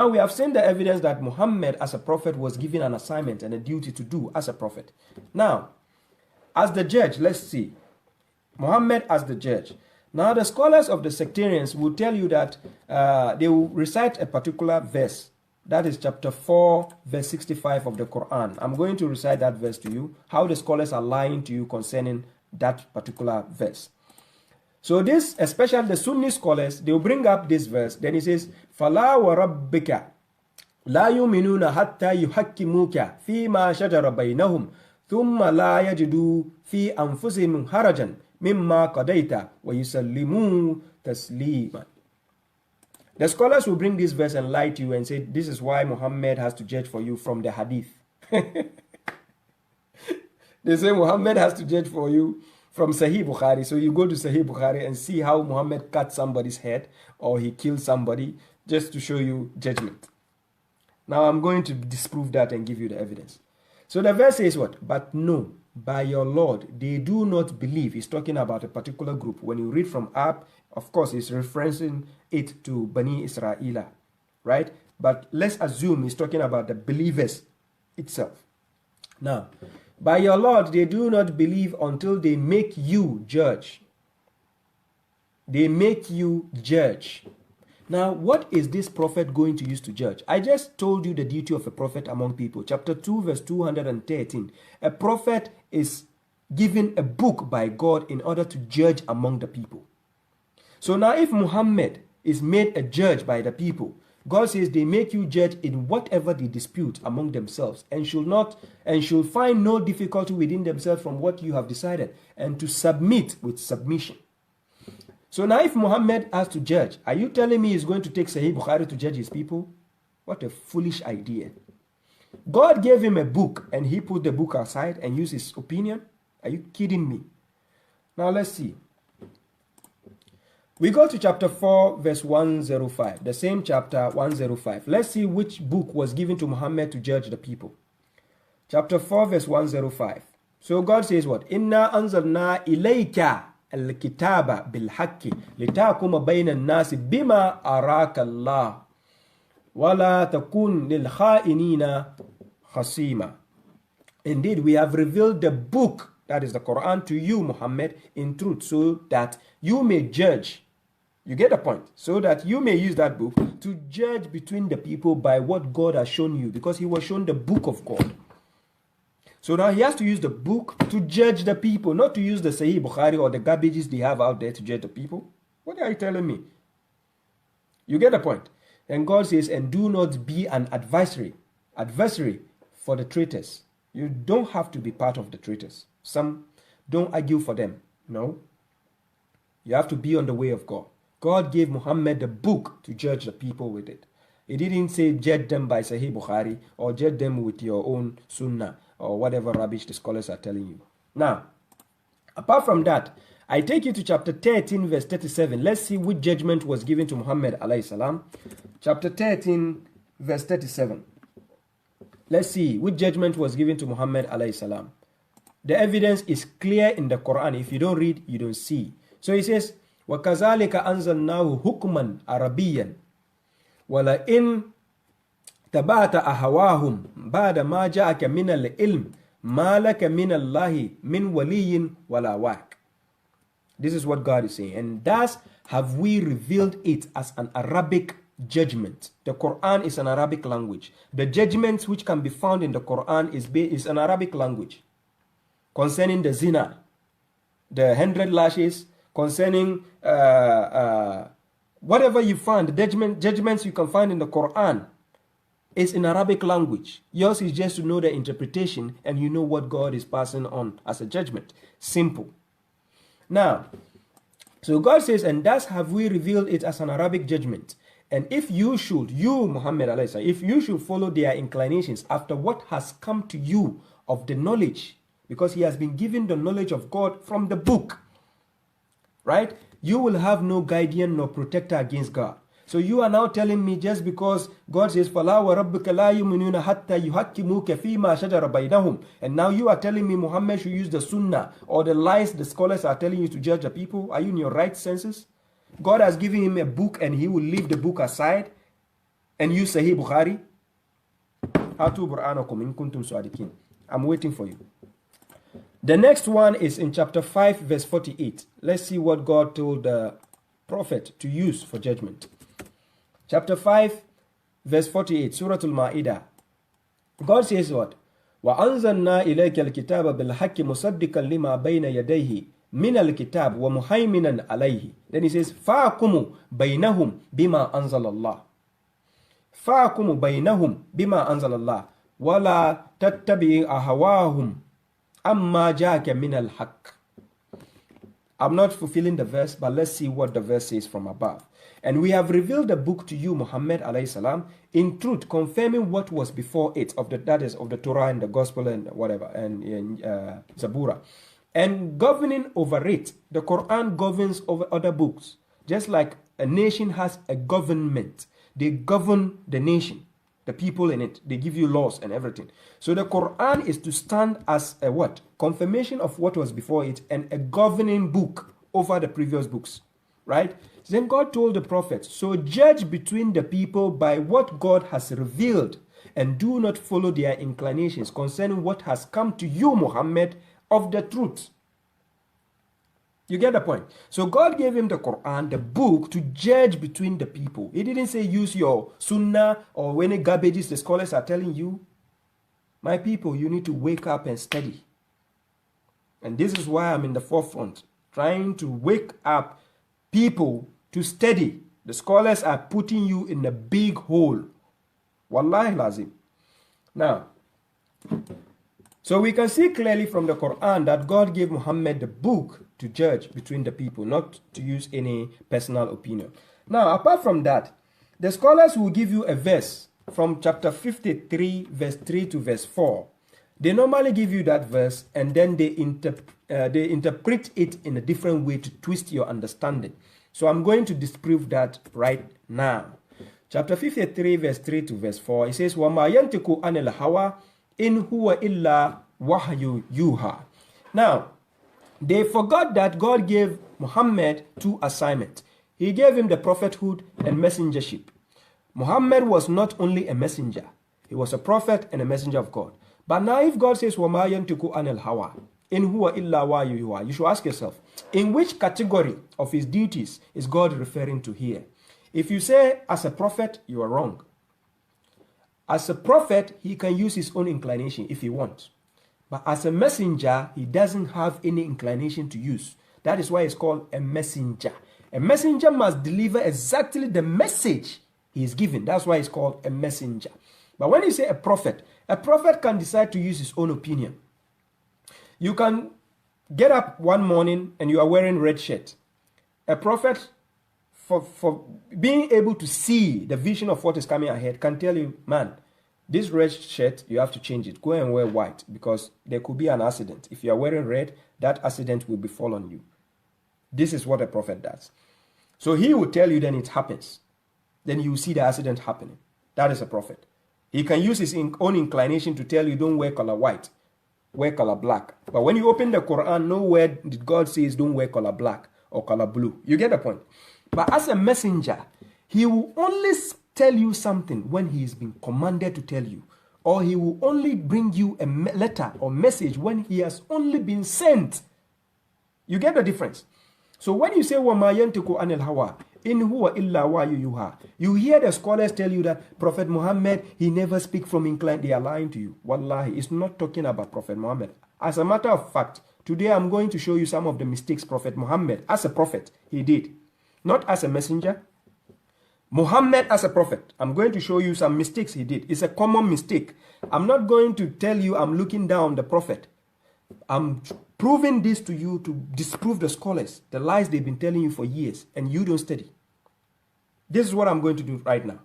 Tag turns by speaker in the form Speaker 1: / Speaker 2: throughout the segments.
Speaker 1: Now we have seen the evidence that Muhammad as a prophet was given an assignment and a duty to do as a prophet. Now, as the judge, let's see. Muhammad as the judge. Now the scholars of the sectarians will tell you that they will recite a particular verse. That is chapter 4, verse 65 of the Quran. I'm going to recite that verse to you, how the scholars are lying to you concerning that particular verse. So this, especially the Sunni scholars, they will bring up this verse. Then it says, فَلَا وَرَبِّكَ لَا يُؤْمِنُونَ حَتَّى يُحَكِّمُوكَ فِي مَا شَجَرَ بَيْنَهُمْ ثُمَّ لَا يَجِدُوا فِي أَنفُسِهِمْ حَرَجًا مِمَّا قَضَيْتَ وَيُسَلِّمُوا تَسْلِيمًا. The scholars will bring this verse and lie to you and say, this is why Muhammad has to judge for you from the hadith. They say Muhammad has to judge for you from Sahih Bukhari. So you go to Sahih Bukhari and see how Muhammad cut somebody's head or he killed somebody just to show you judgment. Now I'm going to disprove that and give you the evidence. So the verse says what? But no, by your Lord, they do not believe. He's talking about a particular group. When you read from up, of course, he's referencing it to Bani Israel, right? But let's assume he's talking about the believers itself. Now, by your Lord, they do not believe until they make you judge. They make you judge. Now, what is this prophet going to use to judge? I just told you the duty of a prophet among people. Chapter 2, verse 213. A prophet is given a book by God in order to judge among the people. So now if Muhammad is made a judge by the people, God says they make you judge in whatever they dispute among themselves and should find no difficulty within themselves from what you have decided and to submit with submission. So now if Muhammad has to judge, are you telling me he's going to take Sahih Bukhari to judge his people? What a foolish idea. God gave him a book and he put the book aside and used his opinion? Are you kidding me? Now let's see. We go to chapter 4, verse 105, the same chapter 105. Let's see which book was given to Muhammad to judge the people. Chapter 4, verse 105. So God says what? Inna anzalna ilayka al-kitaba bil-haqqi litakuma bayna an-nasi bima araka Allah wa la takun lil-kha'inina khasima. Indeed, we have revealed the book, that is the Quran, to you, Muhammad, in truth, so that you may judge. You get the point? So that you may use that book to judge between the people by what God has shown you, because he was shown the book of God. So now he has to use the book to judge the people, not to use the Sahih Bukhari or the garbages they have out there to judge the people. What are you telling me? You get the point? And God says, and do not be an adversary for the traitors. You don't have to be part of the traitors. Some don't argue for them. No. You have to be on the way of God. God gave Muhammad the book to judge the people with it. He didn't say judge them by Sahih Bukhari or judge them with your own Sunnah or whatever rubbish the scholars are telling you. Now, apart from that, I take you to chapter 13, verse 37. Let's see which judgment was given to Muhammad alayhi salam. Chapter 13, verse 37. Let's see which judgment was given to Muhammad alayhi salam. The evidence is clear in the Quran. If you don't read, you don't see. So he says, وَكَذَلِكَ أَنزَلْنَاهُ حُكْمًا عَرَبِيًّا وَلَئِنْ تَبَعْتَ أَهْوَاهُمْ بَعْدَ مَا جَاءَكَ مِنَ الْعِلْمِ مَا لَكَ مِنَ اللَّهِ مِنْ وَلِيٍّ وَلَا وَاقٍ. This is what God is saying. And thus have we revealed it as an Arabic judgment. The Quran is an Arabic language. The judgments which can be found in the Quran is an Arabic language. Concerning the zina, the 100 lashes, concerning whatever you find, the judgments you can find in the Quran is in Arabic language. Yours is just to know the interpretation and you know what God is passing on as a judgment. Simple. Now, so God says, and thus have we revealed it as an Arabic judgment. And if you should, you Muhammad alayhi salam, if you should follow their inclinations after what has come to you of the knowledge, because he has been given the knowledge of God from the book, right? You will have no guardian nor protector against God. So you are now telling me just because God says, فَلَا وَرَبِّكَ لَا يُؤْمِنُونَ حَتَّى يُحَكِّمُوكَ فِي مَا شَجَرَ بَيْنَهُمْ, and now you are telling me Muhammad should use the Sunnah or the lies the scholars are telling you to judge the people? Are you in your right senses? God has given him a book and he will leave the book aside and use Sahih Bukhari? Hatu bur'anakum in kuntum sadiqin. I'm waiting for you. The next one is in chapter 5, verse 48. Let's see what God told the prophet to use for judgment. Chapter 5, verse 48, Surah Al-Ma'idah. God says what? وَأَنزَلْنَا إِلَيْكَ الْكِتَابَ بِالْحَقِّ مُصَدِّقًا لِمَا بَيْنَ يَدَيْهِ مِنَ الْكِتَابِ وَمُهَيْمِنًا عَلَيْهِ. Then he says, فَاحْكُمُوا بَيْنَهُمْ بِمَا أَنزَلَ اللَّهُ. فَاحْكُمُوا بَيْنَهُمْ بِمَا أَنزَلَ اللَّهُ وَلَا تَتَّبِعِ أَهْوَاهُمْ أَمَّا جَاءَكَ مِنَ الْحَقِّ. I'm not fulfilling the verse, but let's see what the verse says from above. And we have revealed the book to you, Muhammad alayhi salam, in truth, confirming what was before it, that is of the Torah and the Gospel and whatever, and Zabura, and governing over it. The Quran governs over other books, just like a nation has a government. They govern the nation, the people in it. They give you laws and everything. So the Quran is to stand as a what? Confirmation of what was before it and a governing book over the previous books, right? Then God told the prophet, so judge between the people by what God has revealed, and do not follow their inclinations concerning what has come to you, Muhammad, of the truth. You get the point? So God gave him the Quran, the book, to judge between the people. He didn't say use your sunnah or any garbages the scholars are telling you. My people, you need to wake up and study. And this is why I'm in the forefront, trying to wake up people to study. The scholars are putting you in a big hole. Wallahi lazim. Now, so we can see clearly from the Quran that God gave Muhammad the book to judge between the people, not to use any personal opinion. Now, apart from that, the scholars will give you a verse from chapter 53, verse 3 to verse 4. They normally give you that verse and then they interpret it in a different way to twist your understanding. So I'm going to disprove that right now. Chapter 53, verse 3 to verse 4, it says, وَمَا يَنْتِقُ عَنِ الْهَوَىٰ إِنْ هُوَ إِلَّا وَحْيُ يُوحَىٰ. Now, they forgot that God gave Muhammad two assignments. He gave him the prophethood and messengership. Muhammad was not only a messenger, he was a prophet and a messenger of God. But now if God says, وَمَا يَنْتِقُ عَنِ الْهَوَىٰ إِنْ هُوَ إِلَّا وَحْيُ يُوحَىٰ, you should ask yourself, in which category of his duties is God referring to here? If you say as a prophet, you are wrong. As a prophet, he can use his own inclination if he wants. But as a messenger, he doesn't have any inclination to use. That is why it's called a messenger. A messenger must deliver exactly the message he is given. That's why it's called a messenger. But when you say a prophet can decide to use his own opinion. You can get up one morning and you are wearing red shirt. A prophet, for being able to see the vision of what is coming ahead, can tell you, man, this red shirt, you have to change it. Go and wear white because there could be an accident. If you are wearing red, that accident will befall on you. This is what a prophet does. So he will tell you, then it happens. Then you see the accident happening. That is a prophet. He can use his own inclination to tell you, don't wear color white, wear color black. But when you open the Quran, nowhere did God say don't wear color black or color blue. You get the point? But as a messenger, he will only tell you something when he is being commanded to tell you, or he will only bring you a letter or message when he has only been sent. You get the difference? So when you say وَمَا يَنْتِقُ عَنِ الْهَوَىٰ إِنْ هُوَ إِلَّا وَحْيُ يُوحَىٰ, you hear the scholars tell you that Prophet Muhammad, he never speaks from incline. They are lying to you. Wallahi, it's not talking about Prophet Muhammad. As a matter of fact, today I'm going to show you some of the mistakes Prophet Muhammad, as a prophet, he did. Not as a messenger. Muhammad as a prophet, I'm going to show you some mistakes he did. It's a common mistake. I'm not going to tell you I'm looking down the prophet. I'm proving this to you to disprove the scholars, the lies they've been telling you for years, and you don't study. This is what I'm going to do right now.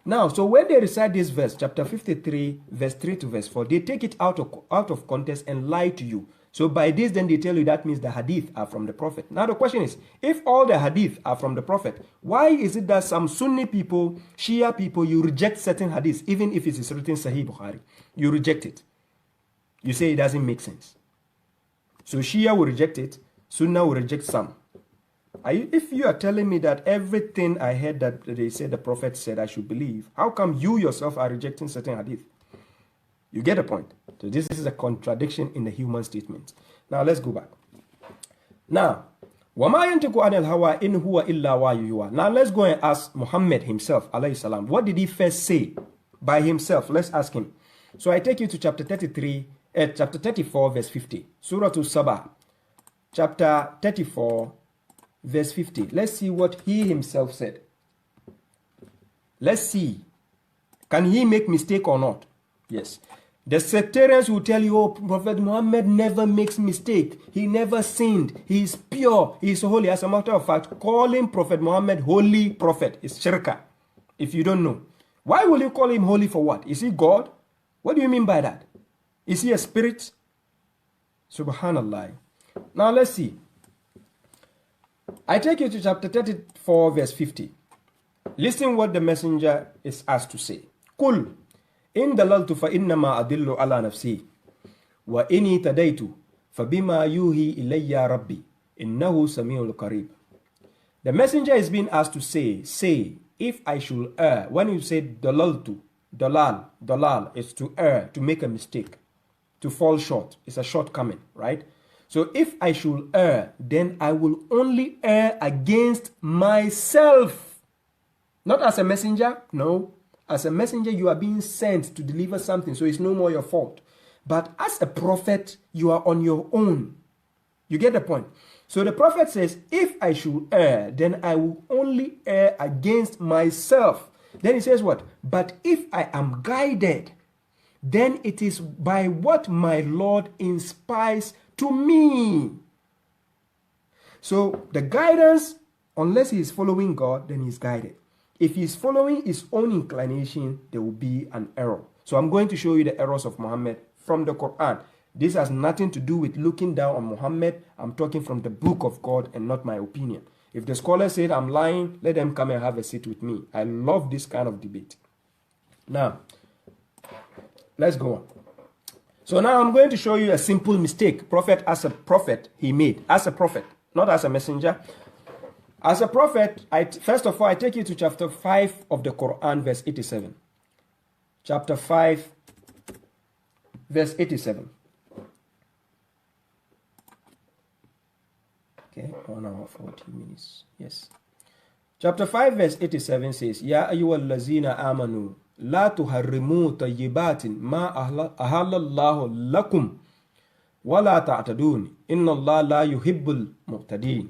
Speaker 1: Now, so when they recite this verse, chapter 53, verse 3 to verse 4, they take it out of context and lie to you. So by this, then they tell you that means the hadith are from the prophet. Now the question is, if all the hadith are from the prophet, why is it that some Sunni people, Shia people, you reject certain hadiths, even if it is written Sahih Bukhari? You reject it. You say it doesn't make sense. So Shia will reject it, Sunnah will reject some. If you are telling me that everything I heard that they said the prophet said I should believe, how come you yourself are rejecting certain hadith? You get the point. So this is a contradiction in the human statement. Now let's go back. Now, وَمَا يَنْتِقُ عَنِ الْهَوَىٰ إِنْ هُوَ إِلَّا وَحْيٌ يُوحَىٰ. Now let's go and ask Muhammad himself, alayhi salam. What did he first say by himself? Let's ask him. So I take you to chapter 34, verse 50. Surah Al-Sabah, chapter 34, verse 50. Let's see what he himself said. Let's see. Can he make mistake or not? Yes. The sectarians will tell you, oh, Prophet Muhammad never makes mistake. He never sinned. He is pure. He is holy. As a matter of fact, calling Prophet Muhammad holy prophet is shirka. If you don't know. Why will you call him holy for what? Is he God? What do you mean by that? Is he a spirit? Subhanallah. Now let's see. I take you to chapter 34, verse 50. Listen what the messenger is asked to say. Qul in dalaltu fa innama adillu ala nafsi wa inni tadaitu fa bima yuhi ilayya rabbi innahu samiul qarib. The messenger is being asked to say, if I should err. When you say dalaltu, dalal is to err, to make a mistake, to fall short. It's a shortcoming, right? So if I should err, then I will only err against myself. Not as a messenger, no. As a messenger, you are being sent to deliver something, so it's no more your fault. But as a prophet, you are on your own. You get the point? So the prophet says, if I should err, then I will only err against myself. Then he says what? But if I am guided, then it is by what my Lord inspires to me. So the guidance, unless he is following God, then he is guided. If he is following his own inclination, there will be an error. So I'm going to show you the errors of Muhammad from the Quran. This has nothing to do with looking down on Muhammad. I'm talking from the book of God and not my opinion. If the scholar said I'm lying, let them come and have a seat with me. I love this kind of debate. Now, let's go on. So now I'm going to show you a simple mistake prophet as a prophet he made. As a prophet, not as a messenger. As a prophet, first of all, I take you to chapter 5 of the Quran, verse 87. Chapter 5, verse 87. Okay, 1 hour 40 minutes. Yes. Chapter 5, verse 87 says, Ya ayyuhallazina amanu, la tuharrimu tayyibatin ma ahallallahu lakum, wa la ta'tadun, inna Allah la yuhibbul mu'tadin.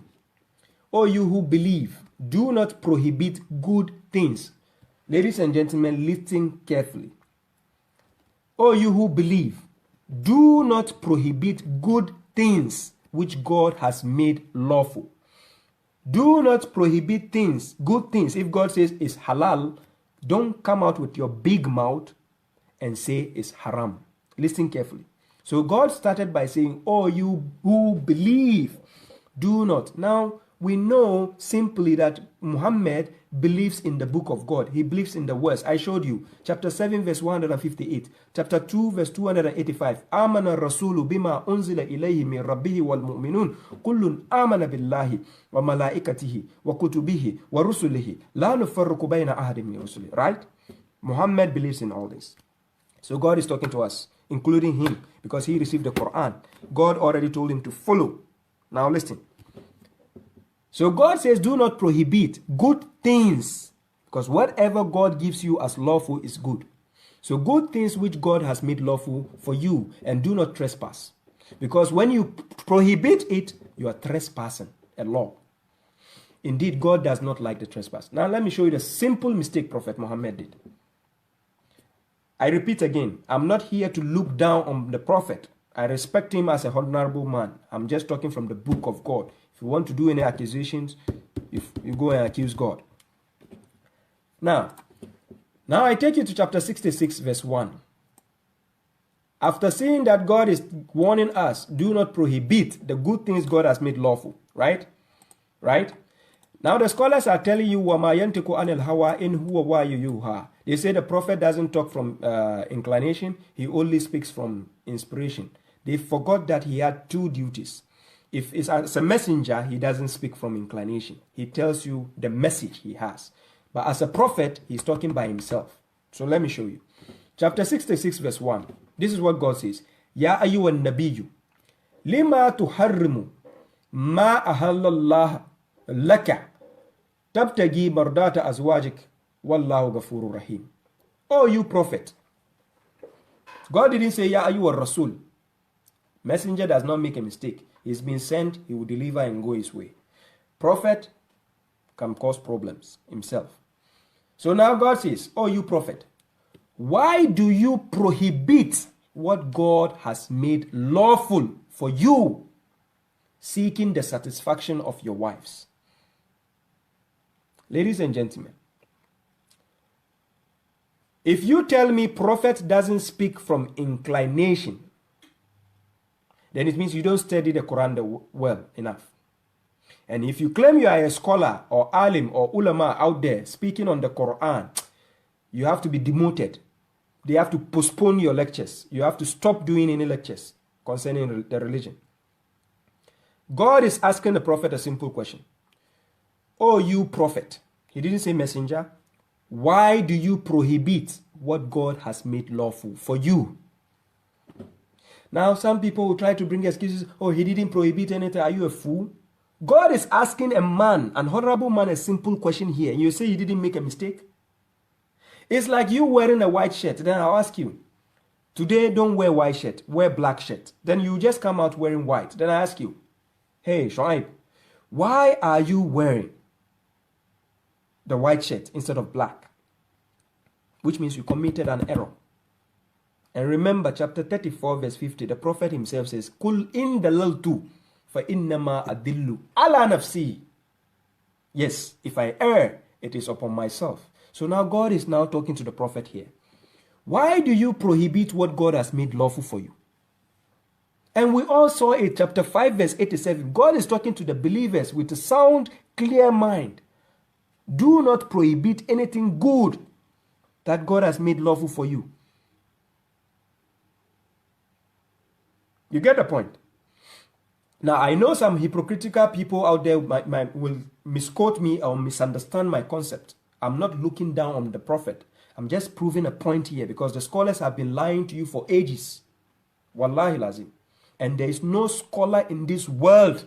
Speaker 1: O you who believe, do not prohibit good things. Ladies and gentlemen, listen carefully. O you who believe, do not prohibit good things which God has made lawful. Do not prohibit things, good things. If God says it's halal, don't come out with your big mouth and say it's haram. Listen carefully. So God started by saying, oh, you who believe, do not. Now, we know simply that Muhammad believes in the book of God. He believes in the words. I showed you. Chapter 7, verse 158. Chapter 2, verse 285. Amana rasulu bima unzila ilayhi min rabbihi wal mu'minun. Kullun amana billahi wa malaikatihi wa kutubihi wa rusulihi. La nufarriqu bayna ahadin min rusuli. Right? Muhammad believes in all this. So God is talking to us, including him, because he received the Quran. God already told him to follow. Now listen. So God says, do not prohibit good things, because whatever God gives you as lawful is good. So good things which God has made lawful for you, and do not trespass. Because when you prohibit it, you are trespassing a law. Indeed, God does not like the trespass. Now let me show you the simple mistake Prophet Muhammad did. I repeat again, I'm not here to look down on the Prophet. I respect him as a honorable man. I'm just talking from the book of God. If you want to do any accusations, if you go and accuse God. Now I take you to chapter 66, verse 1. After seeing that God is warning us, do not prohibit the good things God has made lawful. Right? Right? Now the scholars are telling you, وَمَا يَنْتِقُ عَنِ الْهَوَىٰ إِنْ هُوَ وَحْيٌ يُوحَىٰ. They say the prophet doesn't talk from inclination. He only speaks from inspiration. They forgot that he had two duties. If it's as a messenger, he doesn't speak from inclination. He tells you the message he has. But as a prophet, he's talking by himself. So let me show you. Chapter 66 verse 1. This is what God says. Ya ayyuhan nabiyyu lima tuharrimu ma ahallallah laka tabtagi mardata azwajik wallahu ghafurur rahim. Oh, you prophet. God didn't say ya ayyuhar rasul. Messenger does not make a mistake. He's been sent, he will deliver and go his way. Prophet can cause problems himself. So now God says, oh, you prophet, why do you prohibit what God has made lawful for you, seeking the satisfaction of your wives? Ladies and gentlemen, if you tell me prophet doesn't speak from inclination, then it means you don't study the Quran well enough. And if you claim you are a scholar or alim or ulama out there speaking on the Quran, you have to be demoted. They have to postpone your lectures. You have to stop doing any lectures concerning the religion. God is asking the prophet a simple question. Oh, you prophet. He didn't say messenger. Why do you prohibit what God has made lawful for you? Now, some people will try to bring excuses. Oh, he didn't prohibit anything. Are you a fool? God is asking a man, an honorable man, a simple question here. And you say he didn't make a mistake? It's like you wearing a white shirt. Then I'll ask you, today don't wear white shirt, wear black shirt. Then you just come out wearing white. Then I ask you, hey, Shoaib, why are you wearing the white shirt instead of black? Which means you committed an error. And remember, chapter 34, verse 50, the prophet himself says, Kul in dalaltu fa innama adillu ala nafsi. Yes, if I err, it is upon myself. So now God is now talking to the prophet here. Why do you prohibit what God has made lawful for you? And we all saw it, chapter 5, verse 87. God is talking to the believers with a sound, clear mind. Do not prohibit anything good that God has made lawful for you. You get the point? Now, I know some hypocritical people out there will misquote me or misunderstand my concept. I'm not looking down on the prophet. I'm just proving a point here because the scholars have been lying to you for ages. Wallahi lazim. And there is no scholar in this world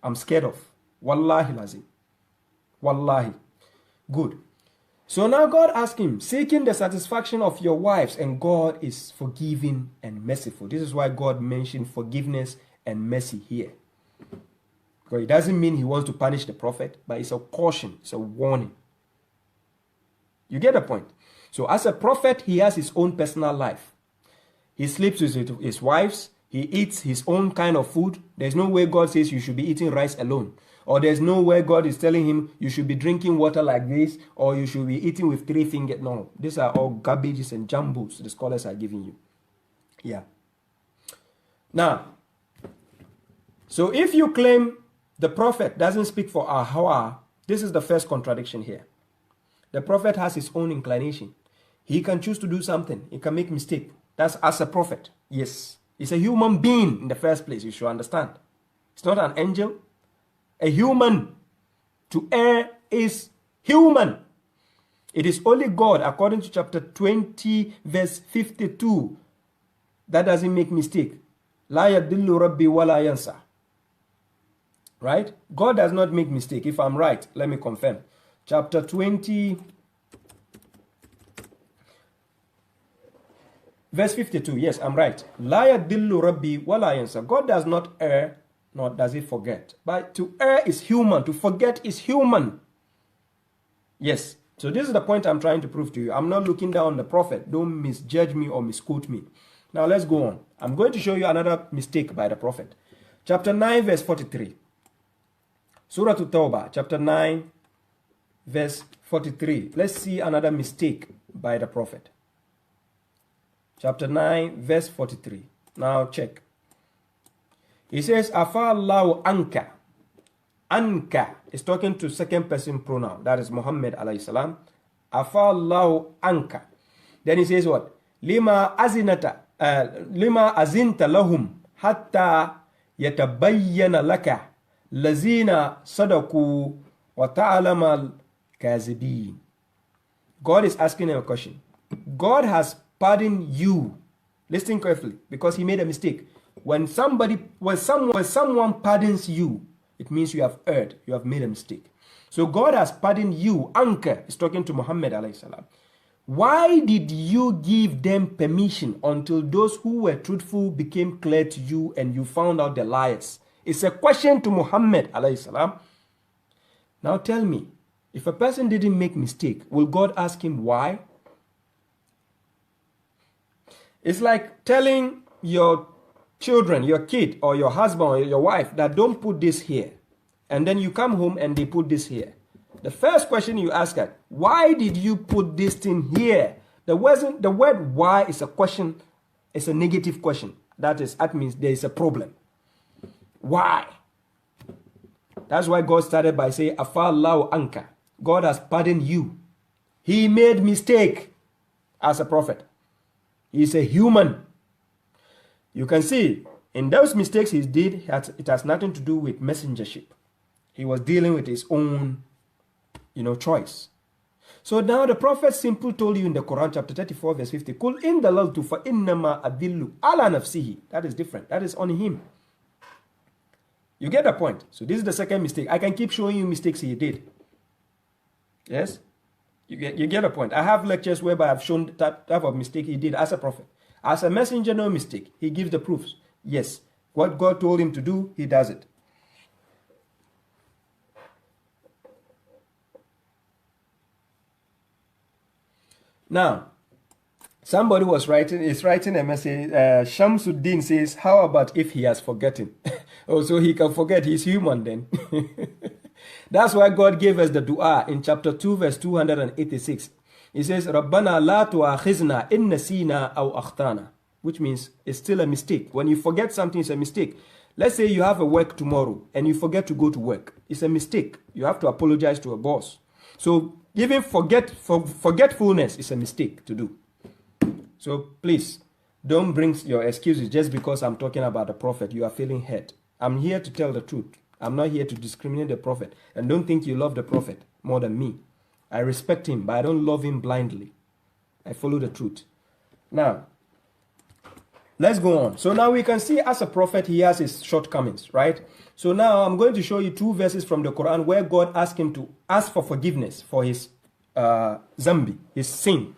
Speaker 1: I'm scared of. Wallahi lazim. Wallahi. Good. So now God asked him, seeking the satisfaction of your wives, and God is forgiving and merciful. This is why God mentioned forgiveness and mercy here. Because it doesn't mean he wants to punish the prophet, but it's a caution, it's a warning. You get the point? So as a prophet, he has his own personal life. He sleeps with his wives. He eats his own kind of food. There's no way God says you should be eating rice alone. Or there's no way God is telling him you should be drinking water like this, or you should be eating with 3 fingers. No, these are all garbages and jumbles the scholars are giving you. Yeah. Now, so if you claim the prophet doesn't speak for our hawa, this is the first contradiction here. The prophet has his own inclination. He can choose to do something. He can make mistake. That's as a prophet. Yes. He's a human being in the first place. You should understand. It's not an angel. A human. To err is human. It is only God, according to chapter 20, verse 52, that doesn't make mistake. La yadillu rabbi wa la yansa. Right? God does not make mistake. If I'm right, let me confirm. Chapter 20, verse 52. Yes, I'm right. La yadillu rabbi wa la yansa. God does not err, nor does he forget. But to err is human. To forget is human. Yes. So this is the point I'm trying to prove to you. I'm not looking down on the prophet. Don't misjudge me or misquote me. Now let's go on. I'm going to show you another mistake by the prophet. Chapter 9, verse 43. Surah At-Tawbah, chapter 9, verse 43. Let's see another mistake by the prophet. Chapter 9, verse 43. Now check. He says, Afa Allahu anka. Anka is talking to second person pronoun. That is Muhammad alayhi salam. Afa Allahu anka. Then he says what? Lima azinta lahum hatta يتبين لك الذين صدقوا وتعلم الكاذبين. God is asking him a question. God has pardoned you. Listen carefully, because he made a mistake. When someone pardons you, it means you have erred, you have made a mistake. So God has pardoned you. Anka is talking to Muhammad alayhi salam. Why did you give them permission until those who were truthful became clear to you and you found out the liars? It's a question to Muhammad alayhi salam. Now tell me, if a person didn't make mistake, will God ask him why? It's like telling your children, your kid or your husband or your wife that don't put this here. And then you come home and they put this here. The first question you ask her, why did you put this thing here? The word why is a question, it's a negative question. That means there is a problem. Why? That's why God started by saying, Afallahu anka. God has pardoned you. He made mistake as a prophet. He's a human. You can see in those mistakes he did, it has nothing to do with messengership. He was dealing with his own, choice. So now the prophet simply told you in the Quran chapter 34 verse 50, Kul in dalaltu fa innama adillu ala nafsihi. That is different. That is on him. You get the point. So this is the second mistake. I can keep showing you mistakes he did. Yes? You get a point. I have lectures whereby I've shown that type of mistake he did as a prophet. As a messenger, no mistake. He gives the proofs. Yes. What God told him to do, he does it. Now, somebody is writing a message. Shamsuddin says, how about if he has forgotten? Oh, so he can forget. He's human then. That's why God gave us the dua in chapter 2 verse 286. He says, Rabbana la tu'akhizna in nasina aw akhtana, which means it's still a mistake. When you forget something, it's a mistake. Let's say you have a work tomorrow and you forget to go to work. It's a mistake. You have to apologize to a boss. So even forgetfulness is a mistake to do. So please, don't bring your excuses just because I'm talking about the prophet. You are feeling hurt. I'm here to tell the truth. I'm not here to discriminate the prophet. And don't think you love the prophet more than me. I respect him, but I don't love him blindly. I follow the truth. Now, let's go on. So now we can see as a prophet, he has his shortcomings, right? So now I'm going to show you two verses from the Quran where God asked him to ask for forgiveness for his zambi, his sin.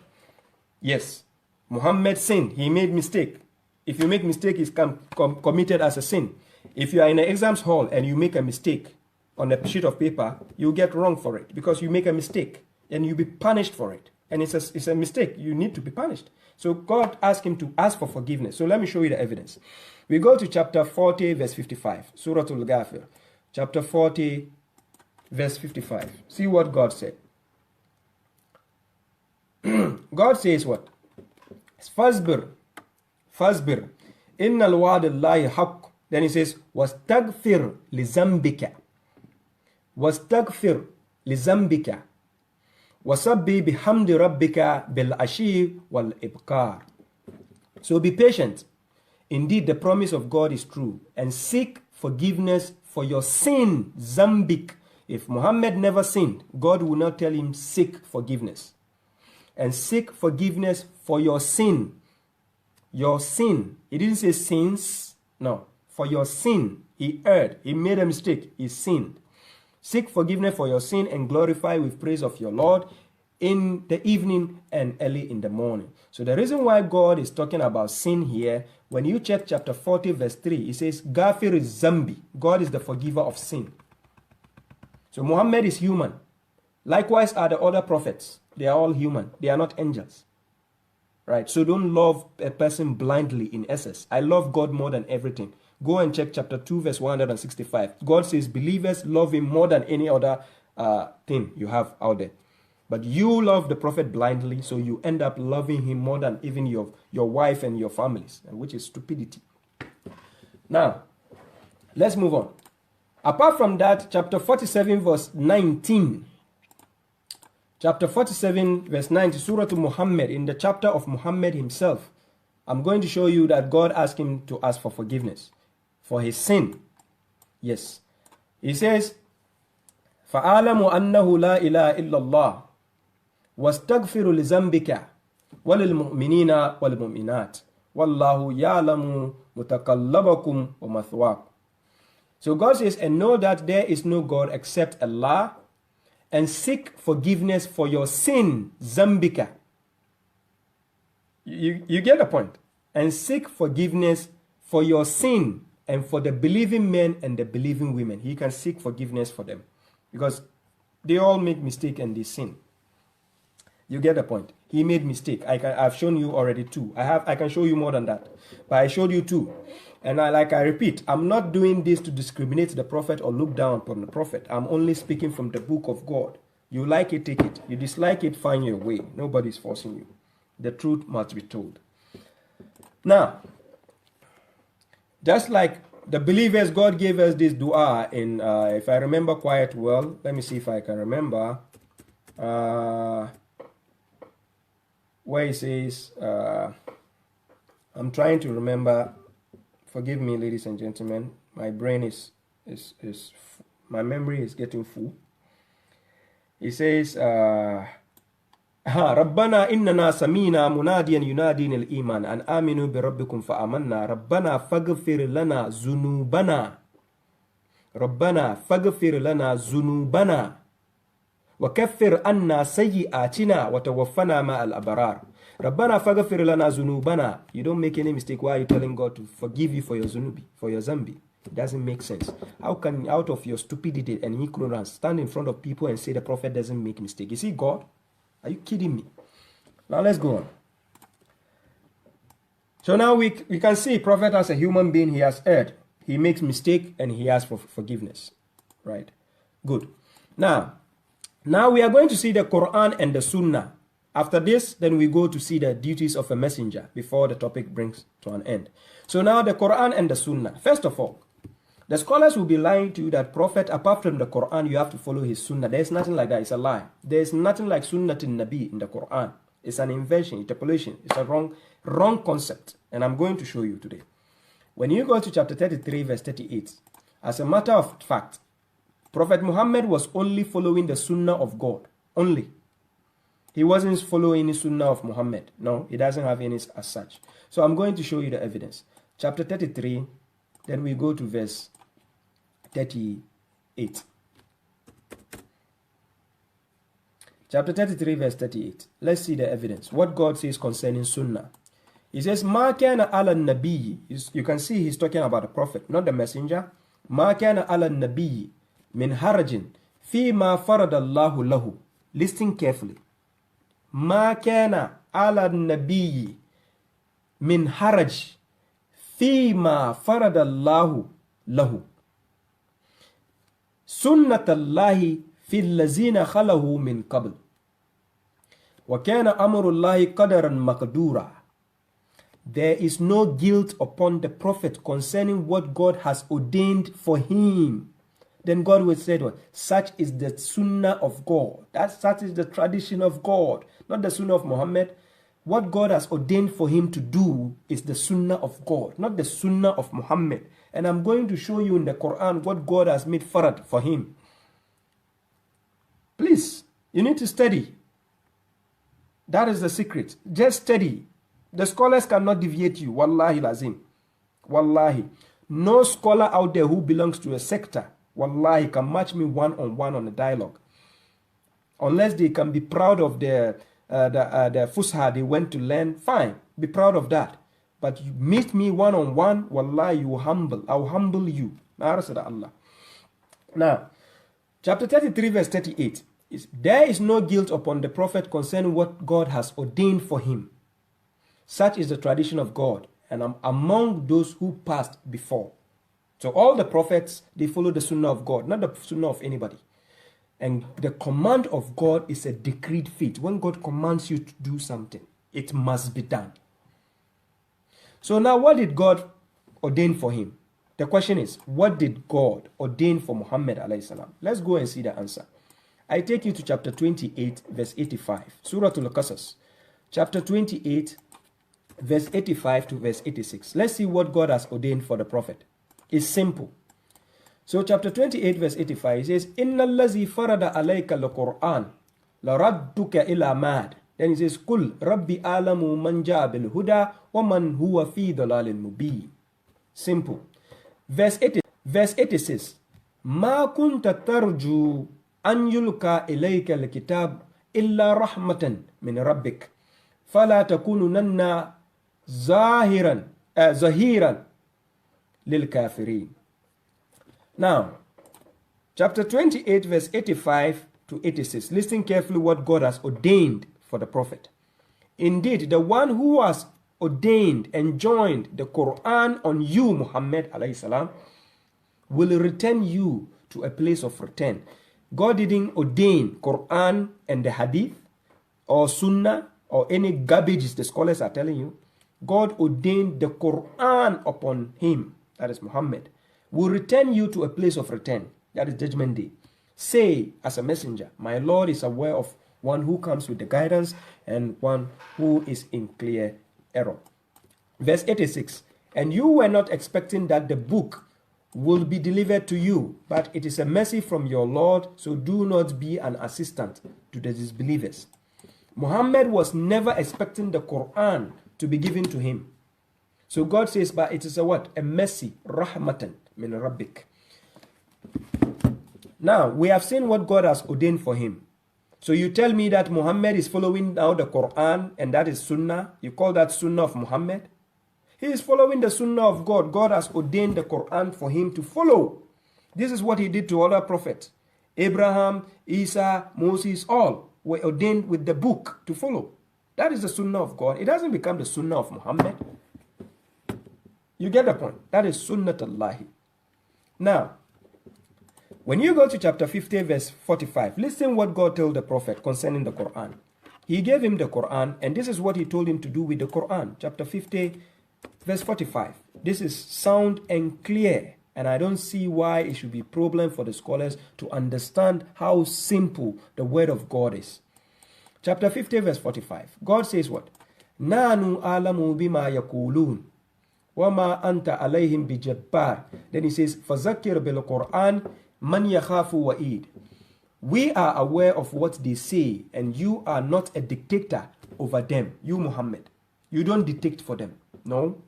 Speaker 1: Yes, Muhammad sinned. He made mistake. If you make mistake, it's committed as a sin. If you are in an exams hall and you make a mistake on a sheet of paper, you get wrong for it because you make a mistake and you'll be punished for it. And it's a mistake. You need to be punished. So God asked him to ask for forgiveness. So let me show you the evidence. We go to chapter 40, verse 55. Surah Al-Ghafir. Chapter 40, verse 55. See what God said. God says what? Fasbir. Inna al-wa'dallahi haqq. Then he says, وَاسْتَغْفِرْ لِذَنْبِكَ وَاسْتَغْفِرْ لِذَنْبِكَ وَسَبِّ بِحَمْدِ رَبِّكَ بِالْعَشِيِّ وَالْإِبْكَارِ. So be patient. Indeed, the promise of God is true. And seek forgiveness for your sin, zambik. If Muhammad never sinned, God will not tell him seek forgiveness. And seek forgiveness for your sin. Your sin. He didn't say sins. No. For your sin. He erred. He made a mistake. He sinned. Seek forgiveness for your sin and glorify with praise of your Lord in the evening and early in the morning. So the reason why God is talking about sin here, when you check chapter 40 verse 3, it says, Ghafir is Zambi. God is the forgiver of sin. So Muhammad is human. Likewise are the other prophets. They are all human. They are not angels. Right? So don't love a person blindly in essence. I love God more than everything. Go and check chapter 2 verse 165. God says believers love him more than any other thing you have out there. But you love the prophet blindly, so you end up loving him more than even your wife and your families, which is stupidity. Now, let's move on. Apart from that, chapter 47 verse 19. Chapter 47 verse 19, Surah to Muhammad, in the chapter of Muhammad himself, I'm going to show you that God asked him to ask for forgiveness. for his sin. Yes. He says, فَأَعْلَمُ أَنَّهُ لَا إِلَهَ إِلَّا اللَّهِ وَاسْتَغْفِرُ لِذَنْبِكَ وَلِلْمُؤْمِنِينَ وَالْمُؤْمِنَاتِ وَاللَّهُ يَعْلَمُ مُتَقَلَّبَكُمْ وَمَثْوَاكُمْ. So God says, and know that there is no God except Allah, and seek forgiveness for your sin, zambika. You get the point? And seek forgiveness for your sin and for the believing men and the believing women. He can seek forgiveness for them because they all make mistake and they sin. You get the point? He made mistake. I've shown you already two. I can show you more than that, but I showed you two. And I repeat, I'm not doing this to discriminate the prophet or look down upon the prophet. I'm only speaking from the book of God. You like it, take it. You dislike it, find your way. Nobody's forcing you. The truth must be told. Now, just like the believers, God gave us this dua in, if I remember quite well, let me see if I can remember, where it says, I'm trying to remember, forgive me, ladies and gentlemen, my brain is my memory is getting full. It says, ربنا إننا سمينا مناديا ينادي الإيمان أن آمنوا بربكم فآمنا ربنا فاغفر لنا ذنوبنا ربنا فاغفر لنا ذنوبنا وكفر عنا سيئاتنا وتوفنا مع الأبرار ربنا فاغفر لنا ذنوبنا. You don't make any mistake. Why are you telling God to forgive you for your zunubi, for your zambi? It doesn't make sense. How can you, out of your stupidity and ignorance, stand in front of people and say the prophet doesn't make mistake? Is he God? Are you kidding me? Now let's go on. So now we can see prophet as a human being. He has erred. He makes mistake and he asks for forgiveness. Right? Good. Now we are going to see the Quran and the Sunnah. After this, then we go to see the duties of a messenger before the topic brings to an end. So now the Quran and the Sunnah. First of all, the scholars will be lying to you that prophet, apart from the Quran, you have to follow his Sunnah. There's nothing like that. It's a lie. There's nothing like Sunnah in Nabi in the Quran. It's an invention, interpolation. It's a wrong concept. And I'm going to show you today. When you go to chapter 33, verse 38, as a matter of fact, Prophet Muhammad was only following the Sunnah of God. Only. He wasn't following the Sunnah of Muhammad. No, he doesn't have any as such. So I'm going to show you the evidence. Chapter 33, then we go to verse 38. Chapter 33, verse 38. Let's see the evidence. What God says concerning Sunnah. He says, Ma kana ala nabiyyi. You can see he's talking about the prophet, not the messenger. Ma kana ala nabiyyi min harajin fi ma faradallahu lahu. Listen carefully. Ma kana ala nabiyyi min haraj fi ma faradallahu lahu. Sunnatallahi fi allazina khalahu min qabl. Wa kana amrullahi qadaran maqdura. There is no guilt upon the prophet concerning what God has ordained for him. Then God will say, what? Such is the sunnah of God. Such is the tradition of God. Not the sunnah of Muhammad. What God has ordained for him to do is the sunnah of God, not the sunnah of Muhammad. And I'm going to show you in the Quran what God has made farad for him. Please, you need to study. That is the secret. Just study. The scholars cannot deviate you. Wallahi lazim. Wallahi. No scholar out there who belongs to a sector, wallahi, can match me one-on-one on a dialogue. Unless they can be proud of the fusha they went to learn, fine. Be proud of that. But you meet me one-on-one, wallahi, you humble. I will humble you. Now, chapter 33, verse 38. There is no guilt upon the prophet concerning what God has ordained for him. Such is the tradition of God, and I'm among those who passed before. So all the prophets, they follow the sunnah of God, not the sunnah of anybody. And the command of God is a decreed fate. When God commands you to do something, it must be done. So now what did God ordain for him? The question is, what did God ordain for Muhammad alayhi salam? Let's go and see the answer. I take you to chapter 28, verse 85. Surah Al-Qasas. Chapter 28, verse 85 to verse 86. Let's see what God has ordained for the prophet. is simple. So chapter 28 verse 85 says, Inna allazi farada alayka al-Qur'an laradduka ila mad. Then he says, Kul rabbi alamu man ja'a bil huda wa man huwa fi dalalin mubin. Simple. Verse 86, Ma kunta tarju an yulka ilayka al-kitab illa rahmatan min rabbik fala takununanna zahiran lil kafirin. Now, chapter 28 verse 85 to 86. Listen carefully what God has ordained for the prophet. Indeed, the one who has ordained and joined the Quran on you, Muhammad alayhi salam, will return you to a place of return. God didn't ordain Quran and the Hadith or Sunnah or any garbage the scholars are telling you. God ordained the Quran upon him, that is Muhammad, will return you to a place of return, that is Judgment Day. Say as a messenger, my Lord is aware of one who comes with the guidance and one who is in clear error. Verse 86, and you were not expecting that the book will be delivered to you, but it is a mercy from your Lord, so do not be an assistant to the disbelievers. Muhammad was never expecting the Quran to be given to him. So God says, but it is a what? A mercy, rahmatan min rabbik. Now, we have seen what God has ordained for him. So you tell me that Muhammad is following now the Quran and that is Sunnah. You call that Sunnah of Muhammad? He is following the Sunnah of God. God has ordained the Quran for him to follow. This is what he did to other prophets. Abraham, Isa, Moses, all were ordained with the book to follow. That is the Sunnah of God. It doesn't become the Sunnah of Muhammad. You get the point. That is Sunnatullahi. Now, when you go to chapter 50 verse 45, listen what God told the prophet concerning the Quran. He gave him the Quran, and this is what he told him to do with the Quran. Chapter 50 verse 45. This is sound and clear, and I don't see why it should be a problem for the scholars to understand how simple the word of God is. Chapter 50 verse 45. God says what? Nanu alamu bima yakulun wama anta alayhim bijabbar. Then he says, Fazakir bil Quran man yakhafu wa'id. We are aware of what they say, and you are not a dictator over them. You, Muhammad, you don't dictate for them. No.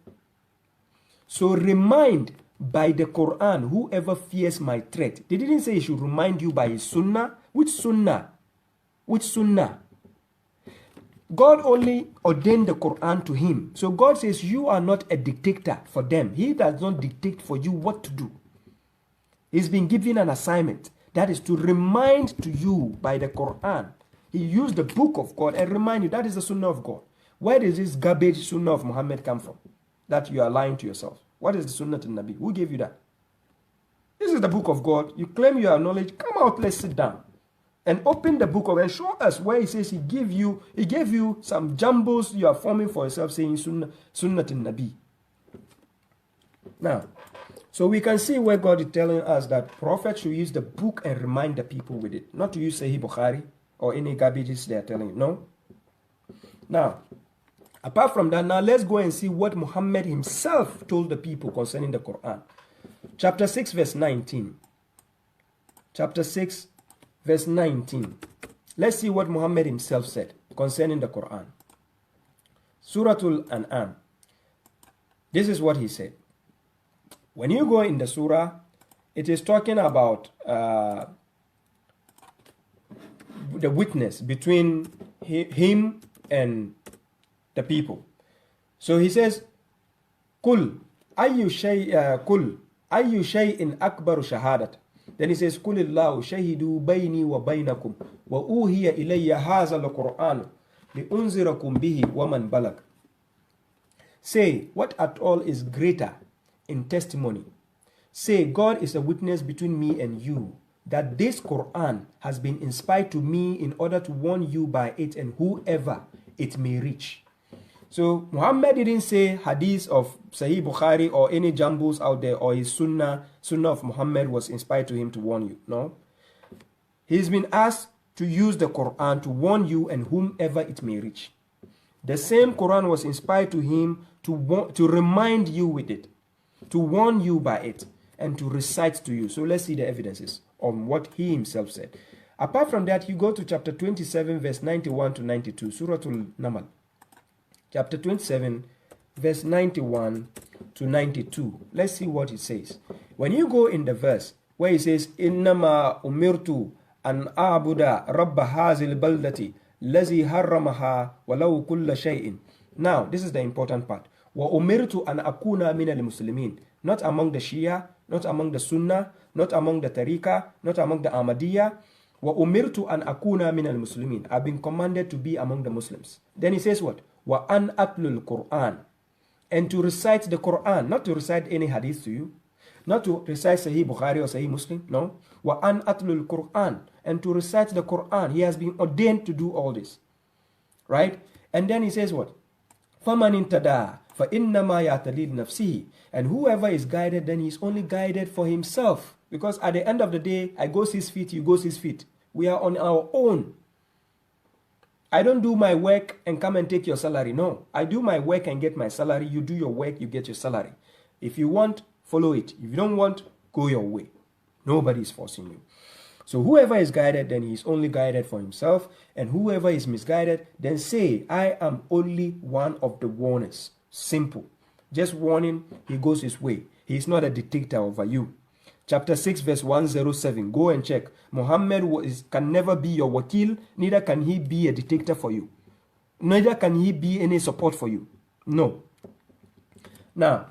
Speaker 1: So remind by the Quran whoever fears my threat. They didn't say he should remind you by his Sunnah. Which Sunnah? Which Sunnah? God only ordained the Quran to him. So God says you are not a dictator for them. He does not dictate for you what to do. He's been given an assignment. That is to remind to you by the Quran. He used the book of God and remind you that is the Sunnah of God. Where does this garbage Sunnah of Muhammad come from? That you are lying to yourself. What is the Sunnah to Nabi? Who gave you that? This is the book of God. You claim you have knowledge. Come out, let's sit down. And open the book of and show us where he says he gave you some jumbles you are forming for yourself saying Sunnah to Nabi. Now, so we can see where God is telling us that prophets should use the book and remind the people with it. Not to use Sahih Bukhari or any garbages they are telling you. No. Now, apart from that, now let's go and see what Muhammad himself told the people concerning the Quran. Chapter 6 verse 19. Chapter 6 verse 19. Let's see what Muhammad himself said concerning the Quran. Suratul An'am. This is what he said. When you go in the surah, it is talking about the witness between him and the people. So he says, Kul ayyu shay'in akbaru shahadat. Then he says, Kulillahu shahidu bayni wa baynakum wa uhiya ilayya hadha al-Qur'an li unzirakum bihi wa man balag. Say, what at all is greater in testimony? Say, God is a witness between me and you, that this Quran has been inspired to me in order to warn you by it and whoever it may reach. So Muhammad didn't say hadith of Sahih Bukhari or any jumbles out there or his Sunnah of Muhammad was inspired to him to warn you. No. He's been asked to use the Quran to warn you and whomever it may reach. The same Quran was inspired to him to remind you with it. to warn you by it, and to recite to you. So let's see the evidences on what he himself said. Apart from that, you go to chapter 27, verse 91 to 92, Surah Al-Namal. Chapter 27, verse 91 to 92. Let's see what it says. When you go in the verse where it says, Innama umirtu an a'buda rabba hazil baldati lazi harramaha walau kulla shay'in. Now, this is the important part. Wa umirtu an akuna min al-muslimin. Not among the Shia, not among the Sunnah, not among the Tariqah, not among the Ahmadiyya. Wa umirtu an akuna min al-muslimin. I've been commanded to be among the Muslims. Then he says what? Wa an atlul Quran. And to recite the Quran, not to recite any hadith to you, not to recite Sahih Bukhari or Sahih Muslim, no. Wa an atlul Quran. And to recite the Quran. He has been ordained to do all this. Right? And then he says what? فَمَنْ انْتَدَى فَإِنَّمَا يَعْتَدِي لِنَفْسِهِ. And whoever is guided, then he's only guided for himself. Because at the end of the day, I go 6 feet, you go 6 feet. We are on our own. I don't do my work and come and take your salary. No, I do my work and get my salary. You do your work, you get your salary. If you want, follow it. If you don't want, go your way. Nobody is forcing you. So whoever is guided, then he is only guided for himself. And whoever is misguided, then say, I am only one of the warners. Simple. Just warning, he goes his way. He is not a dictator over you. Chapter 6, verse 107. Go and check. Muhammad can never be your wakil, neither can he be a dictator for you. Neither can he be any support for you. No. Now,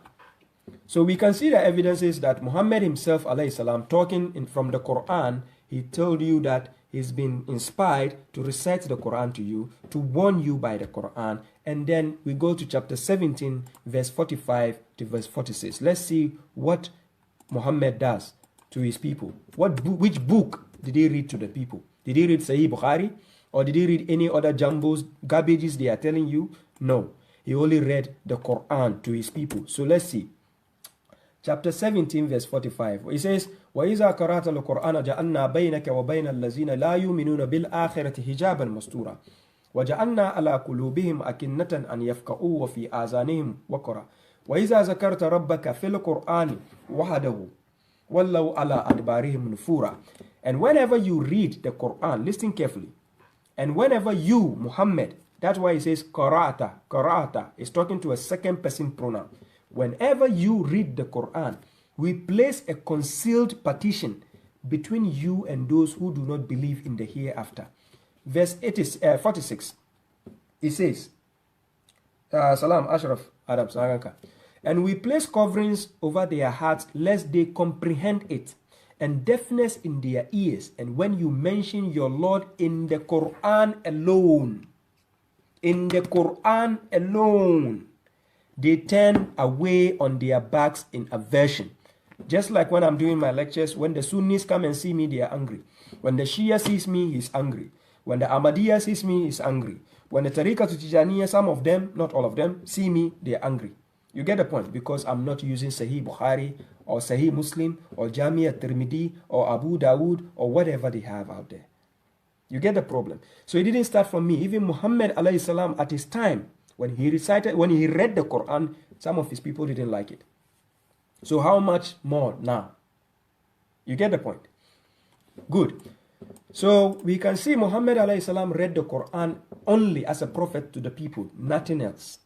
Speaker 1: so we can see the evidences that Muhammad himself, alayhi salam, talking from the Quran, he told you that he's been inspired to recite the Quran to you, to warn you by the Quran. And then we go to chapter 17, verse 45 to verse 46. Let's see what Muhammad does to his people. Which book did he read to the people? Did he read Sahih Bukhari? Or did he read any other jumbos, garbages they are telling you? No. He only read the Quran to his people. So let's see. Chapter 17, verse 45. It says, وَإِذَا قَرَأْتَ الْقُرْآنَ جَعَلْنَا بَيْنَكَ وَبَيْنَ الَّذِينَ لَا يُؤْمِنُونَ بِالْآخِرَةِ حِجَابًا مَسْتُورًا وَجَعَلْنَا عَلَى قُلُوبِهِمْ أَكِنَّةً أَنْ يَفْقَهُوا وَفِي آذَانِهِمْ وَقْرًا وَإِذَا ذَكَرْتَ رَبَّكَ فِي الْقُرْآنِ وَحْدَهُ وَلَّوْا عَلَى أَدْبَارِهِمْ نُفُورًا. And whenever you read the Quran, listen carefully. And whenever you, Muhammad, that's why it says qara'ata, is talking to a second person pronoun. Whenever you read the Quran, we place a concealed partition between you and those who do not believe in the hereafter. Verse 46. It says, Salam Ashraf Arab Saganka. And we place coverings over their hearts lest they comprehend it, and deafness in their ears. And when you mention your Lord in the Quran alone, they turn away on their backs in aversion. Just like when I'm doing my lectures, when the Sunnis come and see me, they are angry. When the Shia sees me, he's angry. When the Ahmadiyya sees me, he's angry. When the Tariqah to Tijaniya, some of them, not all of them, see me, they're angry. You get the point? Because I'm not using Sahih Bukhari or Sahih Muslim or Jami at-Tirmidhi or Abu Dawood or whatever they have out there. You get the problem? So it didn't start from me. Even Muhammad alayhi salam at his time, when he read the Quran, some of his people didn't like it. So how much more now? You get the point? Good. So we can see Muhammad alayhi salam read the Quran only as a prophet to the people, nothing else.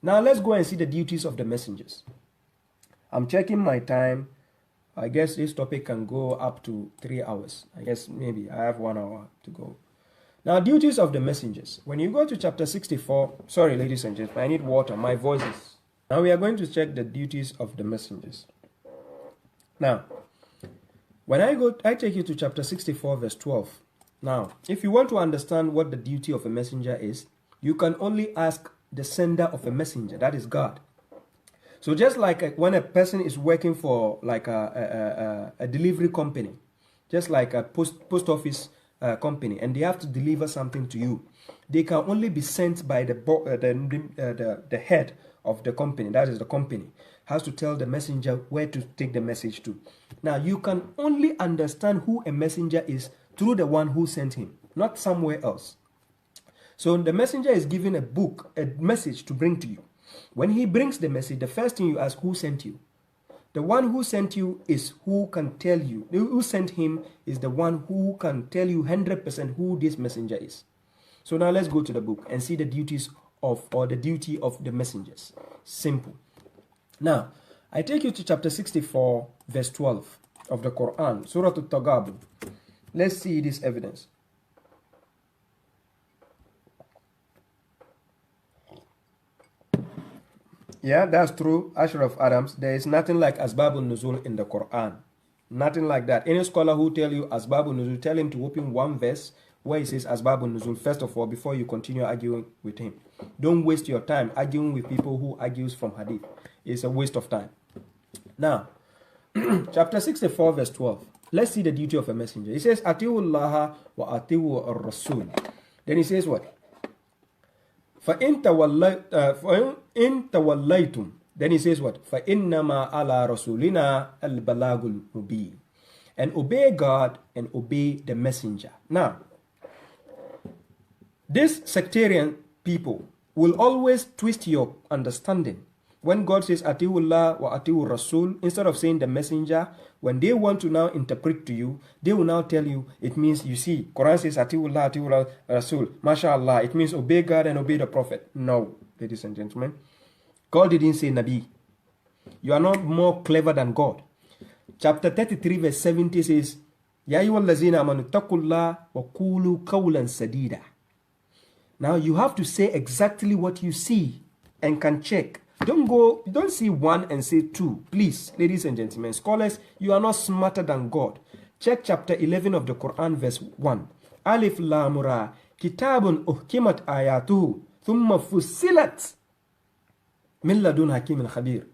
Speaker 1: Now let's go and see the duties of the messengers. I'm checking my time. I guess this topic can go up to 3 hours. I guess maybe I have 1 hour to go. Now, duties of the messengers. When you go to chapter 64, sorry ladies and gentlemen, I need water, my voice is. Now we are going to check the duties of the messengers. Now, when I take you to chapter 64 verse 12. Now, if you want to understand what the duty of a messenger is, you can only ask the sender of a messenger, that is God. So just like when a person is working for like a delivery company, just like a post office company, and they have to deliver something to you, they can only be sent by the head of the company, that is the company, has to tell the messenger where to take the message to. Now you can only understand who a messenger is through the one who sent him, not somewhere else. So the messenger is given a book, a message to bring to you. When he brings the message, the first thing you ask, who sent you? The one who sent you is who can tell you. Who sent him is the one who can tell you 100% who this messenger is. So now let's go to the book and see the duties of, or the duty of the messengers. Simple. Now, I take you to chapter 64, verse 12 of the Quran, Surah Al-Taghabun. Let's see this evidence. Yeah, that's true. Ashraf Adams, there is nothing like Asbabun Nuzul in the Quran. Nothing like that. Any scholar who tell you Asbabun Nuzul, tell him to open one verse where he says Asbabun Nuzul first of all before you continue arguing with him. Don't waste your time arguing with people who argues from hadith. It's a waste of time. Now, chapter 64 verse 12. Let's see the duty of a messenger. He says, Atiullaha wa atiu ar-rasul. Then he says what? فَإِن تَوَلَّيْتُمْ. Then he says what? فَإِنَّمَا عَلَى رَسُولِنَا الْبَلَاغُ الْمُبِينَ. And obey God and obey the messenger. Now, this sectarian people will always twist your understanding. When God says Atiullah wa Atiur Rasul, instead of saying the messenger, when they want to now interpret to you, they will now tell you it means, you see, Quran says Atiullah, Atiur Rasul, MashaAllah, it means obey God and obey the Prophet. No, ladies and gentlemen. God didn't say Nabi. You are not more clever than God. Chapter 33 verse 70 says, Ya ayyuhallazina amanu taqullah wa qulu qawlan sadida. Now you have to say exactly what you see and can check. Don't see one and say two. Please, ladies and gentlemen, scholars, you are not smarter than God. Check chapter 11 of the Quran, verse 1. Alif Lam Ra, Kitabun uhkimat ayatuhu, thumma fussilat min ladun hakimin khabir.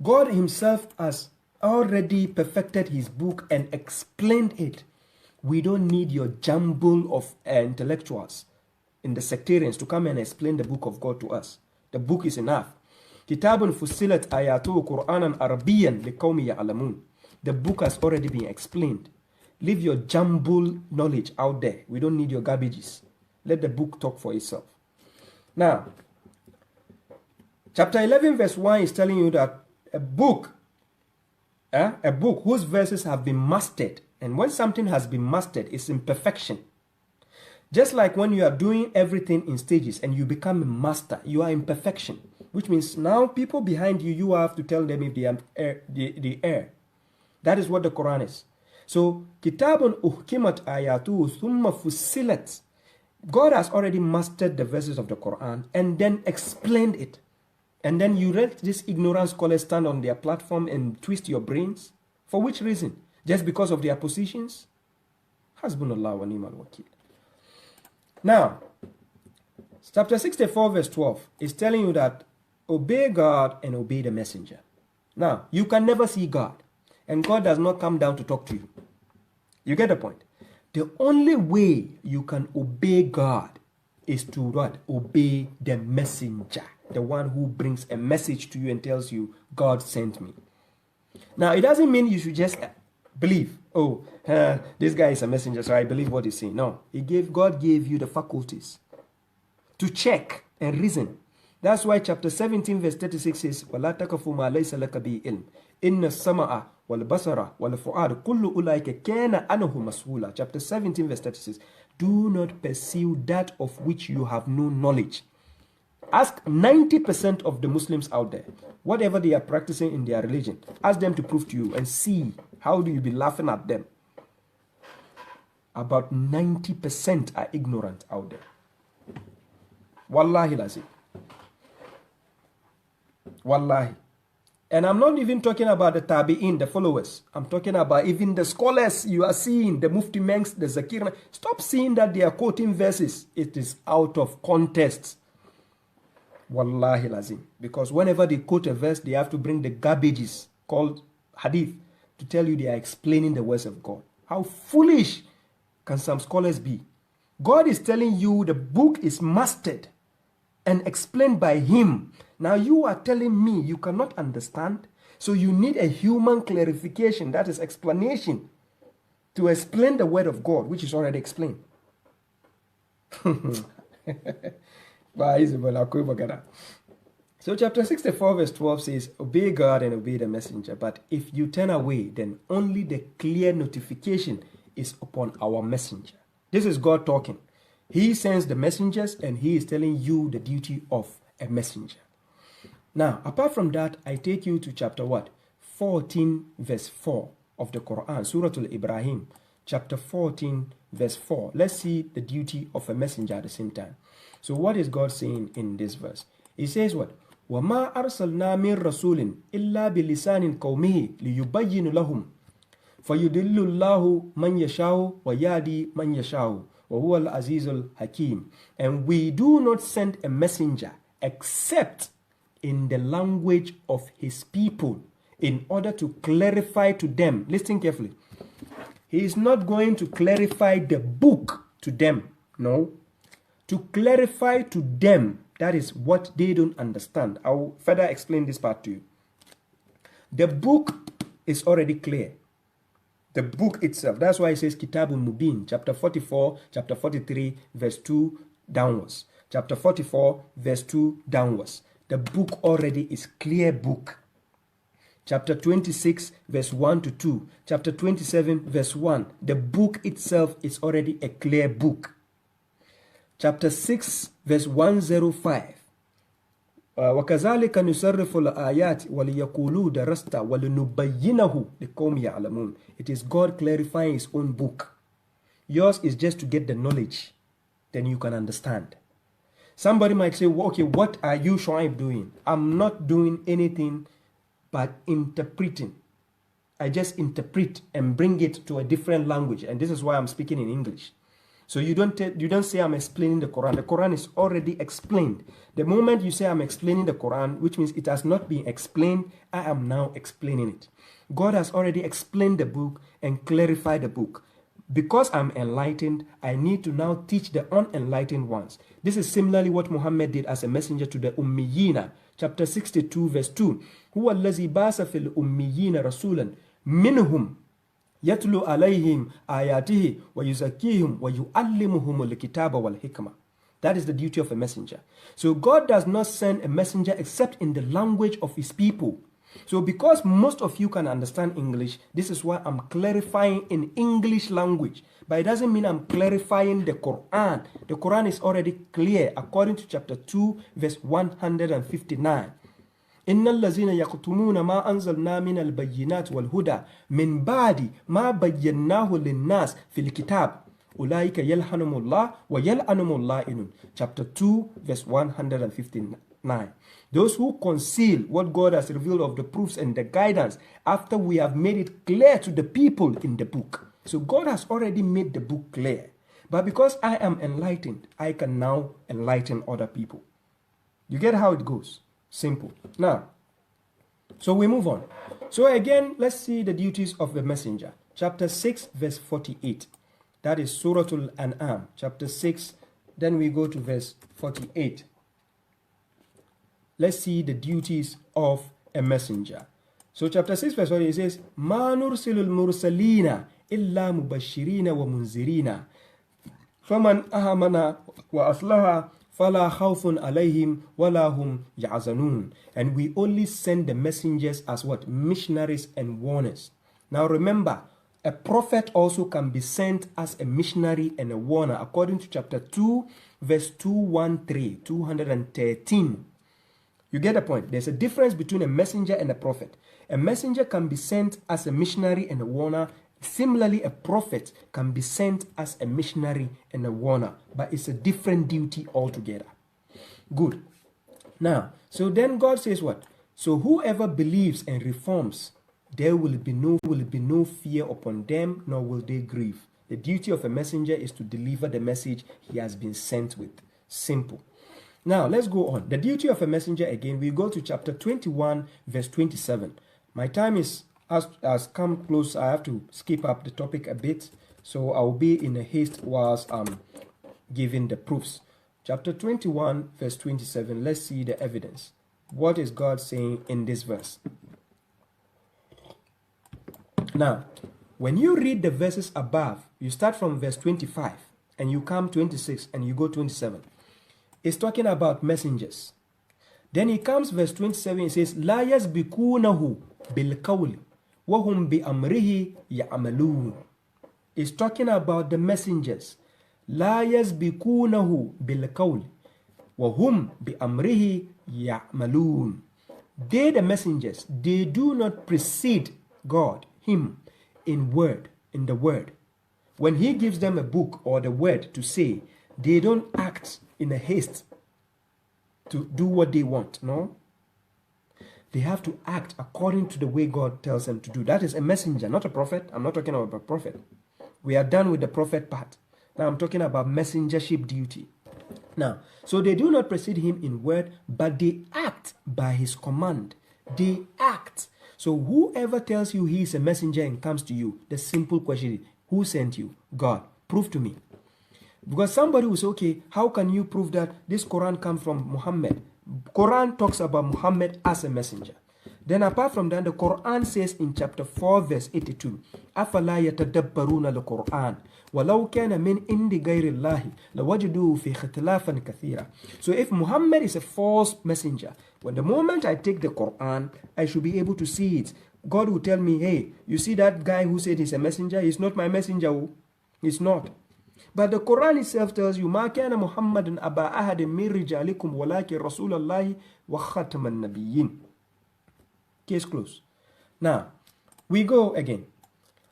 Speaker 1: God himself has already perfected his book and explained it. We don't need your jumble of intellectuals in the sectarians to come and explain the book of God to us. The book is enough. Kitabun fussilat ayatuhu Qur'anan Arabiyan liqawmi ya'lamun. The book has already been explained. Leave your jumble knowledge out there. We don't need your garbages. Let the book talk for itself. Now, chapter 11 verse 1 is telling you that a book whose verses have been mastered, and when something has been mastered, it's in perfection. Just like when you are doing everything in stages and you become a master, you are in perfection. Which means now people behind you, you have to tell them if they are the err. That is what the Quran is. So, Kitabun uhkimat ayatuhu thumma fussilat. God has already mastered the verses of the Quran and then explained it. And then you let these ignorant scholars stand on their platform and twist your brains. For which reason? Just because of their positions? Hasbunallah wa ni'mal wakil. Now, chapter 64 verse 12 is telling you that obey God and obey the messenger. Now, you can never see God, and God does not come down to talk to you. You get the point? The only way you can obey God is to what? Obey the messenger, the one who brings a message to you and tells you, God sent me. Now, it doesn't mean you should just believe, oh, this guy is a messenger, so I believe what he's saying. No, God gave you the faculties to check and reason. That's why chapter 17 verse 36 says, وَلَا تَكَفُ مَا لَيْسَ لَكَ بِهِ إِلْمٍ إِنَّ السَّمَعَ وَالْبَصَرَ وَالْفُؤَادَ كُلُّ أُولَٰئِكَ كَانَ عَنْهُ مَسْئُولًا. Chapter 17 verse 36. Do not pursue that of which you have no knowledge. Ask 90% of the Muslims out there, whatever they are practicing in their religion, ask them to prove to you and see how do you be laughing at them. About 90% are ignorant out there. Wallahi lazim. Wallahi. And I'm not even talking about the tabi'in, the followers. I'm talking about even the scholars you are seeing, the mufti mengs, the zakir. Stop seeing that they are quoting verses. It is out of context. Wallahi lazim. Because whenever they quote a verse, they have to bring the garbages called hadith to tell you they are explaining the words of God. How foolish can some scholars be? God is telling you the book is mastered and explained by him. Now you are telling me you cannot understand, so you need a human clarification, that is explanation, to explain the word of God, which is already explained. So chapter 64 verse 12 says, obey God and obey the messenger. But if you turn away, then only the clear notification is upon our messenger. This is God talking. He sends the messengers and he is telling you the duty of a messenger. Now, apart from that, I take you to chapter what? 14 verse 4 of the Quran, Surah Al-Ibrahim, chapter 14 verse 4. Let's see the duty of a messenger at the same time. So what is God saying in this verse? He says what? وَمَا أَرْسَلْنَا مِن رَسُولٍ إِلَّا بِلِسَانٍ قَوْمِهِ لِيُبَيِّنُ لَهُمْ فَيُضِلُّ اللَّهُ مَنْ يَشَاءُ وَيَهْدِي مَنْ يَشَاءُ وَهُوَ الْعَزِيزُ الْحَكِيمُ. And we do not send a messenger except in the language of his people in order to clarify to them. Listen carefully. He is not going to clarify the book to them. No. To clarify to them. That is what they don't understand. I will further explain this part to you. The book is already clear. The book itself. That's why it says Kitabun Mubin, chapter 44, chapter 43, verse 2 downwards. Chapter 44, verse 2 downwards. The book already is clear book. Chapter 26, verse 1 to 2. Chapter 27, verse 1. The book itself is already a clear book. Chapter 6, verse 105. وَكَذَلِكَ نُصَرِّفُ الْآيَاتِ وَلِيَقُولُوا دَرَسْتَ وَلِنُبَيِّنَهُ لِقَوْمٍ يَعْلَمُونَ. It is God clarifying his own book. Yours is just to get the knowledge. Then you can understand. Somebody might say, well, okay, what are you, Shuaib, doing? I'm not doing anything but interpreting. I just interpret and bring it to a different language. And this is why I'm speaking in English. So you don't say I'm explaining the Quran. The Quran is already explained. The moment you say I'm explaining the Quran, which means it has not been explained, I am now explaining it. God has already explained the book and clarified the book. Because I'm enlightened, I need to now teach the unenlightened ones. This is similarly what Muhammad did as a messenger to the Ummiyina. Chapter 62 verse 2. هُوَ الَّذِي بَاسَ فِي الْأُمِّيِّينَ رَسُولًا مِّنْهُمْ يَتْلُو عَلَيْهِمْ آيَاتِهِ وَيُزَكِّيهِمْ وَيُعَلِّمُهُمُ الْكِتَابَ وَالْحِكْمَةَ. That is the duty of a messenger. So God does not send a messenger except in the language of his people. So because most of you can understand English, this is why I'm clarifying in English language. But it doesn't mean I'm clarifying the Quran. The Quran is already clear according to chapter 2 verse 159. إن الذين يكتمون ما أنزلنا من البينات والهدى من بعد ما بيناه للناس في الكتاب أولئك يلعنهم الله ويلعنهم اللائنون. Chapter 2 verse 159. Those who conceal what God has revealed of the proofs and the guidance after we have made it clear to the people in the book. So God has already made the book clear. But because I am enlightened, I can now enlighten other people. You get how it goes? Simple. Now, so we move on. So again, let's see the duties of the messenger. Chapter 6 verse 48. That is Surah Al-An'am. Chapter 6, then we go to verse 48. Let's see the duties of a messenger. So chapter 6 verse 48 says, مَا نُرْسِلُ الْمُرْسَلِينَ إِلَّا مُبَشِّرِينَ وَمُنْزِرِينَ فَمَنْ أَهَمَنَ وَأَصْلَحَ فَلَا خَوْفٌ عَلَيْهِمْ وَلَا هُمْ يَحْزَنُونَ. And we only send the messengers as what? Missionaries and warners. Now remember, a prophet also can be sent as a missionary and a warner according to chapter 2 verse 213. You get the point? There's a difference between a messenger and a prophet. A messenger can be sent as a missionary and a warner. Similarly, a prophet can be sent as a missionary and a warner, but it's a different duty altogether. Good. Now, so then God says what? So whoever believes and reforms, there will be no fear upon them, nor will they grieve. The duty of a messenger is to deliver the message he has been sent with. Simple. Now, let's go on. The duty of a messenger, again, we go to chapter 21, verse 27. My time has come close. I have to skip up the topic a bit. So I'll be in a haste whilst I'm giving the proofs. Chapter 21, verse 27. Let's see the evidence. What is God saying in this verse? Now, when you read the verses above, you start from verse 25 and you come 26 and you go 27. It's talking about messengers. Then he comes, verse 27, he says, لا يسبقونه بالقول وهم بأمره يعملون. It's talking about the messengers. لا يسبقونه بالقول وهم بأمره يعملون. They, the messengers, they do not precede God, him, in the word. When he gives them a book or the word to say, they don't act in a haste to do what they want. No. They have to act according to the way God tells them to do. That is a messenger, not a prophet. I'm not talking about a prophet. We are done with the prophet part. Now I'm talking about messengership duty. Now, so they do not precede him in word, but they act by his command. They act. So whoever tells you he is a messenger and comes to you, the simple question is, who sent you? God. Prove to me. Because somebody will say, okay, how can you prove that this Quran comes from Muhammad? Quran talks about Muhammad as a messenger. Then apart from that, the Quran says in chapter 4 verse 82, أَفَلَا يَتَدَبَّرُونَ الْقُرْآنَ وَلَوْ كَانَ مِنْ إِنْدِ غَيْرِ اللَّهِ لَوَجْدُوا فِي اخْتِلَافًا كَثِيرًا. So if Muhammad is a false messenger, when the moment I take the Quran, I should be able to see it. God will tell me, hey, you see that guy who said he's a messenger? He's not my messenger. He's not. But the Quran itself tells you, مَا كَانَ مُحَمَّدٌ أَبَا أَحَدٍ مِّن رِجَالِكُمْ وَلَكِنْ رَسُولَ اللَّهِ وَخَاتَمَ النَّبِيِّينَ. Case closed. Now, we go again.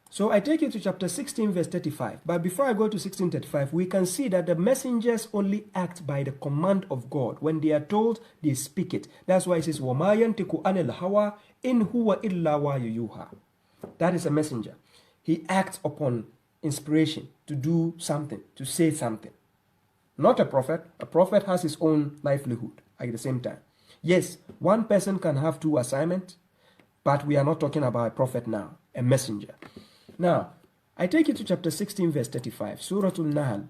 Speaker 1: So I take you to chapter 16 verse 35. But before I go to 16:35, we can see that the messengers only act by the command of God. When they are told, they speak it. That's why it says, وَمَا يَنْتِقُ عَنِ الْهَوَىٰ إِنْ هُوَ إِلَّا وَحْيٌ يُوحَىٰ. That is a messenger. He acts upon inspiration to do something, to say something. Not a prophet. A prophet has his own livelihood at the same time. Yes, one person can have two assignments, but we are not talking about a prophet now, a messenger. Now, I take you to chapter 16, verse 35, Surah Al-Nahl,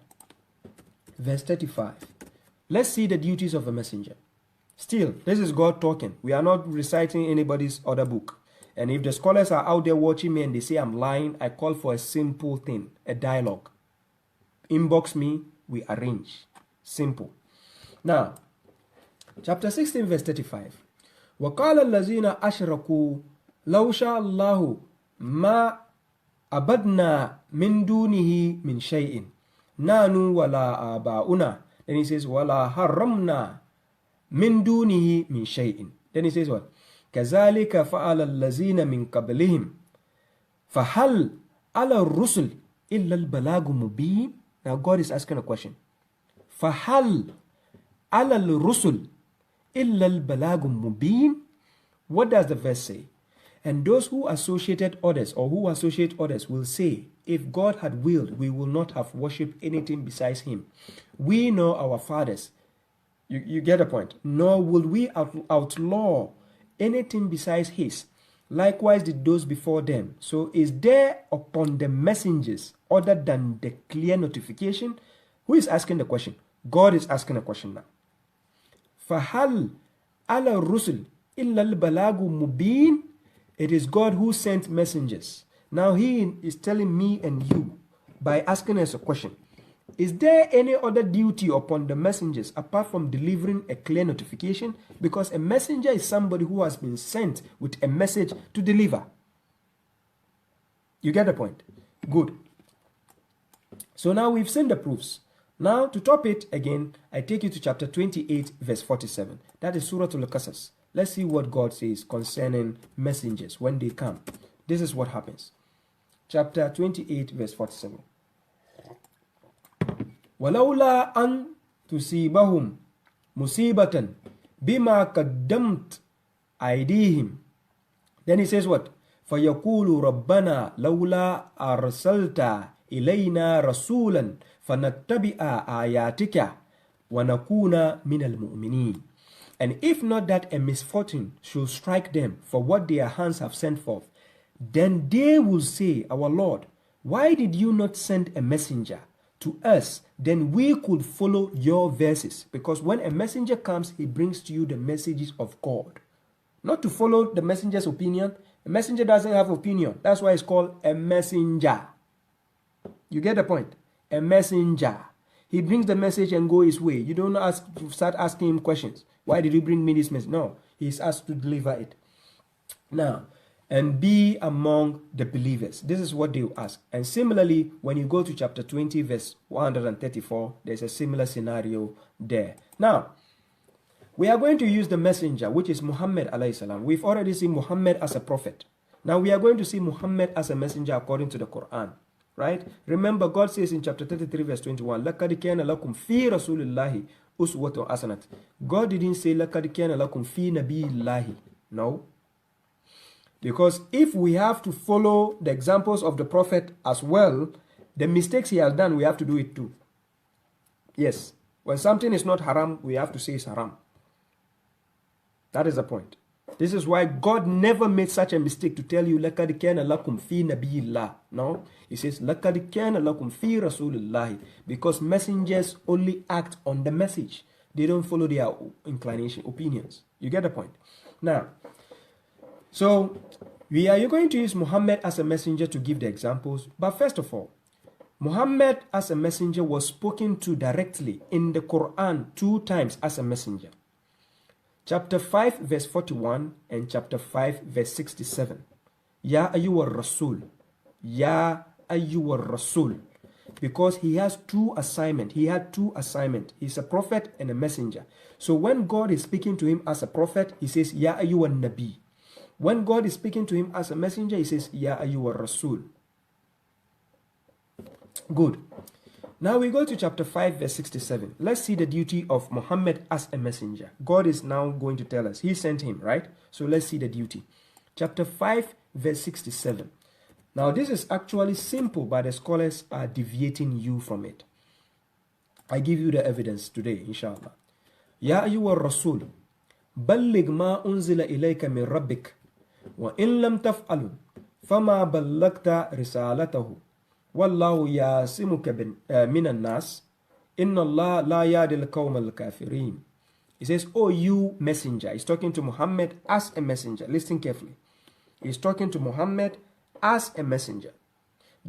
Speaker 1: verse 35. Let's see the duties of a messenger. Still, this is God talking. We are not reciting anybody's other book. And if the scholars are out there watching me and they say I'm lying, I call for a simple thing, a dialogue. Inbox me, we arrange. Simple. Now, chapter 16, verse 35. وَقَالَ الَّذِينَ أَشْرَكُوا لَوْ شَاءَ اللَّهُ مَا أَبَدْنَا مِن دُونِهِ مِن شَيْءٍ نَانُ وَلَا آبَاؤُنَا. Then he says, وَلَا حَرَّمْنَا مِن دُونِهِ مِن شَيْءٍ. Then he says what? كَذَلِكَ فَعَلَ الَّذِينَ مِن قَبْلِهِمْ فَهَلْ عَلَى الرُّسُلِ إِلَّا الْبَلَاغُ مُبِينٌ. Now God is asking a question. فَهَلْ عَلَى الرُّسُلِ إِلَّا الْبَلَاغُ مُبِينٌ. What does the verse say? And those who associated others or who associate others will say, if God had willed, we will not have worshipped anything besides him. We know our fathers. You get the point. Nor will we outlaw anything besides his. Likewise did those before them. So is there upon the messengers other than the clear notification? Who is asking the question? God is asking a question now. فَهَلْ عَلَى الرُّسُلِ إِلَّا الْبَلَاغُ مُبِينٌ. It is God who sent messengers. Now he is telling me and you by asking us a question. Is there any other duty upon the messengers apart from delivering a clear notification? Because a messenger is somebody who has been sent with a message to deliver. You get the point? Good. So now we've seen the proofs. Now to top it again, I take you to chapter 28 verse 47. That is Surah Al-Qasas. Let's see what God says concerning messengers when they come. This is what happens. Chapter 28 verse 47. وَلَوْلَا أَن تُصِيبَهُمْ مُصِيبَةً بِمَا قَدَّمْتْ أَيْدِيهِمْ. Then he says what? فَيَقُولُ رَبَّنَا لَوْلَا أَرْسَلْتَ إِلَيْنَا رَسُولًا فَنَتَّبِعَ آيَاتِكَ وَنَكُونَ مِنَ الْمُؤْمِنِينَ. And if not that a misfortune should strike them for what their hands have sent forth, then they will say, our Lord, why did you not send a messenger to us? Then we could follow your verses. Because when a messenger comes, he brings to you the messages of God. Not to follow the messenger's opinion. A messenger doesn't have opinion. That's why it's called a messenger. You get the point? A messenger. He brings the message and go his way. You don't start asking him questions. Why did you bring me this message? No, he's asked to deliver it. Now, and be among the believers. This is what they will ask. And similarly, when you go to chapter 20, verse 134, there's a similar scenario there. Now, we are going to use the messenger, which is Muhammad alayhi salam. We've already seen Muhammad as a prophet. Now we are going to see Muhammad as a messenger according to the Quran. Right? Remember, God says in chapter 33, verse 21, لَقَدْ كَانَ لَكُمْ فِي رَسُولِ اللَّهِ أُسْوَةٌ حَسَنَةٌ. God didn't say لَقَدْ كَانَ لَكُمْ فِي نَبِيِّ اللَّهِ. No. Because if we have to follow the examples of the prophet as well, the mistakes he has done, we have to do it too. Yes. When something is not haram, we have to say it's haram. That is the point. This is why God never made such a mistake to tell you لَقَدْ كَانَ لَكُمْ فِي نَبِيِّ اللَّهِ. No. He says لَقَدْ كَانَ لَكُمْ فِي رَسُولِ اللَّهِ. Because messengers only act on the message. They don't follow their inclination, opinions. You get the point? Now, so we are going to use Muhammad as a messenger to give the examples. But first of all, Muhammad as a messenger was spoken to directly in the Quran 2 times as a messenger. Chapter 5 verse 41 and chapter 5 verse 67. Ya ayyuhar rasul. Ya ayyuhar rasul. Because he has 2 assignments. He had 2 assignments. He's a prophet and a messenger. So when God is speaking to him as a prophet, he says, Ya ayyuhan nabi. When God is speaking to him as a messenger, he says, Ya ayyuhar rasul. Good. Now we go to chapter 5 verse 67. Let's see the duty of Muhammad as a messenger. God is now going to tell us. He sent him, right? So let's see the duty. Chapter 5 verse 67. Now this is actually simple, but the scholars are deviating you from it. I give you the evidence today, inshallah. Ya ayyuhar rasul. Balligh ma unzila ilayka min rabbik. Wa in lam taf'alu. Fama ballagta risalatahu. Wallahu yasimuka minan nas. Inna Allah la yadil qawm al-kafirin. He says, oh, you messenger. He's talking to Muhammad as a messenger. Listen carefully. He's talking to Muhammad as a messenger.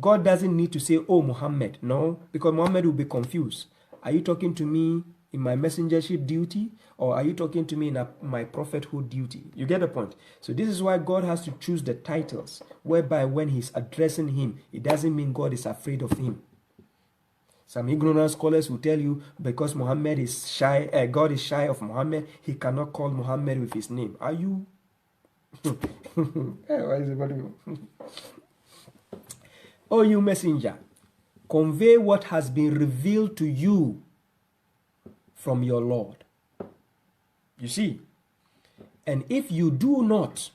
Speaker 1: God doesn't need to say, oh, Muhammad. No, because Muhammad will be confused. Are you talking to me in my messengership duty, or are you talking to me in my prophethood duty? You get the point. So this is why God has to choose the titles, whereby when he's addressing him, it doesn't mean God is afraid of him. Some ignorant scholars will tell you because Muhammad is shy, God is shy of Muhammad, he cannot call Muhammad with his name. Are you? Why is it Oh, you messenger, convey what has been revealed to you from your Lord. You see, and if you do not,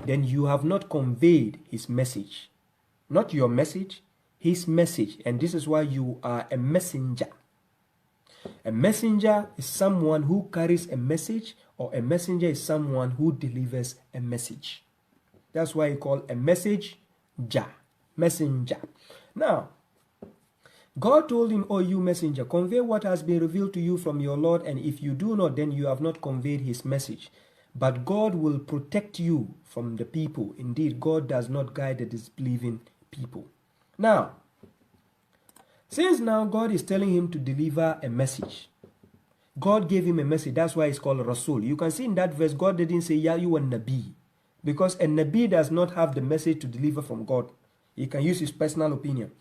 Speaker 1: then you have not conveyed his message. Not your message, his message. And this is why you are a messenger. A messenger is someone who carries a message, or a messenger is someone who delivers a message. That's why you call a messenger. Messenger. Now, God told him, oh, you messenger, convey what has been revealed to you from your Lord, and if you do not, then you have not conveyed his message. But God will protect you from the people. Indeed, God does not guide the disbelieving people. Now, since now God is telling him to deliver a message, God gave him a message. That's why it's called Rasul. You can see in that verse, God didn't say, Ya you a Nabi. Because a Nabi does not have the message to deliver from God. He can use his personal opinion.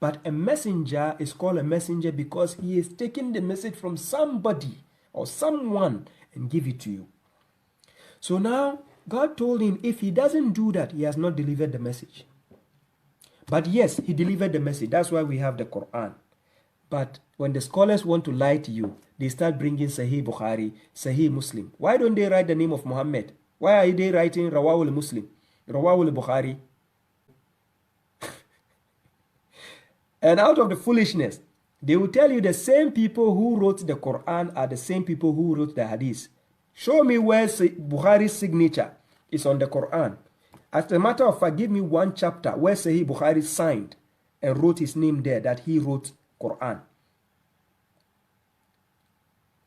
Speaker 1: But a messenger is called a messenger because he is taking the message from somebody or someone and give it to you. So now, God told him if he doesn't do that, he has not delivered the message. But yes, he delivered the message. That's why we have the Quran. But when the scholars want to lie to you, they start bringing Sahih Bukhari, Sahih Muslim. Why don't they write the name of Muhammad? Why are they writing Rawahul Muslim, Rawahul Bukhari? And out of the foolishness, they will tell you the same people who wrote the Quran are the same people who wrote the Hadith. Show me where Bukhari's signature is on the Quran. As a matter of fact, give me one chapter where Sahih Bukhari signed and wrote his name there that he wrote Quran.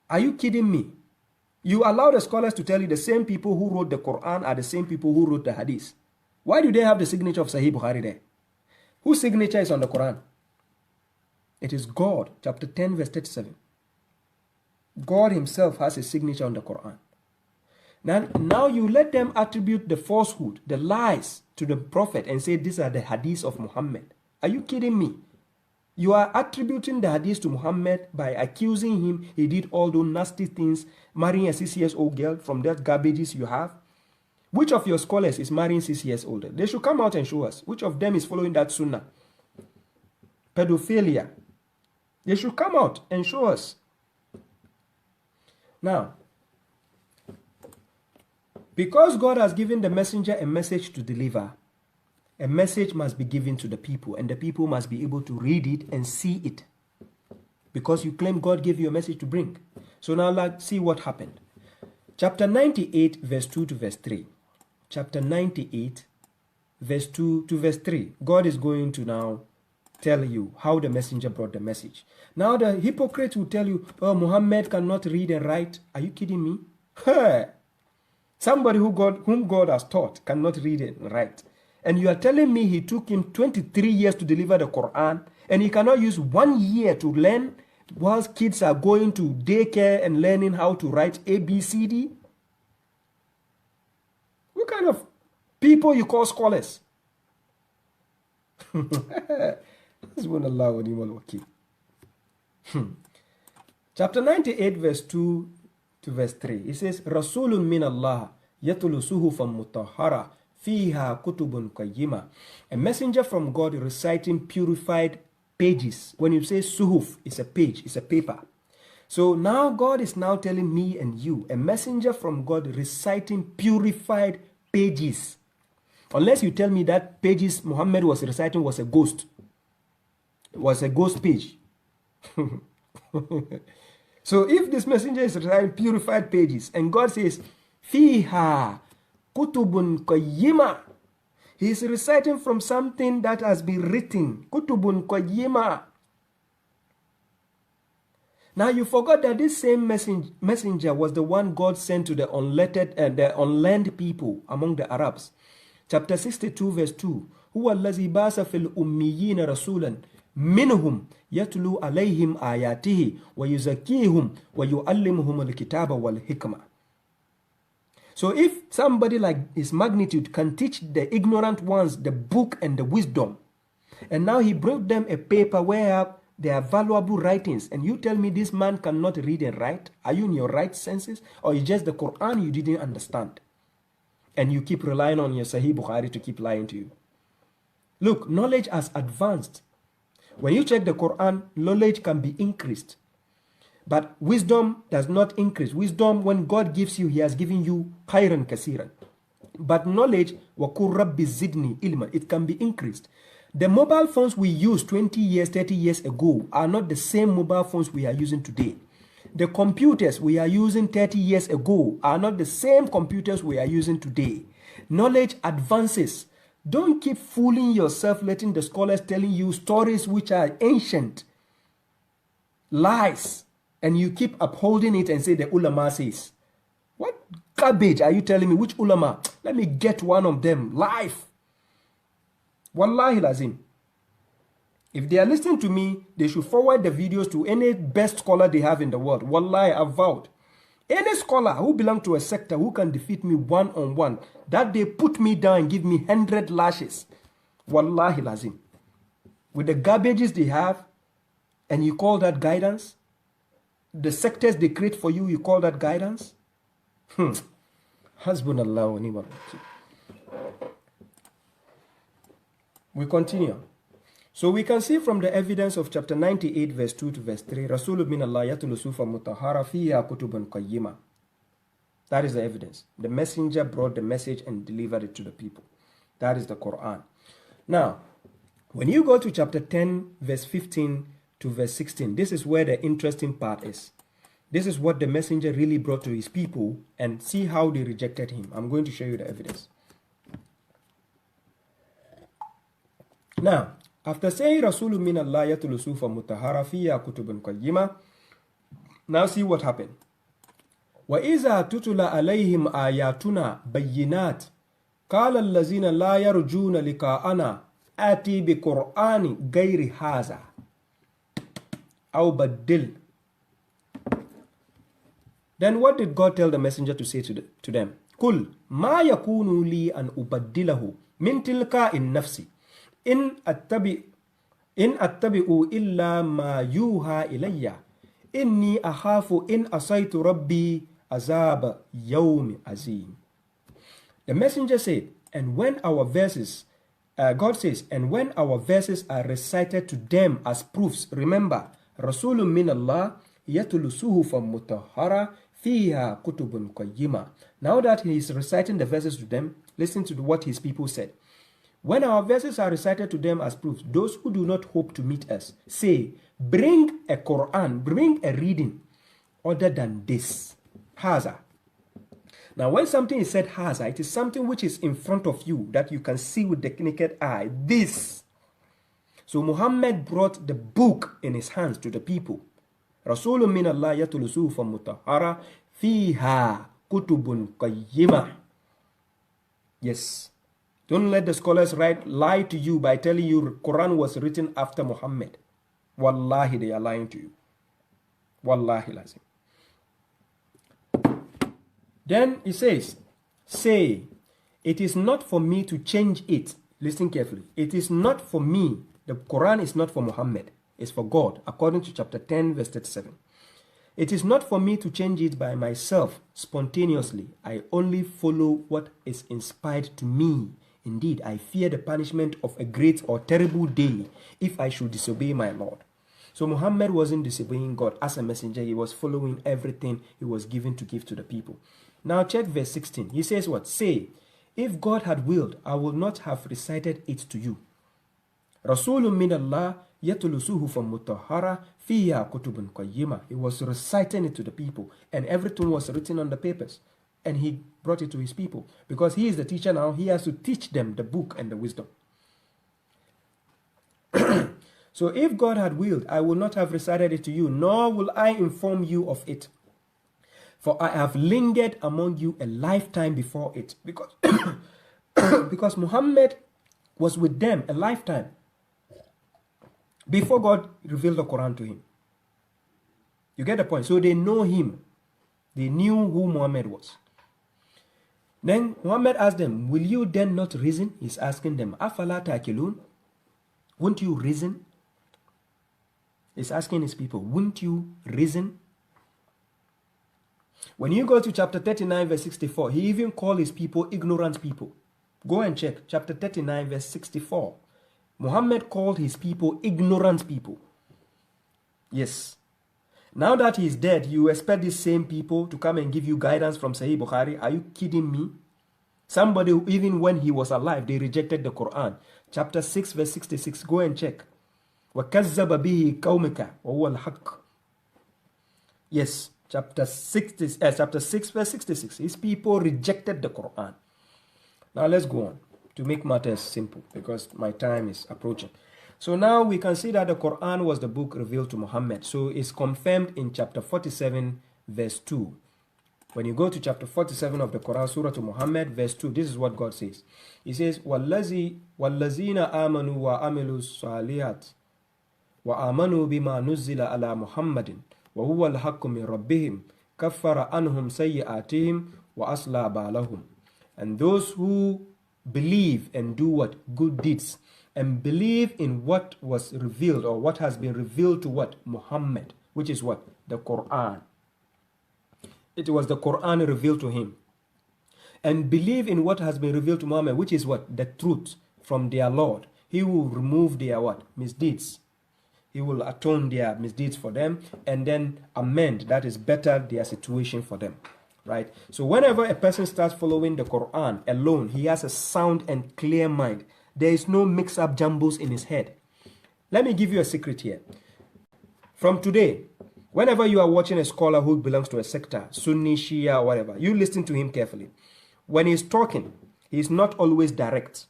Speaker 1: Are you kidding me? You allow the scholars to tell you the same people who wrote the Quran are the same people who wrote the Hadith. Why do they have the signature of Sahih Bukhari there? Whose signature is on the Quran? It is God, chapter 10, verse 37. God himself has a signature on the Quran. Now you let them attribute the falsehood, the lies to the Prophet and say these are the hadiths of Muhammad. Are you kidding me? You are attributing the hadiths to Muhammad by accusing him he did all those nasty things, marrying a 6 years old girl from that garbages you have. Which of your scholars is marrying 6 years older? They should come out and show us. Which of them is following that sunnah? Pedophilia. They should come out and show us. Now, because God has given the messenger a message to deliver, a message must be given to the people, and the people must be able to read it and see it. Because you claim God gave you a message to bring. So now let's see what happened. Chapter 98, verse 2 to verse 3. Chapter 98, verse 2 to verse 3. God is going to now tell you how the messenger brought the message. Now the hypocrite will tell you, oh, Muhammad cannot read and write. Are you kidding me? Somebody whom God has taught cannot read and write. And you are telling me he took him 23 years to deliver the Quran, and he cannot use 1 year to learn whilst kids are going to daycare and learning how to write A, B, C, D? What kind of people you call scholars? Chapter 98, verse 2 to verse 3. It says, Rasulun min Allah yatulu suhufan mutahhara fiha kutubun qayyima. A messenger from God reciting purified pages. When you say suhuf, it's a page, it's a paper. So now God is now telling me and you, a messenger from God reciting purified pages. Unless you tell me that pages Muhammad was reciting was a ghost. It was a ghost page. So if this messenger is reciting purified pages, and God says, Fiha kutubun qayyima, he is reciting from something that has been written. Kutubun qayyima. Now you forgot that this same messenger was the one God sent to the unlettered and the unlearned people among the Arabs. Chapter 62, verse 2. Huwa allazi basa fil ummiyina rasulan minhum yatlu alayhim ayatihi wa yuzakkihum wa yuallimuhum al-kitaba wal hikmah. So if somebody like his magnitude can teach the ignorant ones the book and the wisdom, and now he brought them a paper where there are valuable writings, and you tell me this man cannot read and write, are you in your right senses? Or is just the Quran you didn't understand? And you keep relying on your Sahih Bukhari to keep lying to you. Look, knowledge has advanced. When you check the Quran, knowledge can be increased. But wisdom does not increase. Wisdom, when God gives you, he has given you khairan kasiran. But knowledge, وَقُلْ رَبِّ زِدْنِي ilman, it can be increased. The mobile phones we used 20 years, 30 years ago are not the same mobile phones we are using today. The computers we are using 30 years ago are not the same computers we are using today. Knowledge advances. Don't keep fooling yourself, letting the scholars telling you stories which are ancient. Lies. And you keep upholding it and say the ulama says. What garbage are you telling me? Which ulama? Let me get one of them live. Wallahi lazim. If they are listening to me, they should forward the videos to any best scholar they have in the world. Wallahi, I've vowed. Any scholar who belongs to a sector who can defeat me one-on-one, that they put me down and give me 100 lashes. Wallahi lazim. With the garbages they have, and you call that guidance? The sectors they create for you, you call that guidance? Hasbunallah wa ni'mal wakeel. We continue. So we can see from the evidence of chapter 98, verse 2 to verse 3, Rasulun min Allah yatlu sufa mutahhara fiha kutubun qayyima. That is the evidence. The messenger brought the message and delivered it to the people. That is the Quran. Now, when you go to chapter 10, verse 15 to verse 16, this is where the interesting part is. This is what the messenger really brought to his people, and see how they rejected him. I'm going to show you the evidence. Now, after saying Rasulun min Allah yatlu sufa mutahhara fiha kutubun qayyima, now see what happened. وَإِذَا تُتُلَى عَلَيْهِمْ آيَاتُنَا بَيِّنَاتٍ قَالَ الَّذِينَ لَا يَرْجُونَ لِقَاءَنَا آتِ بِقُرْآنٍ غَيْرِ هَذَا. أو بدل. Then what did God tell the messenger to say to them? قل ما يكون لي أن أبدله من تلقاء النفس إن أتبع إلا ما يوحى إلي إني أخاف إن عصيت ربي عذاب يوم عظيم. The messenger said, and when our verses, God says, and when our verses are recited to them as proofs, remember, Rasulun min Allah yatulu suhufan mutahhara fiha kutubun qayyima. Now that he is reciting the verses to them, listen to what his people said. When our verses are recited to them as proofs, those who do not hope to meet us say, bring a Quran, bring a reading other than this. Haza. Now, when something is said haza, it is something which is in front of you that you can see with the naked eye. This. So Muhammad brought the book in his hands to the people. Rasulun min Allah yatulu suhufan mutahhara fiha kutubun qayyima. Yes. Don't let the scholars lie to you by telling you Quran was written after Muhammad. Wallahi, they are lying to you. Wallahi lazim. Then he says, say, it is not for me to change it. Listen carefully. It is not for me. The Quran is not for Muhammad. It's for God, according to chapter 10, verse 37. It is not for me to change it by myself spontaneously. I only follow what is inspired to me. Indeed, I fear the punishment of a great or terrible day if I should disobey my Lord. So Muhammad wasn't disobeying God as a messenger. He was following everything he was given to give to the people. Now check verse 16. He says what? Say, if God had willed, I would not have recited it to you. Rasulun min Allah yatulu suhufan mutahhara fiha kutubun qayyima. He was reciting it to the people, and everything was written on the papers. And he brought it to his people. Because he is the teacher now, he has to teach them the book and the wisdom. So if God had willed, I will not have recited it to you, nor will I inform you of it. For I have lingered among you a lifetime before it. Because Muhammad was with them a lifetime before God revealed the Quran to him. You get the point? So they know him. They knew who Muhammad was. Then Muhammad asked them, will you then not reason? He's asking them, Afala ta'kilun? Won't you reason? He's asking his people, won't you reason? When you go to chapter 39, verse 64, he even called his people ignorant people. Go and check chapter 39, verse 64. Muhammad called his people ignorant people. Yes. Now that he's dead, you expect these same people to come and give you guidance from Sahih Bukhari? Are you kidding me? Somebody who, even when he was alive, they rejected the Quran. Chapter 6, verse 66. Go and check. وَكَذَّبَ بِهِ قَوْمِكَ وَهُوَ الْحَقِّ. Yes, chapter 6, verse 66. His people rejected the Quran. Now let's go on to make matters simple, because my time is approaching. So now we can see that the Quran was the book revealed to Muhammad. So it's confirmed in chapter 47, verse 2. When you go to chapter 47 of the Quran, Surah to Muhammad, verse 2, this is what God says. He says, وَالَّذِينَ آمَنُوا وَعَمِلُوا الصَّالِحَاتِ وَآمَنُوا بِمَا نُزِّلَ عَلَى مُحَمَّدٍ وَهُوَ الْحَقُّ مِنْ رَبِّهِمْ كَفَّرَ عَنْهُمْ سَيِّئَاتِهِمْ وَأَصْلَحَ بَالَهُمْ. And those who believe and do what? Good deeds. And believe in what was revealed, or what has been revealed to what? Muhammad. Which is what? The Quran. It was the Quran revealed to him. And believe in what has been revealed to Muhammad, which is what? The truth from their Lord. He will remove their what? Misdeeds. He will atone their misdeeds for them, and then amend, that is better, their situation for them. Right? So whenever a person starts following the Quran alone, he has a sound and clear mind. There is no mix-up jumbles in his head. Let me give you a secret here. From today, whenever you are watching a scholar who belongs to a sector, Sunni, Shia, or whatever, you listen to him carefully. When he's talking, he's not always direct.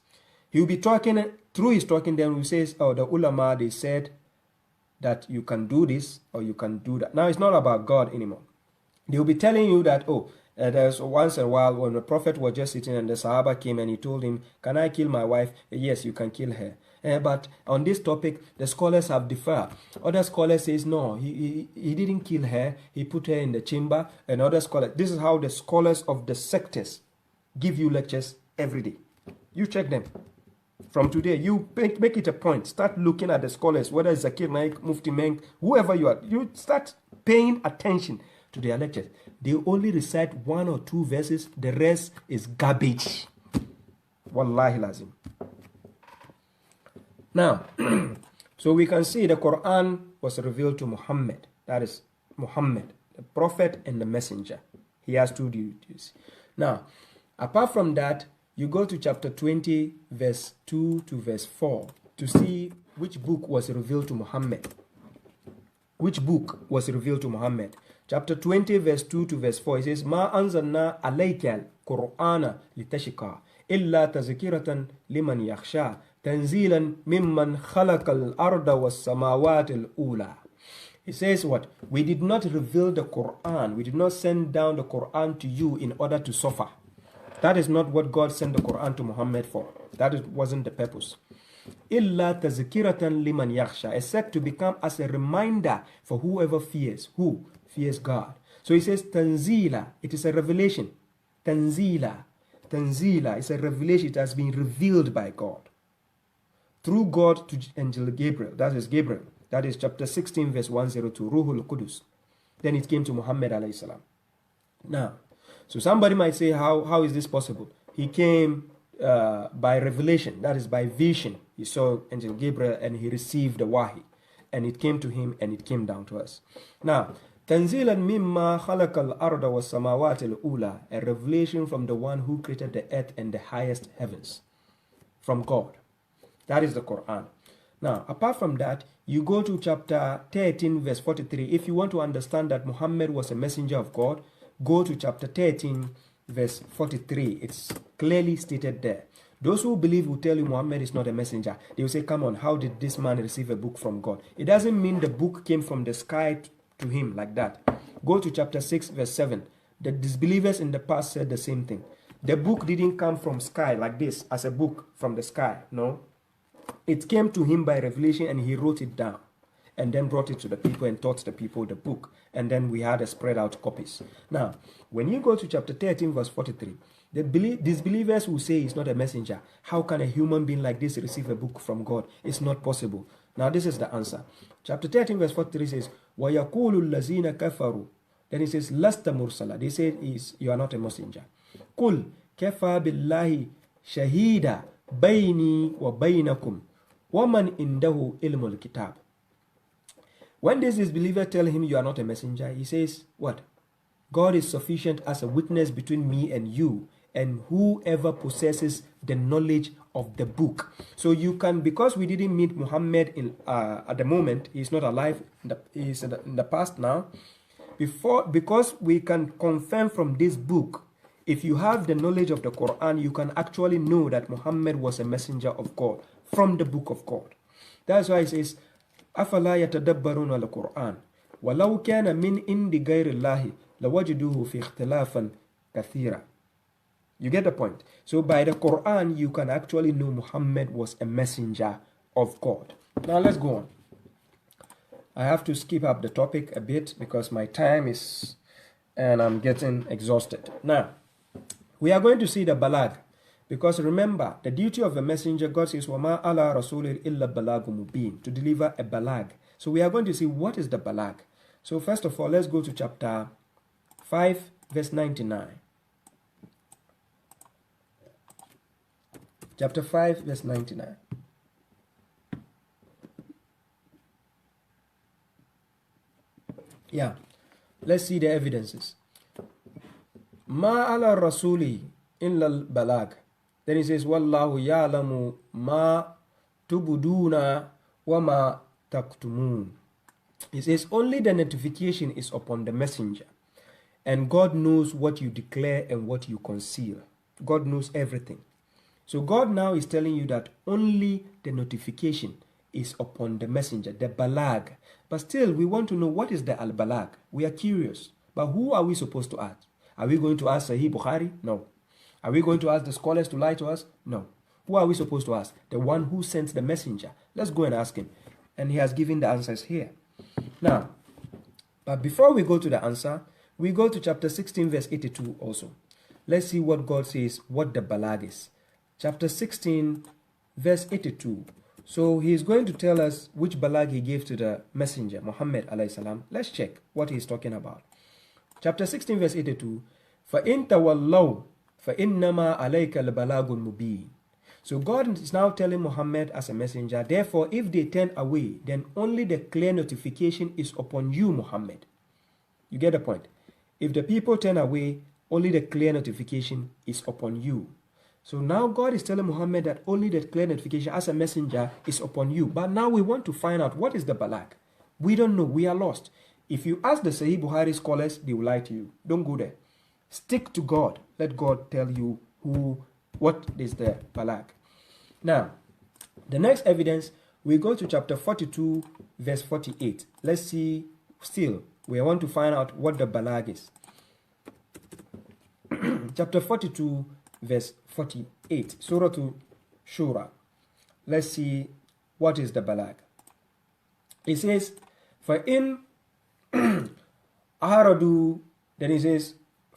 Speaker 1: He'll be talking, through his talking, then he says, oh, the ulama, they said that you can do this, or you can do that. Now, it's not about God anymore. They'll be telling you that, oh, There's once in a while when the Prophet was just sitting and the Sahaba came and he told him, can I kill my wife? Yes, you can kill her. But on this topic, the scholars have differed. Other scholars says no, he didn't kill her. He put her in the chamber. And other scholars, this is how the scholars of the sectors give you lectures every day. You check them. From today, you make it a point. Start looking at the scholars, whether it's Zakir Naik, Mufti Menk, whoever you are. You start paying attention to their lectures. They only recite 1 or 2 verses. The rest is garbage. Wallahi lazim. Now, so we can see the Quran was revealed to Muhammad. That is Muhammad, the prophet and the messenger. He has 2 duties. Now, apart from that, you go to chapter 20, verse 2 to verse 4 to see which book was revealed to Muhammad. Which book was revealed to Muhammad? Chapter 20, verse 2 to verse 4, it says, Ma anzalna alayka al-Qur'ana litashqa illa tazkiratan liman yakhsha tanzilan mimman khalaqa al-arda was-samawati al-ula. It says what? We did not reveal the Quran. We did not send down the Quran to you in order to suffer. That is not what God sent the Quran to Muhammad for. That wasn't the purpose. Illa tazkiratan liman yakhsha, except to become as a reminder for whoever fears. Who fears God? So he says tanzila. It is a revelation. Tanzila. Tanzila is a revelation. It has been revealed by God through God to angel Gabriel. That is Gabriel. That is chapter 16, verse 102. Ruhul Qudus. Then it came to Muhammad alayhi salam. Now, so somebody might say, how is this possible? He came by revelation, that is by vision. He saw angel Gabriel and he received the wahi, and it came to him and it came down to us. Now, Tanzilan mimma khalaqal arda was samawati al-ula, a revelation from the one who created the earth and the highest heavens, from God. That is the Quran. Now, apart from that, you go to chapter 13, verse 43. If you want to understand that Muhammad was a messenger of God, go to chapter 13, verse 43. It's clearly stated there. Those who believe will tell you Muhammad is not a messenger. They will say, come on, how did this man receive a book from God? It doesn't mean the book came from the sky to him like that. Go to chapter 6, verse 7. The disbelievers in the past said the same thing. The book didn't come from sky like this, as a book from the sky. No. It came to him by revelation and he wrote it down and then brought it to the people and taught the people the book. And then we had a spread out copies. Now, when you go to chapter 13, verse 43, the disbelievers will say he's not a messenger. How can a human being like this receive a book from God? It's not possible. Now, this is the answer. Chapter 13, verse 43 says, وَيَقُولُ الَّذِينَ كَفَرُوا. Then it says, لَسْتَ مُرْسَلًا. They say you are not a messenger. قُلْ كَفَى بِاللَّهِ شَهِيدًا بَيْنِي وَبَيْنَكُمْ وَمَنْ إِنْدَهُ إِلْمُ الْكِتَابِ. When this disbeliever tell him you are not a messenger, he says, what? God is sufficient as a witness between me and you, and whoever possesses the knowledge of the book. So you can, because we didn't meet Muhammad at the moment, he's not alive, he's in the past now, because we can confirm from this book, if you have the knowledge of the Quran, you can actually know that Muhammad was a messenger of God from the book of God. That's why it says, أَفَلَا يَتَدَبَّرُونَ الْقُرْآنَ وَلَوْ كَانَ مِنْ إِنْدِ غَيْرِ اللَّهِ لَوَجِدُوهُ فِي اخْتِلَافًا كَثِيرًا. You get the point? So by the Quran, you can actually know Muhammad was a messenger of God. Now let's go on. I have to skip up the topic a bit because my time is, and I'm getting exhausted. Now, we are going to see the balag. Because remember, the duty of a messenger, God says, وَمَا عَلَى رَسُولٍ إِلَّا بَلَاغُ مُبِينٍ, to deliver a balag. So we are going to see what is the balag. So first of all, let's go to chapter 5, verse 99. Chapter 5, verse 99. Yeah, let's see the evidences. مَا عَلَى الرَّسُولِ إِلَّا الْبَلَاغُ. Then he says, Wallahu ya'lamu ma tubuduna wa ma taktumun. He says, only the notification is upon the messenger. And God knows what you declare and what you conceal. God knows everything. So God now is telling you that only the notification is upon the messenger, the balag. But still, we want to know what is the al-balag. We are curious. But who are we supposed to Are we going to ask Sahih Bukhari? No. Are we going to ask the scholars to lie to us? No. Who are we supposed to ask? The one who sent the messenger. Let's go and ask him. And he has given the answers here. Now, but before we go to the answer, we go to chapter 16 verse 82 also. Let's see what God says, what the balag is. Chapter 16 verse 82. So he is going to tell us which balag he gave to the messenger, Muhammad alayhi salam. Let's check what he is talking about. Chapter 16 verse 82. فَإِن تَوَلَّوْا فَإِنَّمَا عَلَيْكَ الْبَلَاغُ الْمُبِينُ. So God is now telling Muhammad as a messenger, therefore if they turn away, then only the clear notification is upon you, Muhammad. You get the point? If the people turn away, only the clear notification is upon you. So now God is telling Muhammad that only the clear notification as a messenger is upon you. But now we want to find out what is the balag. We don't know. We are lost. If you ask the Sahih Bukhari scholars, they will lie to you. Don't go there. Stick to God. Let God tell you what is the balag. Now, the next evidence, we go to chapter 42, verse 48. Let's see, still, we want to find out what the balag is. Chapter 42, verse 48, Surah to Shura. Let's see what is the balag. It says, فَإِنْ أَعْرَضُوا, then it says,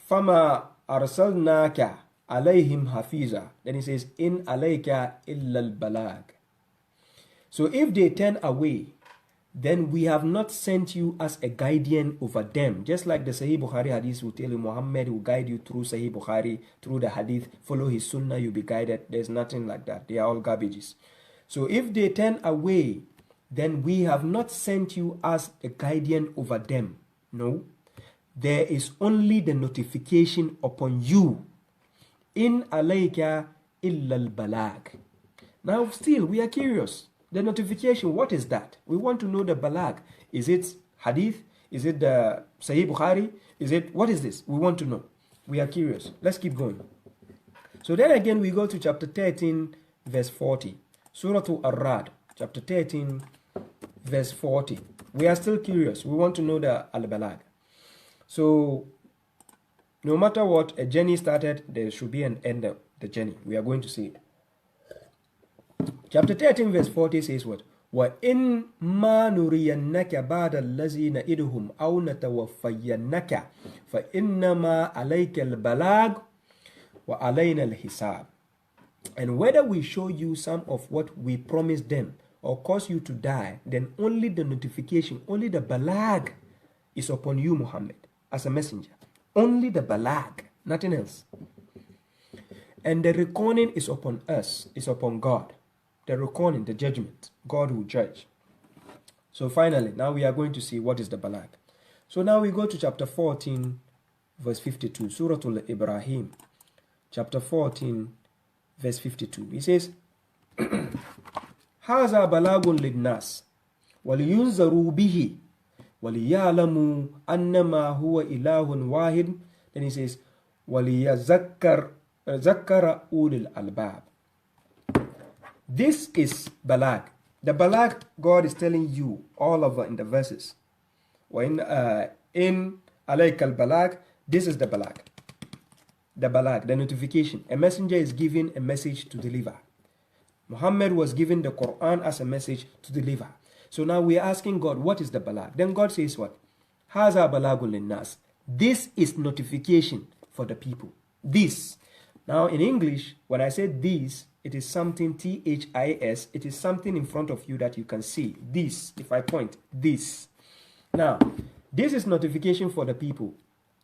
Speaker 1: فَمَا أَرْسَلْنَاكَ عَلَيْهِمْ حَفِيظًا. Then it says, إِنْ عَلَيْكَ إِلَّا الْبَلَاغِ. So if they turn away, then we have not sent you as a guardian over them. Just like the Sahih Bukhari hadith will tell you, Muhammad will guide you through Sahih Bukhari, through the hadith, follow his sunnah, you'll be guided. There's nothing like that. They are all garbages. So if they turn away, then we have not sent you as a guardian over them. No. There is only the notification upon you. In alayka illa al-balag. Now still, we are curious. The notification, what is that? We want to know the balag. Is it hadith? Is it the Sahih Bukhari? What is this? We want to know. We are curious. Let's keep going. So then again, we go to chapter 13, verse 40. Surah Ar-Ra'd, chapter 13, verse 40. We are still curious. We want to know the al-balag. So, no matter what a journey started, there should be an end of the journey. We are going to see it. Chapter 13 verse 40 says what? وَإِن مَا نُرِيَنَّكَ بَعْدَ الَّذِي نَئِدُهُمْ أَوْ نَتَوَفَّيَنَّكَ فَإِنَّمَا عَلَيْكَ الْبَلَاغُ وَعَلَيْنَا الْحِسَابُ. And whether we show you some of what we promised them or cause you to die, then only the notification, only the balag is upon you, Muhammad, as a messenger. Only the balag, nothing else. And the reckoning is upon us, is upon God. The reckoning, the judgment, God will judge. So finally, now we are going to see what is the balag. So now we go to chapter 14, verse 52, Surah Al-Ibrahim. Chapter 14, verse 52. He says, هَذَا بَلَاغٌ لِلنَّاسِ وَلِيُنْزَرُوا بِهِ وَلِيَعْلَمُوا أَنَّمَا هُوَ إِلَهٌ وَاحِدٌ. Then he says, وَلِيَذَكَّرَ أُولِي الْأَلْبَابِ. This is balag. The balag God is telling you all over in the verses. In alayka al-balag, this is the balag. The balag, the notification. A messenger is given a message to deliver. Muhammad was given the Quran as a message to deliver. So now we are asking God, what is the balag? Then God says what? Haza balagul linnas. This is notification for the people. This. Now in English, when I say this, it is something T-H-I-S. It is something in front of you that you can see. This, if I point, this. Now, this is notification for the people.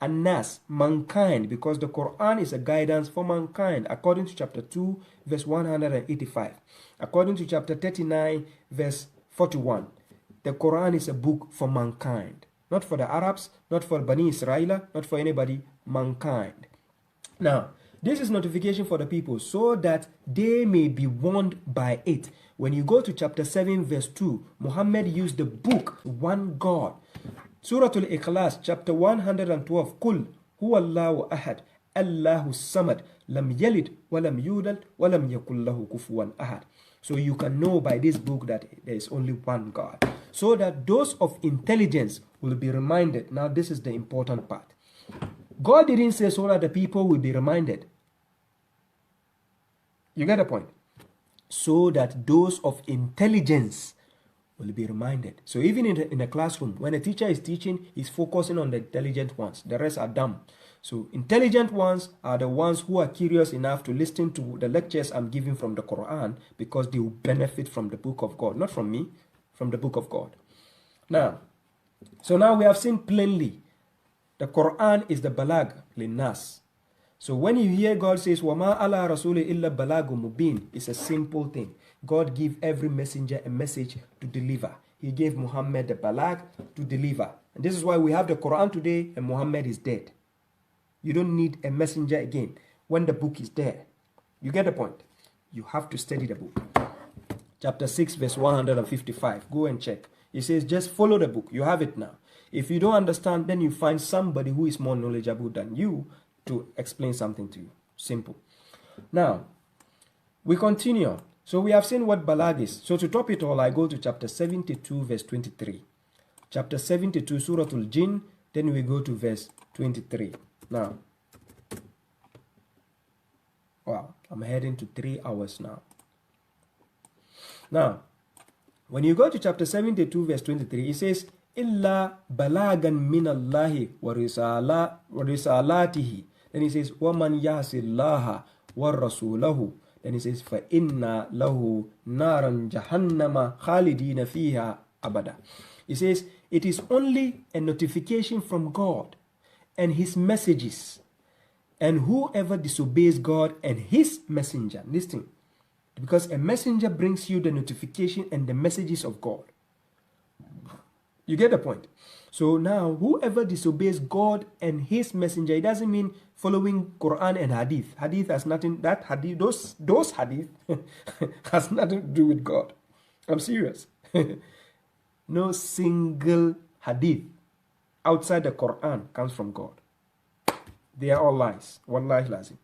Speaker 1: An-Nas, mankind, because the Quran is a guidance for mankind, according to chapter 2, verse 185. According to chapter 39, verse 41. The Quran is a book for mankind. Not for the Arabs, not for Bani Israel, not for anybody, mankind. Now, this is notification for the people so that they may be warned by it. When you go to chapter 7 verse 2, Muhammad used the book, one God. Surah Al-Ikhlas, chapter 112, Qul huwa Allahu ahad, Allahu samad, lam yalid, walam yulad, walam yakul lahu kufuwan ahad. So you can know by this book that there is only one God. So that those of intelligence will be reminded. Now this is the important part. God didn't say so that the people will be reminded. You get the point? So that those of intelligence will be reminded. So even in a classroom, when a teacher is teaching, he's focusing on the intelligent ones. The rest are dumb. So intelligent ones are the ones who are curious enough to listen to the lectures I'm giving from the Quran, because they will benefit from the book of God. Not from me, from the book of God. Now, so now we have seen plainly the Quran is the balag linnas. So when you hear God says, وَمَا عَلَى رَسُولِ إِلَّا بَلَاغٌ مُبِينٌ, it's a simple thing. God gave every messenger a message to deliver. He gave Muhammad the balag to deliver. And this is why we have the Quran today and Muhammad is dead. You don't need a messenger again when the book is there. You get the point? You have to study the book. Chapter 6 verse 155. Go and check. It says just follow the book. You have it now. If you don't understand, then you find somebody who is more knowledgeable than you to explain something to you. Simple. Now, we continue. So we have seen what balag is. So to top it all, I go to chapter 72 verse 23. Chapter 72 Surah Al-Jinn. Then we go to verse 23. Now, wow, I'm heading to 3 hours now. Now, when you go to chapter 72 verse 23, it says, إِلَّا بَلَاغًا مِنَ اللَّهِ وَرِسَالَاتِهِ. Then it says, وَمَنْ يَعْصِ اللَّهَ وَرَسُولَهُ. Then it says, فَإِنَّ لَهُ نَارًا جَهَنَّمَ خَالِدِينَ فِيهَا أَبَدًا. It says, it is only a notification from God and his messages, and whoever disobeys God and his messenger. Listen, because a messenger brings you the notification and the messages of God. You get the point? So now, whoever disobeys God and his messenger, it doesn't mean following Quran and Hadith. Hadith has nothing, that Hadith, those Hadith has nothing to do with God. I'm serious. No single Hadith outside the Quran comes from God. They are all lies. Wallahi lazim.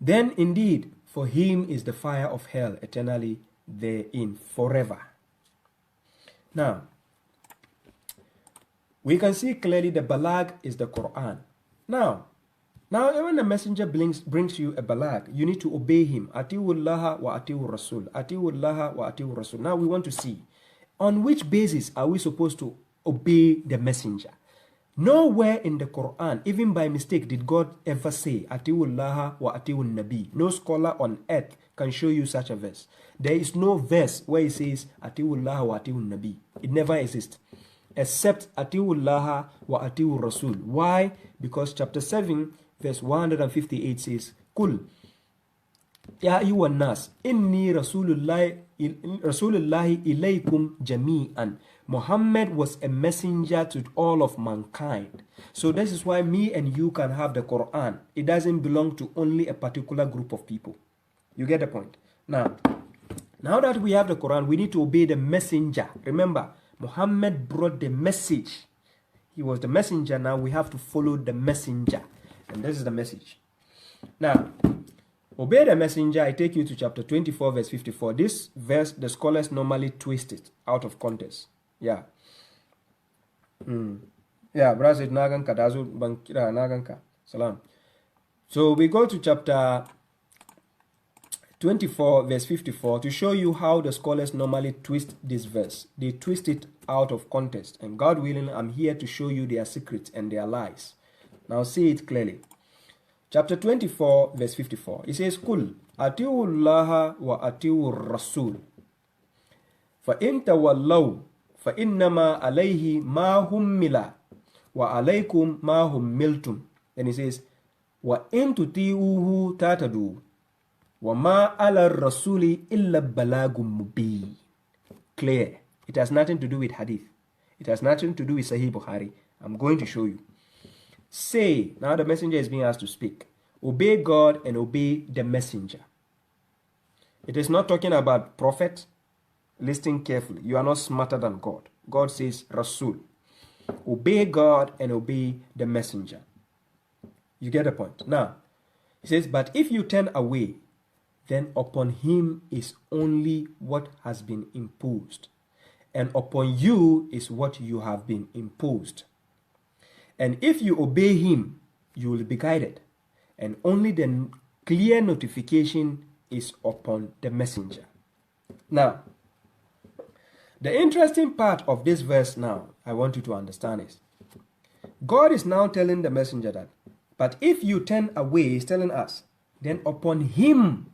Speaker 1: Then indeed, for him is the fire of hell eternally therein forever. Now, we can see clearly the balag is the Quran. Now when a messenger brings you a balag, you need to obey him. Atiullaha wa atiur rasul. Atiullaha wa atiur rasul. Now we want to see, on which basis are we supposed to obey the messenger? Nowhere in the Quran, even by mistake, did God ever say Atiullaha wa atiun nabi. No scholar on earth can show you such a verse. There is no verse where it says Atiullaha wa atiun nabi. It never exists. Except Atiullaha wa atiur rasul. Why? Because chapter 7 verse 158 says, Kul Ya ayyuhan nas inni rasulullahi ilaykum jami'an. Muhammad was a messenger to all of mankind. So this is why me and you can have the Quran. It doesn't belong to only a particular group of people. You get the point? Now that we have the Quran, we need to obey the messenger. Remember, Muhammad brought the message. He was the messenger. Now we have to follow the messenger. And this is the message. Now, obey the messenger. I take you to chapter 24 verse 54. This verse, the scholars normally twist it out of context. Yeah. Yeah, Brazil Naganka Dazu Bankira Naganka. Salam. So we go to chapter 24 verse 54 to show you how the scholars normally twist this verse. They twist it out of context. And God willing, I'm here to show you their secrets and their lies. Now see it clearly. Chapter 24 verse 54. It says, Kul atiullaha wa atiur rasul. Fa in tawallaw فَإِنَّمَا عَلَيْهِ مَا هُمِّلَ وَعَلَيْكُمْ مَا هُمِّلْتُمْ. Then he says, وَإِن تُطِيعُوهُ تَهْتَدُوا وَمَا عَلَى الرَّسُولِ إِلَّا بَلَاغٌ مُبِينٌ. Clear. It has nothing to do with hadith. It has nothing to do with Sahih Bukhari. I'm going to show you. Say, now the messenger is being asked to speak. Obey God and obey the messenger. It is not talking about prophet. Listen carefully. You are not smarter than God. God says, Rasul. Obey God and obey the messenger. You get the point. Now, he says, but if you turn away, then upon him is only what has been imposed, and upon you is what you have been imposed. And if you obey him, you will be guided. And only the clear notification is upon the messenger. Now, the interesting part of this verse now, I want you to understand is, God is now telling the messenger that, but if you turn away, he's telling us, then upon him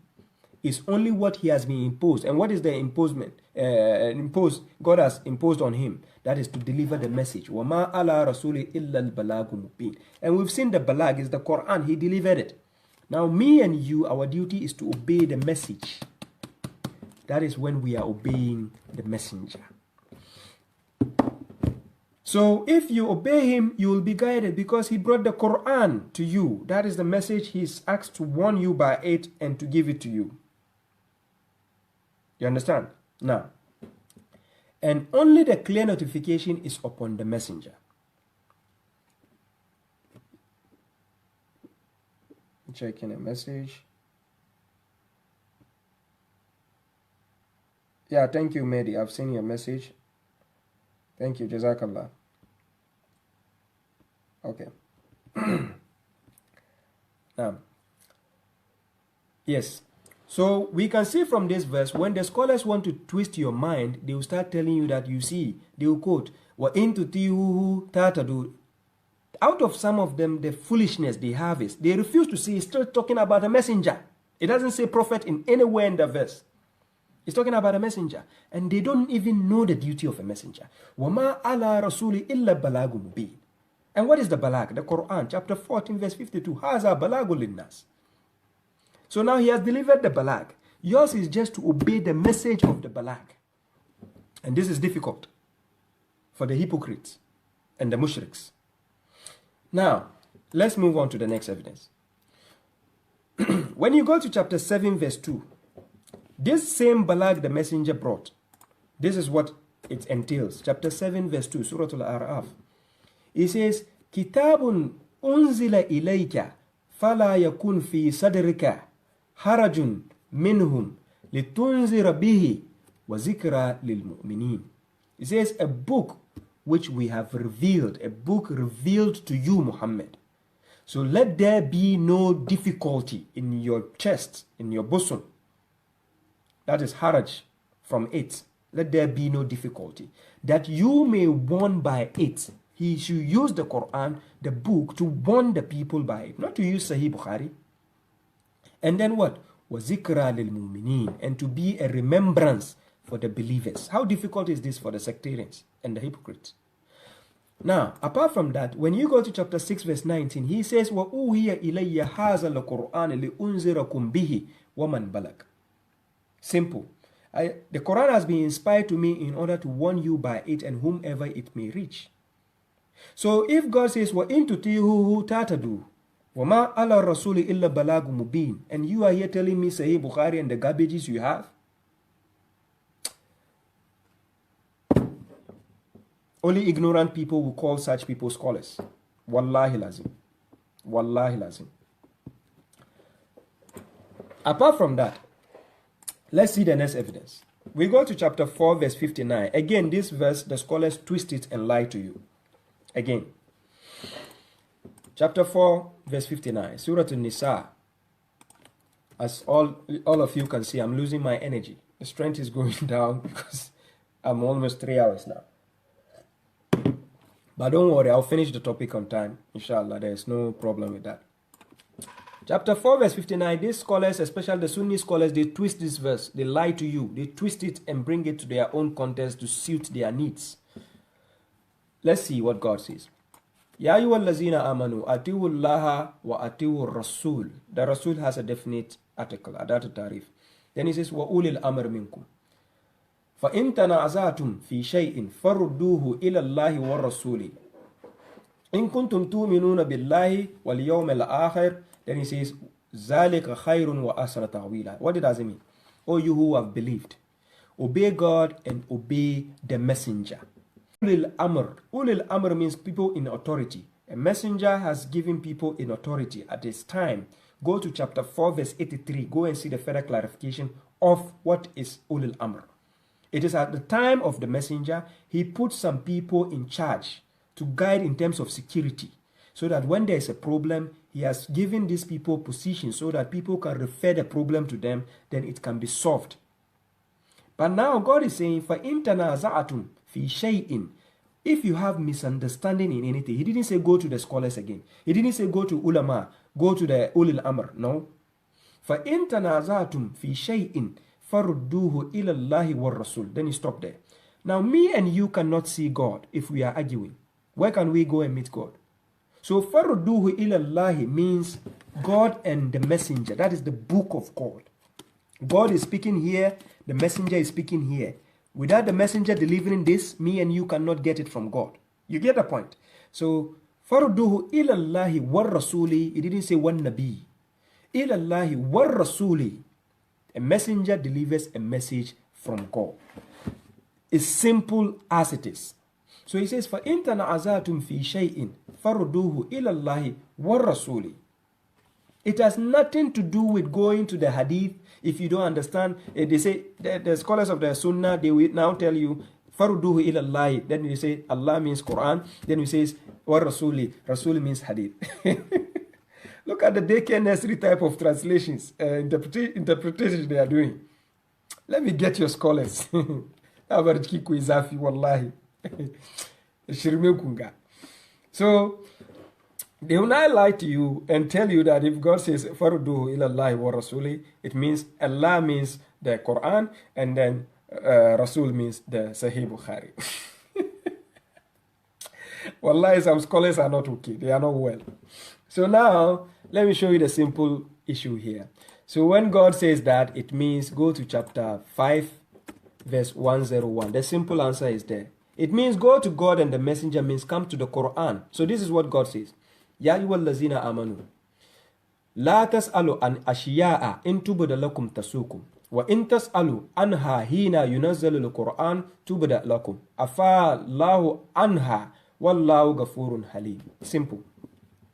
Speaker 1: is only what he has been imposed. And what is the imposement? God has imposed on him. That is to deliver the message. وَمَا عَلَى رَسُولِ إِلَّا الْبَلَاغُ مُبِينٌ. And we've seen the balag is the Quran. He delivered it. Now me and you, our duty is to obey the message. That is when we are obeying the messenger. So if you obey him, you will be guided because he brought the Quran to you. That is the message he's asked to warn you by it and to give it to you. You understand? Now, and only the clear notification is upon the messenger. Checking a message. Yeah, thank you, Mehdi. I've seen your message. Thank you, Jazakallah. Okay. Now, yes. So we can see from this verse, when the scholars want to twist your mind, they will start telling you that, you see, they will quote, وَإِن تُطِيعُوهُ تَهْتَدُوا. Out of some of them, the foolishness they have is, they refuse to see, it's still talking about a messenger. It doesn't say prophet in anywhere in the verse. It's talking about a messenger. And they don't even know the duty of a messenger. وَمَا عَلَى رَسُولِ إِلَّا بَلَاغُ مُبِينٌ. And what is the balag? The Quran, chapter 14, verse 52. هَذَا بَلَاغُ لِلنَّاسِ. So now he has delivered the balag. Yours is just to obey the message of the balag. And this is difficult for the hypocrites and the mushriks. Now, let's move on to the next evidence. When you go to chapter 7, verse 2, this same balag the messenger brought, this is what it entails. Chapter 7, verse 2, Surah Al-A'raf. It says, Kitabun unzila ilayka fala yakun fi sadrika harajun minhum litunzira bihi wa zikra lil mu'minin. It says, a book which we have revealed, a book revealed to you, Muhammad. So let there be no difficulty in your chest, in your bosom. That is haraj from it. Let there be no difficulty. That you may warn by it. He should use the Quran, the book, to warn the people by it. Not to use Sahih Bukhari. And then what? وَذِكْرَى لِلْمُؤْمِنِينَ. And to be a remembrance for the believers. How difficult is this for the sectarians and the hypocrites? Now, apart from that, when you go to chapter 6, verse 19, he says, وَأُوهِيَ إِلَيَّ هَذَا الْقُرْآنِ لِأُنزِرَكُمْ بِهِ وَمَنْ بَلَغَ. Simple. The Quran has been inspired to me in order to warn you by it and whomever it may reach. So if God says, وَإِن تُطِيعُوهُ تَهْتَدُوا وَمَا عَلَى الرَّسُولِ إِلَّا بَلَاغٌ مُبِينٌ, and you are here telling me Sahih Bukhari and the garbages you have, only ignorant people will call such people scholars. Wallahi lazim. Wallahi lazim. Apart from that, let's see the next evidence. We go to chapter 4, verse 59. Again, this verse, the scholars twist it and lie to you. Again. Chapter 4, verse 59. Surah An-Nisa. As all of you can see, I'm losing my energy. The strength is going down because I'm almost 3 hours now. But don't worry, I'll finish the topic on time. Inshallah, there's no problem with that. Chapter 4, verse 59, these scholars, especially the Sunni scholars, they twist this verse. They lie to you. They twist it and bring it to their own context to suit their needs. Let's see what God says. Ya ayyuhallazina amanu atiwu allaha wa atiwu rasul. The Rasul has a definite article, adat tarif. Then he says, wa ulil amr minkum. فَإِن تَنَازَعْتُمْ فِي شَيْءٍ فَرُدُّوهُ إِلَى اللَّهِ وَالرَّسُولِ إِن كُنتُمْ تُؤْمِنُونَ بِاللَّهِ وَالْيَوْمِ الْآخِرِ. Then he says, ذَلِكَ خَيْرٌ وَأَحْسَنُ تَأْوِيلًا. What does it mean? O you who have believed, obey God and obey the messenger. Ulil Amr. Ulil Amr means people in authority. A messenger has given people in authority at this time. Go to chapter 4, verse 83. Go and see the further clarification of what is Ulil Amr. It is at the time of the messenger, he put some people in charge. to guide in terms of security, so that when there is a problem, he has given these people positions so that people can refer the problem to them, then it can be solved. But now God is saying, فَإِن تَنَازَعَتُمْ فِي شَيْءٍ, if you have misunderstanding in anything, he didn't say go to the scholars again. He didn't say go to ulama, go to the ulil amr. No. فَإِن تَنَازَعَتُمْ فِي شَيْءٍ فَرُدُّوهُ إِلَى اللَّهِ وَالرَّسُولِ. Then he stopped there. Now me and you cannot see God if we are arguing. Where can we go and meet God? So فَرُدُّوهُ إِلَى اللَّهِ means God and the messenger. That is the book of God. God is speaking here, the messenger is speaking here. Without the messenger delivering this, me and you cannot get it from God. You get the point? So, فَرُدُّهُ إِلَى اللَّهِ وَالرَّسُولِ. It didn't say one nabi. إِلَى اللَّهِ وَالرَّسُولِ. A messenger delivers a message from God. It's simple as it is. So he says, فَإِن تَنَعَزَاتُمْ فِي شَيْءٍ فَرُدُّوهُ إِلَى اللَّهِ وَالرَّسُولِ. It has nothing to do with going to the hadith. If you don't understand, they say, the scholars of the Sunnah, they will now tell you, Faruduhu ilallahi. Then you say, Allah means Quran. Then you say, wa Rasuli. Rasul means hadith. Look at the daycare nursery type of translations, interpretation they are doing. Let me get your scholars. So, they will not lie to you and tell you that if God says Faruduhu ilallahi wa Rasuli, it means Allah means the Quran, and then Rasul means the Sahih Bukhari. Wallahi, some scholars are not okay. They are not well. So now, let me show you the simple issue here. So when God says that, it means go to chapter 5, verse 101. The simple answer is there. It means go to God and the messenger means come to the Quran. So this is what God says. يا أيها الذين آمنوا لا تسألوا عن أشياء إن تبد لكم تسوكم وإن تسألوا عنها حين ينزل القرآن تبد لكم عفا الله عنها والله غفور حليم. Simple.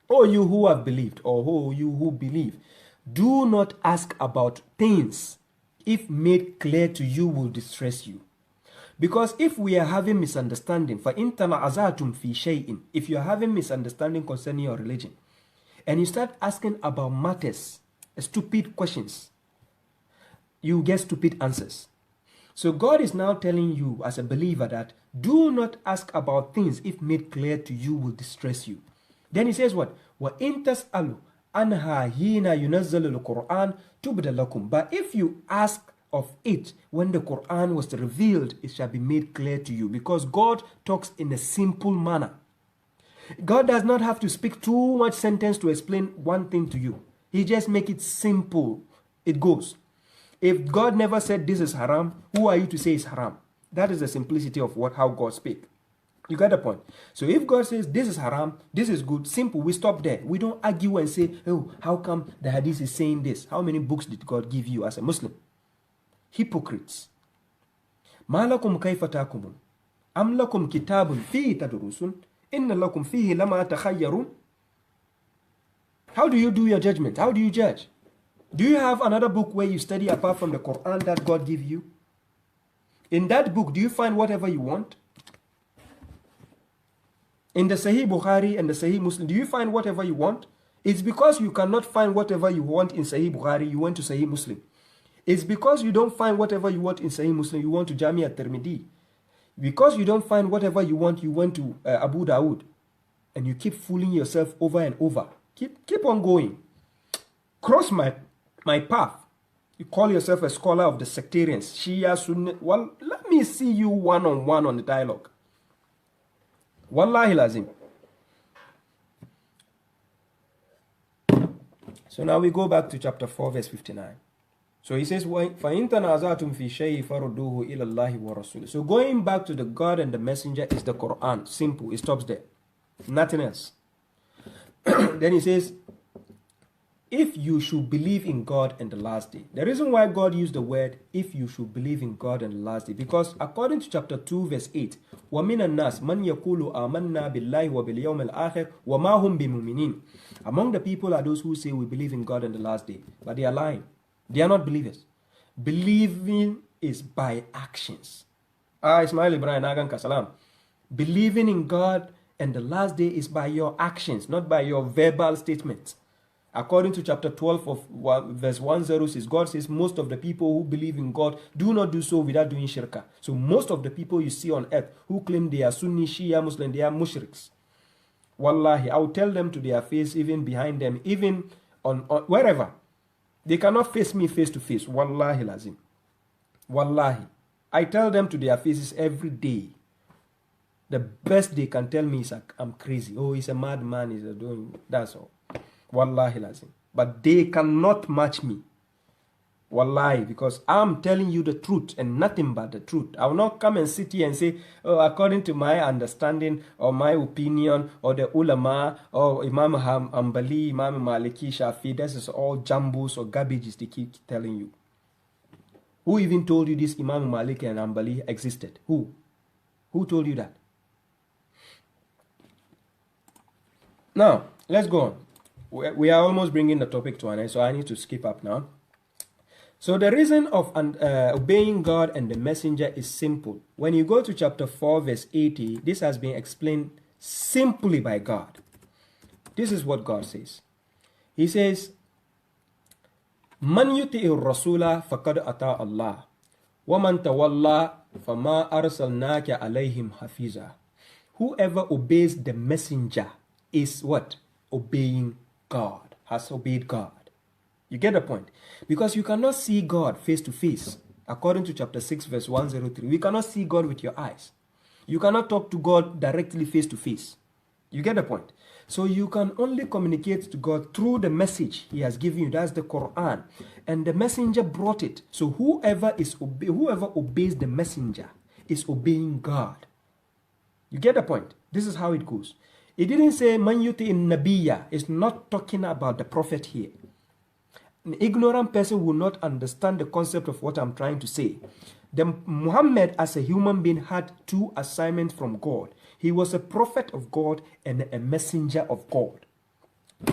Speaker 1: Oh, you who have believed, or oh, you who believe, do not ask about things if made clear to you will distress you. Because if we are having misunderstanding, فَإِن تَنَعَزَاتُمْ فِي شَيْءٍ, if you are having misunderstanding concerning your religion, and you start asking about matters, stupid questions, you get stupid answers. So God is now telling you as a believer that do not ask about things if made clear to you will distress you. Then he says what? وَإِن تَسْأَلُوا عَنْهَا حِينَ يُنَزَّلُ الْقُرْآنُ تُبْدَ لَكُمْ. But if you ask of it when the Quran was revealed, it shall be made clear to you, because God talks in a simple manner. God does not have to speak too much sentence to explain one thing to you. He just make it simple. It goes. If God never said this is haram, who are you to say it's haram? That is the simplicity of how God speaks. You got the point? So if God says this is haram, this is good, simple, we stop there. We don't argue and say, oh, how come the hadith is saying this? How many books did God give you as a Muslim? Hypocrites. ما لكم كيف تحكمون أم لكم كتاب فيه تدرسون إن لكم فيه لما تخيرون. How do you do your judgment? How do you judge? Do you have another book where you study apart from the Quran that God gave you? In that book, do you find whatever you want? In the Sahih Bukhari and the Sahih Muslim, do you find whatever you want? It's because you cannot find whatever you want in Sahih Bukhari, you went to Sahih Muslim. It's because you don't find whatever you want in Sahih Muslim, you went to Jami at-Tirmidhi. Because you don't find whatever you want, you went to Abu Dawood. And you keep fooling yourself over and over. Keep on going. Cross my path. You call yourself a scholar of the sectarians, Shia, Sunni. Well, let me see you one-on-one on the dialogue. Wallahi lazim. So now we go back to chapter 4, verse 59. So he says, فَإِن تَنَازَعْتُمْ فِي شَيْءٍ فَرُدُّوهُ إِلَى اللَّهِ وَرَسُولِهِ. So going back to the God and the messenger is the Quran. Simple. It stops there. Nothing else. Then he says, if you should believe in God and the last day. The reason why God used the word, if you should believe in God and the last day, because according to chapter 2, verse 8, وَمِنَ النَّاسِ مَنْ يَقُولُ آمَنَّا بِاللَّهِ وَبِالْيَوْمِ الْآخِرِ وَمَا هُمْ بِمُؤْمِنِينَ. Among the people are those who say we believe in God and the last day, but they are lying. They are not believers. Believing is by actions. Ismail Ibrahim Agan Kasalam. Believing in God And the last day is by your actions, not by your verbal statements. According to chapter 12 of verse 106, God says most of the people who believe in God do not do so without doing shirkah. So most of the people you see on earth who claim they are Sunni, Shia, Muslim, they are mushriks. Wallahi, I will tell them to their face, even behind them, even on wherever. They cannot face me face to face. Wallahi lazim. Wallahi. I tell them to their faces every day. The best they can tell me is I'm crazy. Oh, he's a madman. He's doing. That's all. Wallahi lazim. But they cannot match me. Wallahi, because I'm telling you the truth and nothing but the truth. I will not come and sit here and say, oh, according to my understanding or my opinion or the ulama or Imam Hanbali, Imam Maliki, Shafi, this is all jumbles or garbages they keep telling you. Who even told you this Imam Malik and Hanbali existed? Who? Who told you that? Now, let's go on. We are almost bringing the topic to an end, so I need to skip up now. So the reason of obeying God and the messenger is simple. When you go to chapter 4 verse 80, this has been explained simply by God. This is what God says. He says, Man yuti'ir rasula faqad ata Allah, wa man tawalla fama arsalnaka alayhim hafiza. Whoever obeys the messenger is what? Obeying God, has obeyed God. You get the point? Because you cannot see God face to face. According to chapter 6 verse 103, we cannot see God with your eyes. You cannot talk to God directly face to face. You get the point? So you can only communicate to God through the message he has given you. That's the Quran. And the messenger brought it. So whoever obeys the messenger is obeying God. You get the point? This is how it goes. It didn't say man yuti in nabiyya. It's not talking about the prophet here. An ignorant person will not understand the concept of what I'm trying to say. Muhammad as a human being had two assignments from God. He was a prophet of God and a messenger of God.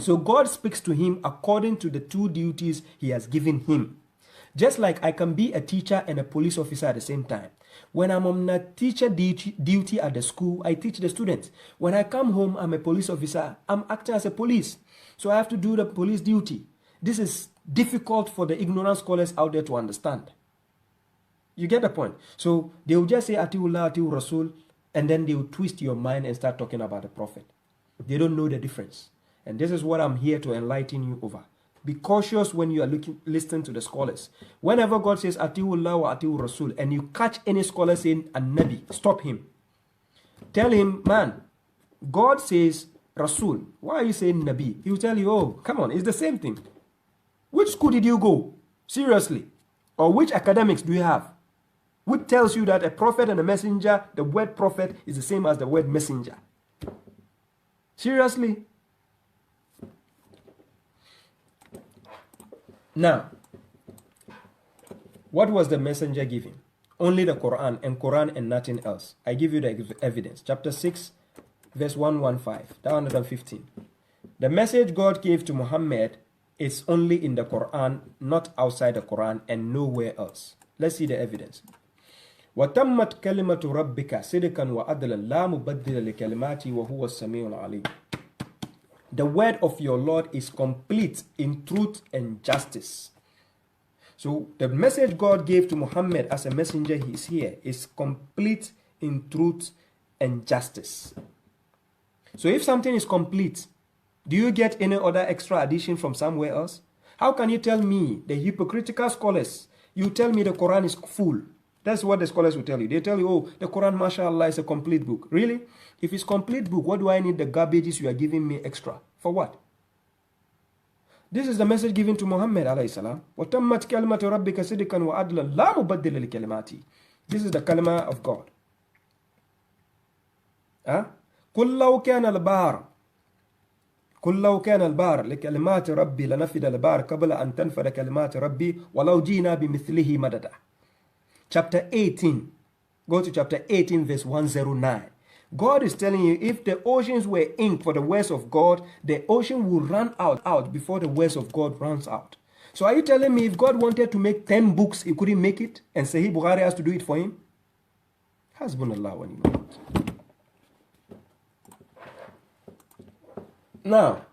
Speaker 1: So God speaks to him according to the two duties he has given him. Just like I can be a teacher and a police officer at the same time. When I'm on a teacher duty at the school, I teach the students. When I come home, I'm a police officer. I'm acting as a police. So I have to do the police duty. This is difficult for the ignorant scholars out there to understand. You get the point? So they will just say Atiullah, Atiur Rasul, and then they will twist your mind and start talking about the prophet. They don't know the difference. And this is what I'm here to enlighten you over. Be cautious when you are listening to the scholars. Whenever God says Atiullah wa Atiur Rasul, and you catch any scholar saying An-Nabi, stop him. Tell him, man, God says Rasul. Why are you saying Nabi? He will tell you, oh, come on, it's the same thing. Which school did you go? Seriously. Or which academics do you have? Which tells you that a prophet and a messenger, the word prophet is the same as the word messenger? Seriously? Now, what was the messenger giving? Only the Quran and nothing else. I give you the evidence. Chapter 6, verse 115. The message God gave to Muhammad is only in the Quran, not outside the Quran and nowhere else. Let's see the evidence. وَتَمَّتْ كَلِمَةُ رَبِّكَ صِدْقًا وَعَدْلًا لَا مُبَدِّلَ لِكَلِمَاتِهِ وَهُوَ السَّمِيعُ الْعَلِيمُ. The word of your Lord is complete in truth and justice. So the message God gave to Muhammad as a messenger, he is here, is complete in truth and justice. So if something is complete, do you get any other extra addition from somewhere else? How can you tell me, the hypocritical scholars, you tell me the Quran is full? That's what the scholars will tell you. They tell you, oh, the Quran, mashallah, is a complete book. Really? If it's complete book, what do I need the garbages you are giving me extra? For what? This is the message given to Muhammad alayhi salam. وَتَمَّتْ كَلْمَةُ رَبِّكَ صِدْقًا وَعَدْلًا لَا مُبَدِّلَ لِكَلِمَاتِهِ. This is the kalima of God. قُلْ لَوْ كَانَ الْبَارِ لِكَلِمَاتِ رَبِّي لَنَفِدَ الْبَارِ قَبْلَ أَن تَنْفَدَ كَلِمَاتِ رَبِّي وَلَوْ جِئْنَا بِمِثْلِهِ مَدَدًا. Chapter 18. Go to chapter 18 verse 109. God is telling you, if the oceans were ink for the words of God, the ocean will run out before the words of God runs out. So are you telling me if God wanted to make 10 books, he couldn't make it, and Sahih Bukhari has to do it for him? Hasbunallah wa ni'mal wakeel. Now,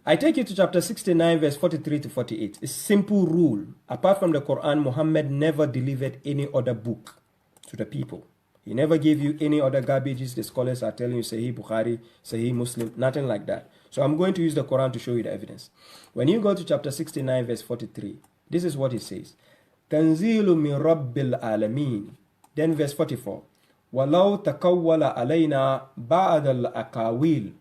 Speaker 1: I take you to chapter 69, verse 43 to 48. A simple rule. Apart from the Quran, Muhammad never delivered any other book to the people. He never gave you any other garbages. The scholars are telling you Sahih Bukhari, Sahih Muslim, nothing like that. So I'm going to use the Quran to show you the evidence. When you go to chapter 69, verse 43, this is what it says. Tanzilu min Rabbil Alameen. Then verse 44. Walau takawwala alayna ba'd al-aqawil.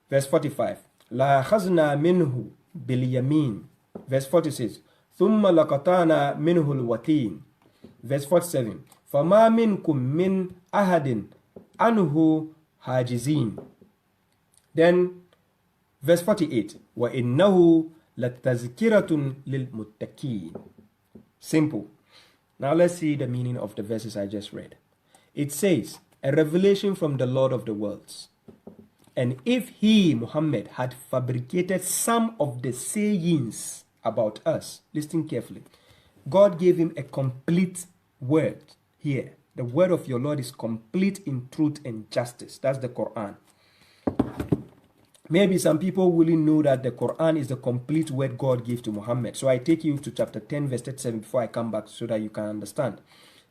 Speaker 1: Verse 45. La khazna minhu bil yamin. Verse 46. Thumma laqatana minhu al-watin. Verse 47. Fama minkum min ahadin anhu hajizin. Then verse 48. Wa innahu latazkiratun lil muttaqin. Simple. Now let's see the meaning of the verses I just read. It says, a revelation from the Lord of the worlds. And if he, Muhammad, had fabricated some of the sayings about us, listen carefully, God gave him a complete word here. The word of your Lord is complete in truth and justice. That's the Quran. Maybe some people will know that the Quran is the complete word God gave to Muhammad. So I take you to chapter 10, verse 37 before I come back so that you can understand.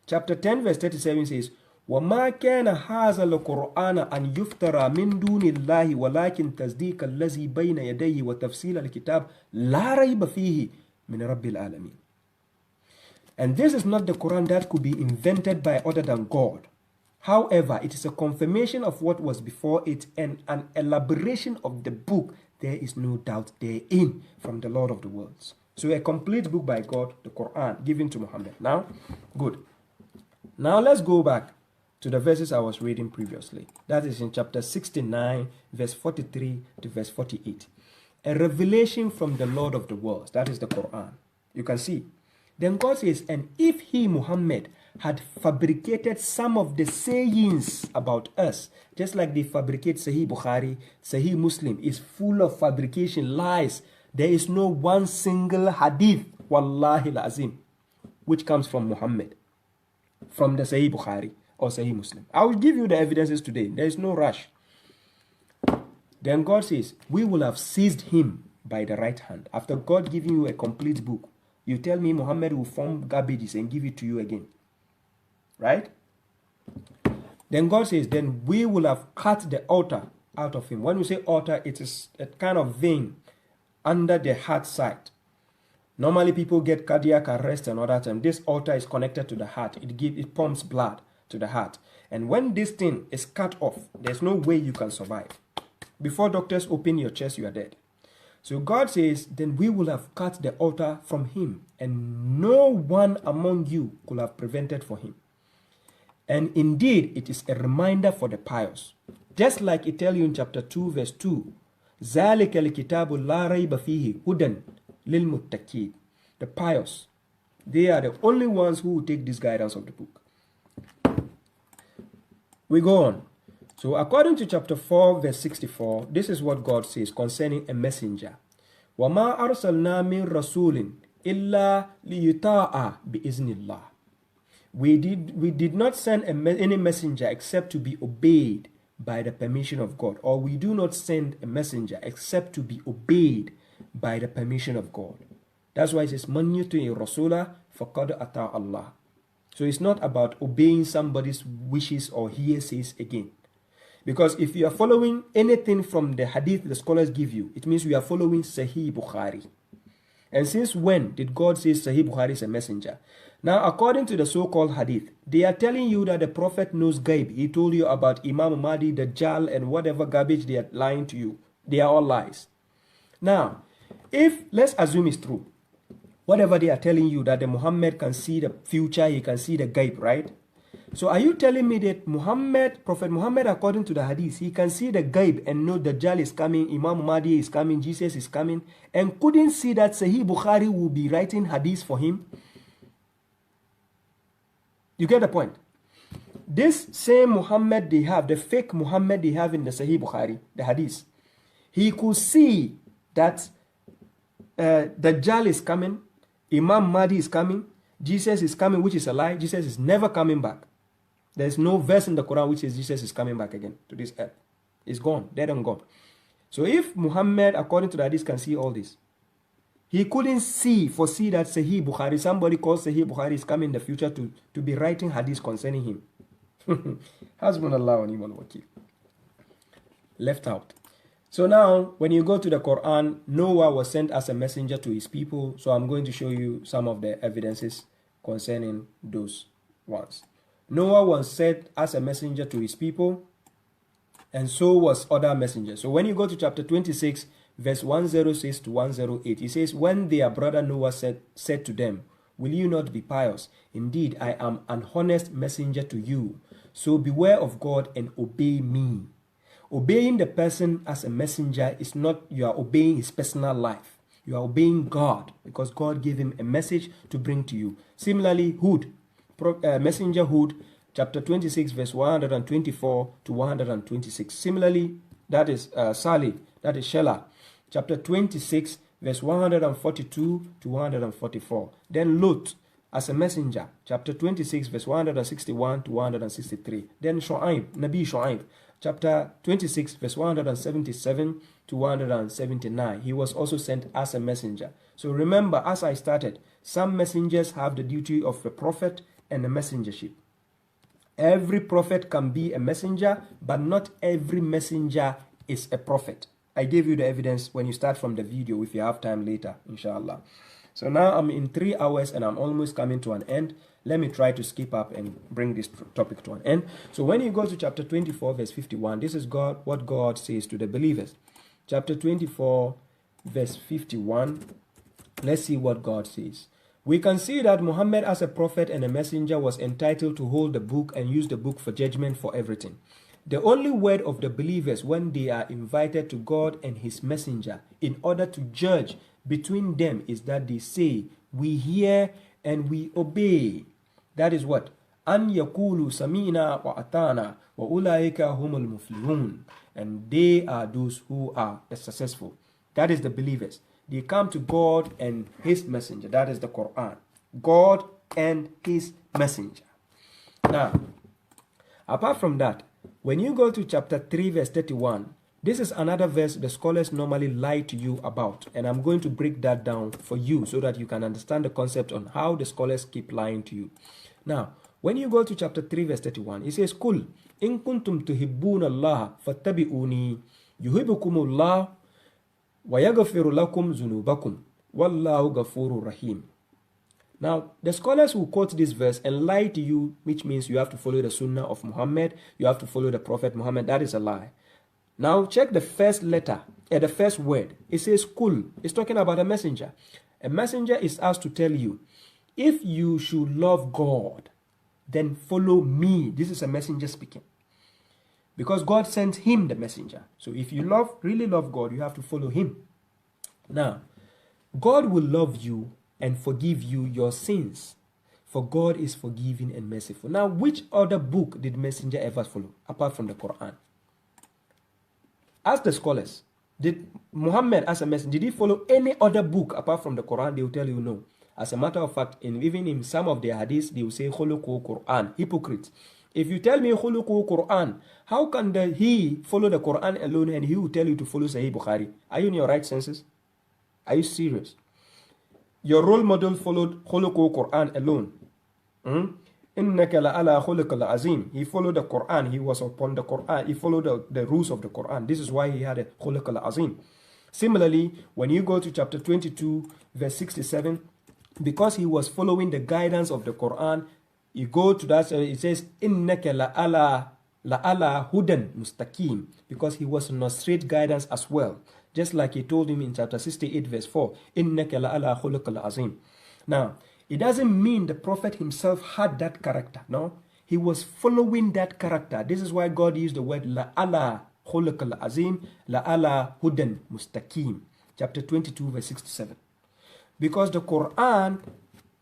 Speaker 1: Chapter 10, verse 37 says, وَمَا كَانَ هَذَا الْقُرْآنَ أَنْ يُفْتَرَى مِنْ دُونِ اللَّهِ وَلَكِنْ تَصْدِيقَ الَّذِي بَيْنَ يَدَيْهِ وَتَفْصِيلَ الْكِتَابِ لَا رَيْبَ فِيهِ مِنْ رَبِّ الْعَالَمِينَ. And this is not the Quran that could be invented by other than God. However, it is a confirmation of what was before it and an elaboration of the book. There is no doubt therein from the Lord of the worlds. So a complete book by God, the Quran, given to Muhammad. Now, good. Now let's go back to the verses I was reading previously. That is in chapter 69, verse 43 to verse 48. A revelation from the Lord of the worlds. That is the Quran. You can see. Then God says, and if he, Muhammad, had fabricated some of the sayings about us, just like they fabricate Sahih Bukhari, Sahih Muslim is full of fabrication, lies. There is no one single hadith, wallahi al-azim, which comes from Muhammad, from the Sahih Bukhari or Sahih Muslim. I will give you the evidences today. There is no rush. Then God says, we will have seized him by the right hand. After God giving you a complete book, you tell me Muhammad will form garbages and give it to you again. Right? Then God says, then we will have cut the altar out of him. When we say altar, it is a kind of vein under the heart side. Normally people get cardiac arrest and all that, and this altar is connected to the heart. It pumps blood to the heart. And when this thing is cut off, there's no way you can survive. Before doctors open your chest, you are dead. So God says, then we will have cut the altar from him, and no one among you could have prevented for him. And indeed, it is a reminder for the pious. Just like it tells you in chapter 2, verse 2, ذَلِكَ الْكِتَابُ لَا رَيْبَ فِيهِ هُدًى لِلْمُتَّقِينَ. The pious, they are the only ones who will take this guidance of the book. We go on. So according to chapter 4, verse 64, this is what God says concerning a messenger. وَمَا أَرْسَلْنَا مِن رَسُولٍ إِلَّا لِيُطَاعَ بِإِذْنِ اللَّهِ. We did not send any messenger except to be obeyed by the permission of God. Or we do not send a messenger except to be obeyed by the permission of God. That's why it says, مَنْ يُطِعِ الرَّسُولَ فَقَدْ أَطَاعَ اللَّهِ. So it's not about obeying somebody's wishes or hearsays again. Because if you are following anything from the hadith the scholars give you, it means you are following Sahih Bukhari. And since when did God say Sahih Bukhari is a messenger? Now, according to the so-called hadith, they are telling you that the Prophet knows Ghaib. He told you about Imam Mahdi, Dajjal, and whatever garbage they are lying to you. They are all lies. Now, let's assume it's true. Whatever they are telling you that the Muhammad can see the future, he can see the Ghaib, right? So are you telling me that Prophet Muhammad, according to the hadith, he can see the Ghaib and know Dajjal is coming, Imam Mahdi is coming, Jesus is coming, and couldn't see that Sahih Bukhari will be writing hadith for him? You get the point? This same Muhammad they have, the fake Muhammad they have in the Sahih Bukhari, the hadith, he could see that Dajjal is coming, Imam Mahdi is coming, Jesus is coming, which is a lie. Jesus is never coming back. There's no verse in the Quran which says Jesus is coming back again to this earth. It's gone, dead and gone. So if Muhammad, according to the hadith, can see all this, he couldn't foresee that Sahih Bukhari, somebody called Sahih Bukhari, is coming in the future to be writing hadith concerning him. Hasbunallah wa ni'mal wakil. Left out. So now, when you go to the Quran, Noah was sent as a messenger to his people. So I'm going to show you some of the evidences concerning those ones. Noah was sent as a messenger to his people, and so was other messengers. So when you go to chapter 26, verse 106 to 108, it says, when their brother Noah said to them, will you not be pious? Indeed, I am an honest messenger to you. So beware of God and obey me. Obeying the person as a messenger is not you are obeying his personal life. You are obeying God because God gave him a message to bring to you. Similarly, Hud, messenger Hud, chapter 26, verse 124 to 126. Similarly, that is Salih, that is Shelah, chapter 26, verse 142 to 144. Then Lut, as a messenger, chapter 26, verse 161 to 163. Then Shu'aib, Nabi Shu'aib, chapter 26, verse 177 to 179. He was also sent as a messenger. So remember, as I started, some messengers have the duty of a prophet and a messengership. Every prophet can be a messenger, but not every messenger is a prophet. I gave you the evidence when you start from the video if you have time later, inshallah. So now I'm in 3 hours and I'm almost coming to an end. Let me try to skip up and bring this topic to an end. So when you go to chapter 24, verse 51, this is what God says to the believers. Chapter 24, verse 51. Let's see what God says. We can see that Muhammad as a prophet and a messenger was entitled to hold the book and use the book for judgment for everything. The only word of the believers when they are invited to God and his messenger in order to judge between them is that they say, we hear and we obey. That is what? An yakulu samina wa atana wa ulaika humul muflihun. And they are those who are the successful. That is the believers. They come to God and his messenger. That is the Quran. God and his messenger. Now, apart from that, when you go to chapter 3, verse 31, this is another verse the scholars normally lie to you about. And I'm going to break that down for you so that you can understand the concept on how the scholars keep lying to you. Now, when you go to chapter 3, verse 31, it says, Kul, in kuntum tuhibbuna Allah, fattabi'uni, yuhibbukumullah, wa yaghfiru lakum zunubakum, wallahu ghafurur rahim. Now, the scholars will quote this verse and lie to you, which means you have to follow the sunnah of Muhammad, you have to follow the Prophet Muhammad. That is a lie. Now, check the first letter, the first word. It says kul. It's talking about a messenger. A messenger is asked to tell you, if you should love God, then follow me. This is a messenger speaking. Because God sent him the messenger. So if you really love God, you have to follow him. Now, God will love you and forgive you your sins. For God is forgiving and merciful. Now, which other book did messenger ever follow apart from the Quran? Ask the scholars. Did Muhammad as a messenger, did he follow any other book apart from the Quran? They will tell you no. As a matter of fact, even in some of their hadiths, they will say khuluqu Quran, hypocrites. If you tell me khuluqu Quran, how can he follow the Quran alone and he will tell you to follow Sahih Bukhari? Are you in your right senses? Are you serious? Your role model followed khuluqu Quran alone. Innaka la'ala khuluqal azim. He followed the Quran. He was upon the Quran. He followed the rules of the Quran. This is why he had a khuluqal azim. Similarly, when you go to chapter 22, verse 67, because he was following the guidance of the Quran, you go to that, it says, Innaka la'ala hudan mustaqim, because he was on a straight guidance as well. Just like he told him in chapter 68, verse 4, Innaka la'ala khuluqal azim. Now, it doesn't mean the Prophet himself had that character. No, he was following that character. This is why God used the word la'ala khuluqal azim, la'ala hudan mustaqim. Chapter 22, verse 67. Because the Quran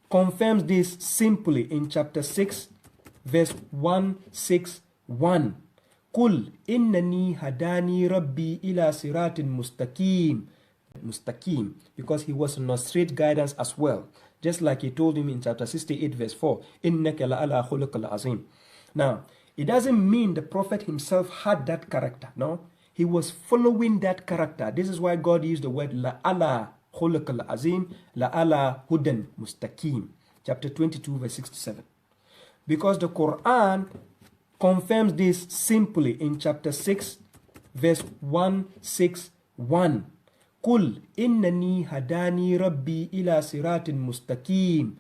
Speaker 1: confirms this simply in chapter 6, verse 161. Kul innani hadani rabbi ila siratin mustaqim. Mustaqim. Because he was on a straight guidance as well. Just like he told him in chapter 68, verse 4. Innaka la'ala khuluqal azim. Now, it doesn't mean the Prophet himself had that character. No, He was following that character. This is why God used the word la'ala khuluqal azim, la'ala hudan mustaqim. Chapter 22, verse 67. Because the Quran confirms this simply in chapter 6, verse 161. Qul innani hadani rabbi ila siratin mustaqim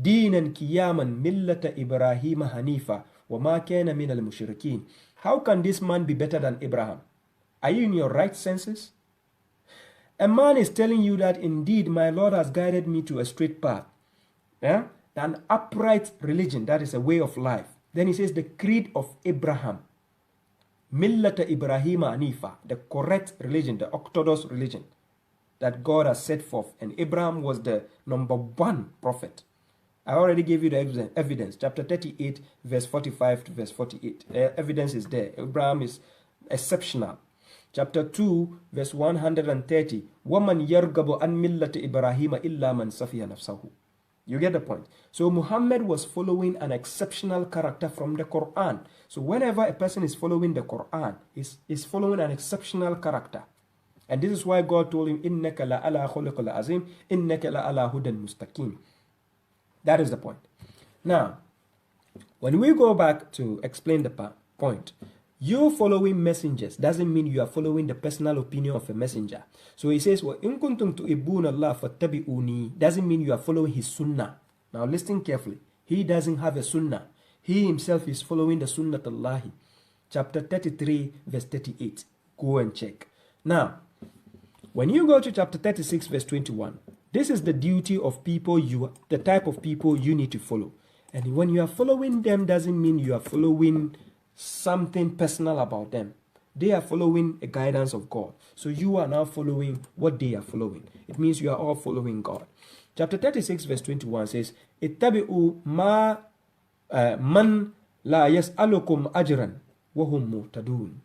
Speaker 1: dinan kiyaman millata Ibrahim hanifa wa ma kana min al-mushrikeen. How can this man be better than Abraham? Are you in your right senses? A man is telling you that indeed my Lord has guided me to a straight path. Yeah? An upright religion, that is a way of life. Then he says the creed of Abraham. Millata Ibrahim Hanifa, the correct religion, the orthodox religion that God has set forth. And Abraham was the number one prophet. I already gave you the evidence. Chapter 38, verse 45 to verse 48. Evidence is there. Abraham is exceptional. Chapter 2, verse 130. وَمَنْ يَرْغَبُ أَنْ مِلَّةِ إِبْرَاهِيمَ إِلَّا مَنْ سَفِيَ نَفْسَهُ. You get the point. So Muhammad was following an exceptional character from the Quran. So whenever a person is following the Quran, is following an exceptional character. And this is why God told him, إِنَّكَ لَعَلَى خُلُقِ الْعَظِيمِ إِنَّكَ لَعَلَى هُدًى مُسْتَقِيمٍ. That is the point. Now, when we go back to explain the point, you following messengers doesn't mean you are following the personal opinion of a messenger. So he says, وَإِن كُنْتُمْ تُحِبُّونَ اللَّهَ فَاتَّبِعُونِي. Doesn't mean you are following his sunnah. Now listen carefully. He doesn't have a sunnah. He himself is following the sunnah Allah. Chapter 33, verse 38. Go and check. Now, when you go to chapter 36, verse 21, this is the duty of people, the type of people you need to follow. And when you are following them, doesn't mean you are following something personal about them. They are following a guidance of God. So you are now following what they are following. It means you are all following God. Chapter 36, verse 21 says, ittabi'u ma man la yas'alukum ajran wa hum muhtadun.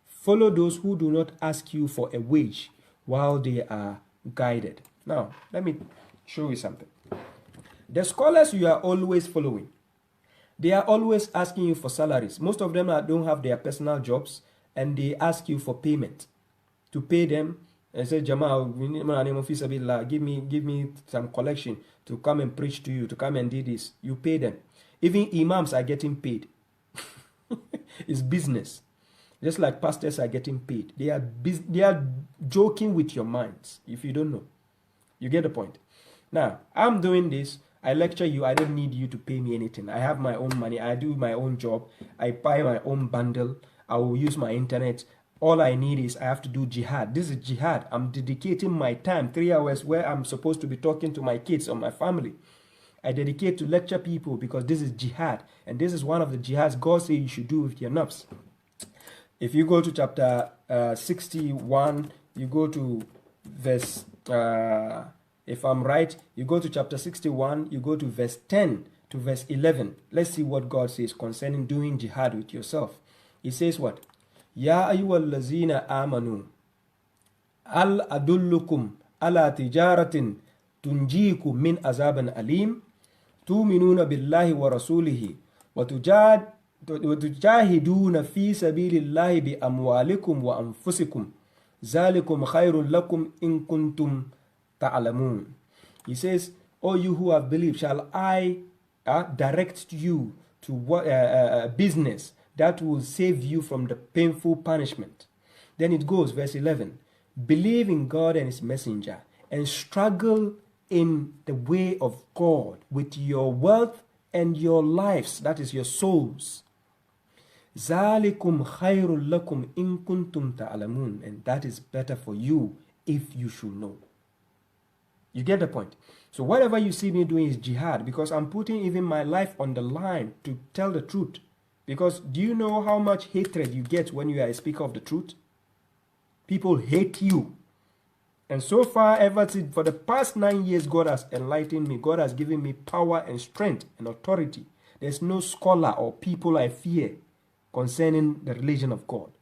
Speaker 1: Follow those who do not ask you for a wage while they are guided. Now, let me show you something. The scholars you are always following, they are always asking you for salaries. Most of them don't have their personal jobs, and they ask you for payment. To pay them, and say, Jamal, give me some collection to come and preach to you, to come and do this. You pay them. Even imams are getting paid. It's business. Just like pastors are getting paid. They are joking with your minds, if you don't know. You get the point. Now, I'm doing this. I lecture you. I don't need you to pay me anything. I have my own money. I do my own job. I buy my own bundle. I will use my internet. All I need is I have to do jihad. This is jihad. I'm dedicating my time, 3 hours where I'm supposed to be talking to my kids or my family. I dedicate to lecture people because this is jihad. And this is one of the jihads God says you should do with your nafs. If you go to chapter 61, you go to verse... if I'm right, you go to chapter 61, you go to verse 10 to verse 11. Let's see what God says concerning doing jihad with yourself. He says what? Ya ayyuhallazina amanu al adullukum ala tijaratin tunjikum min azaban alim tu'minuna billahi wa rasulihi wa tujahiduna fi sabilillahi bi amwalikum wa anfusikum zalikum khairul lakum in kuntum ta'lamun. He says, "O you who have believed, shall I direct you to what business that will save you from the painful punishment." Then it goes, verse 11, "Believe in God and his messenger and struggle in the way of God with your wealth and your lives," that is your souls. "Zalikum khairul lakum in kuntum ta'lamun," and that is better for you if you should know. You get the point? So whatever you see me doing is jihad, because I'm putting even my life on the line to tell the truth. Because do you know how much hatred you get when you are a speaker of the truth? People hate you. And so far, for the past 9 years, God has enlightened me. God has given me power and strength and authority. There's no scholar or people I fear concerning the religion of God.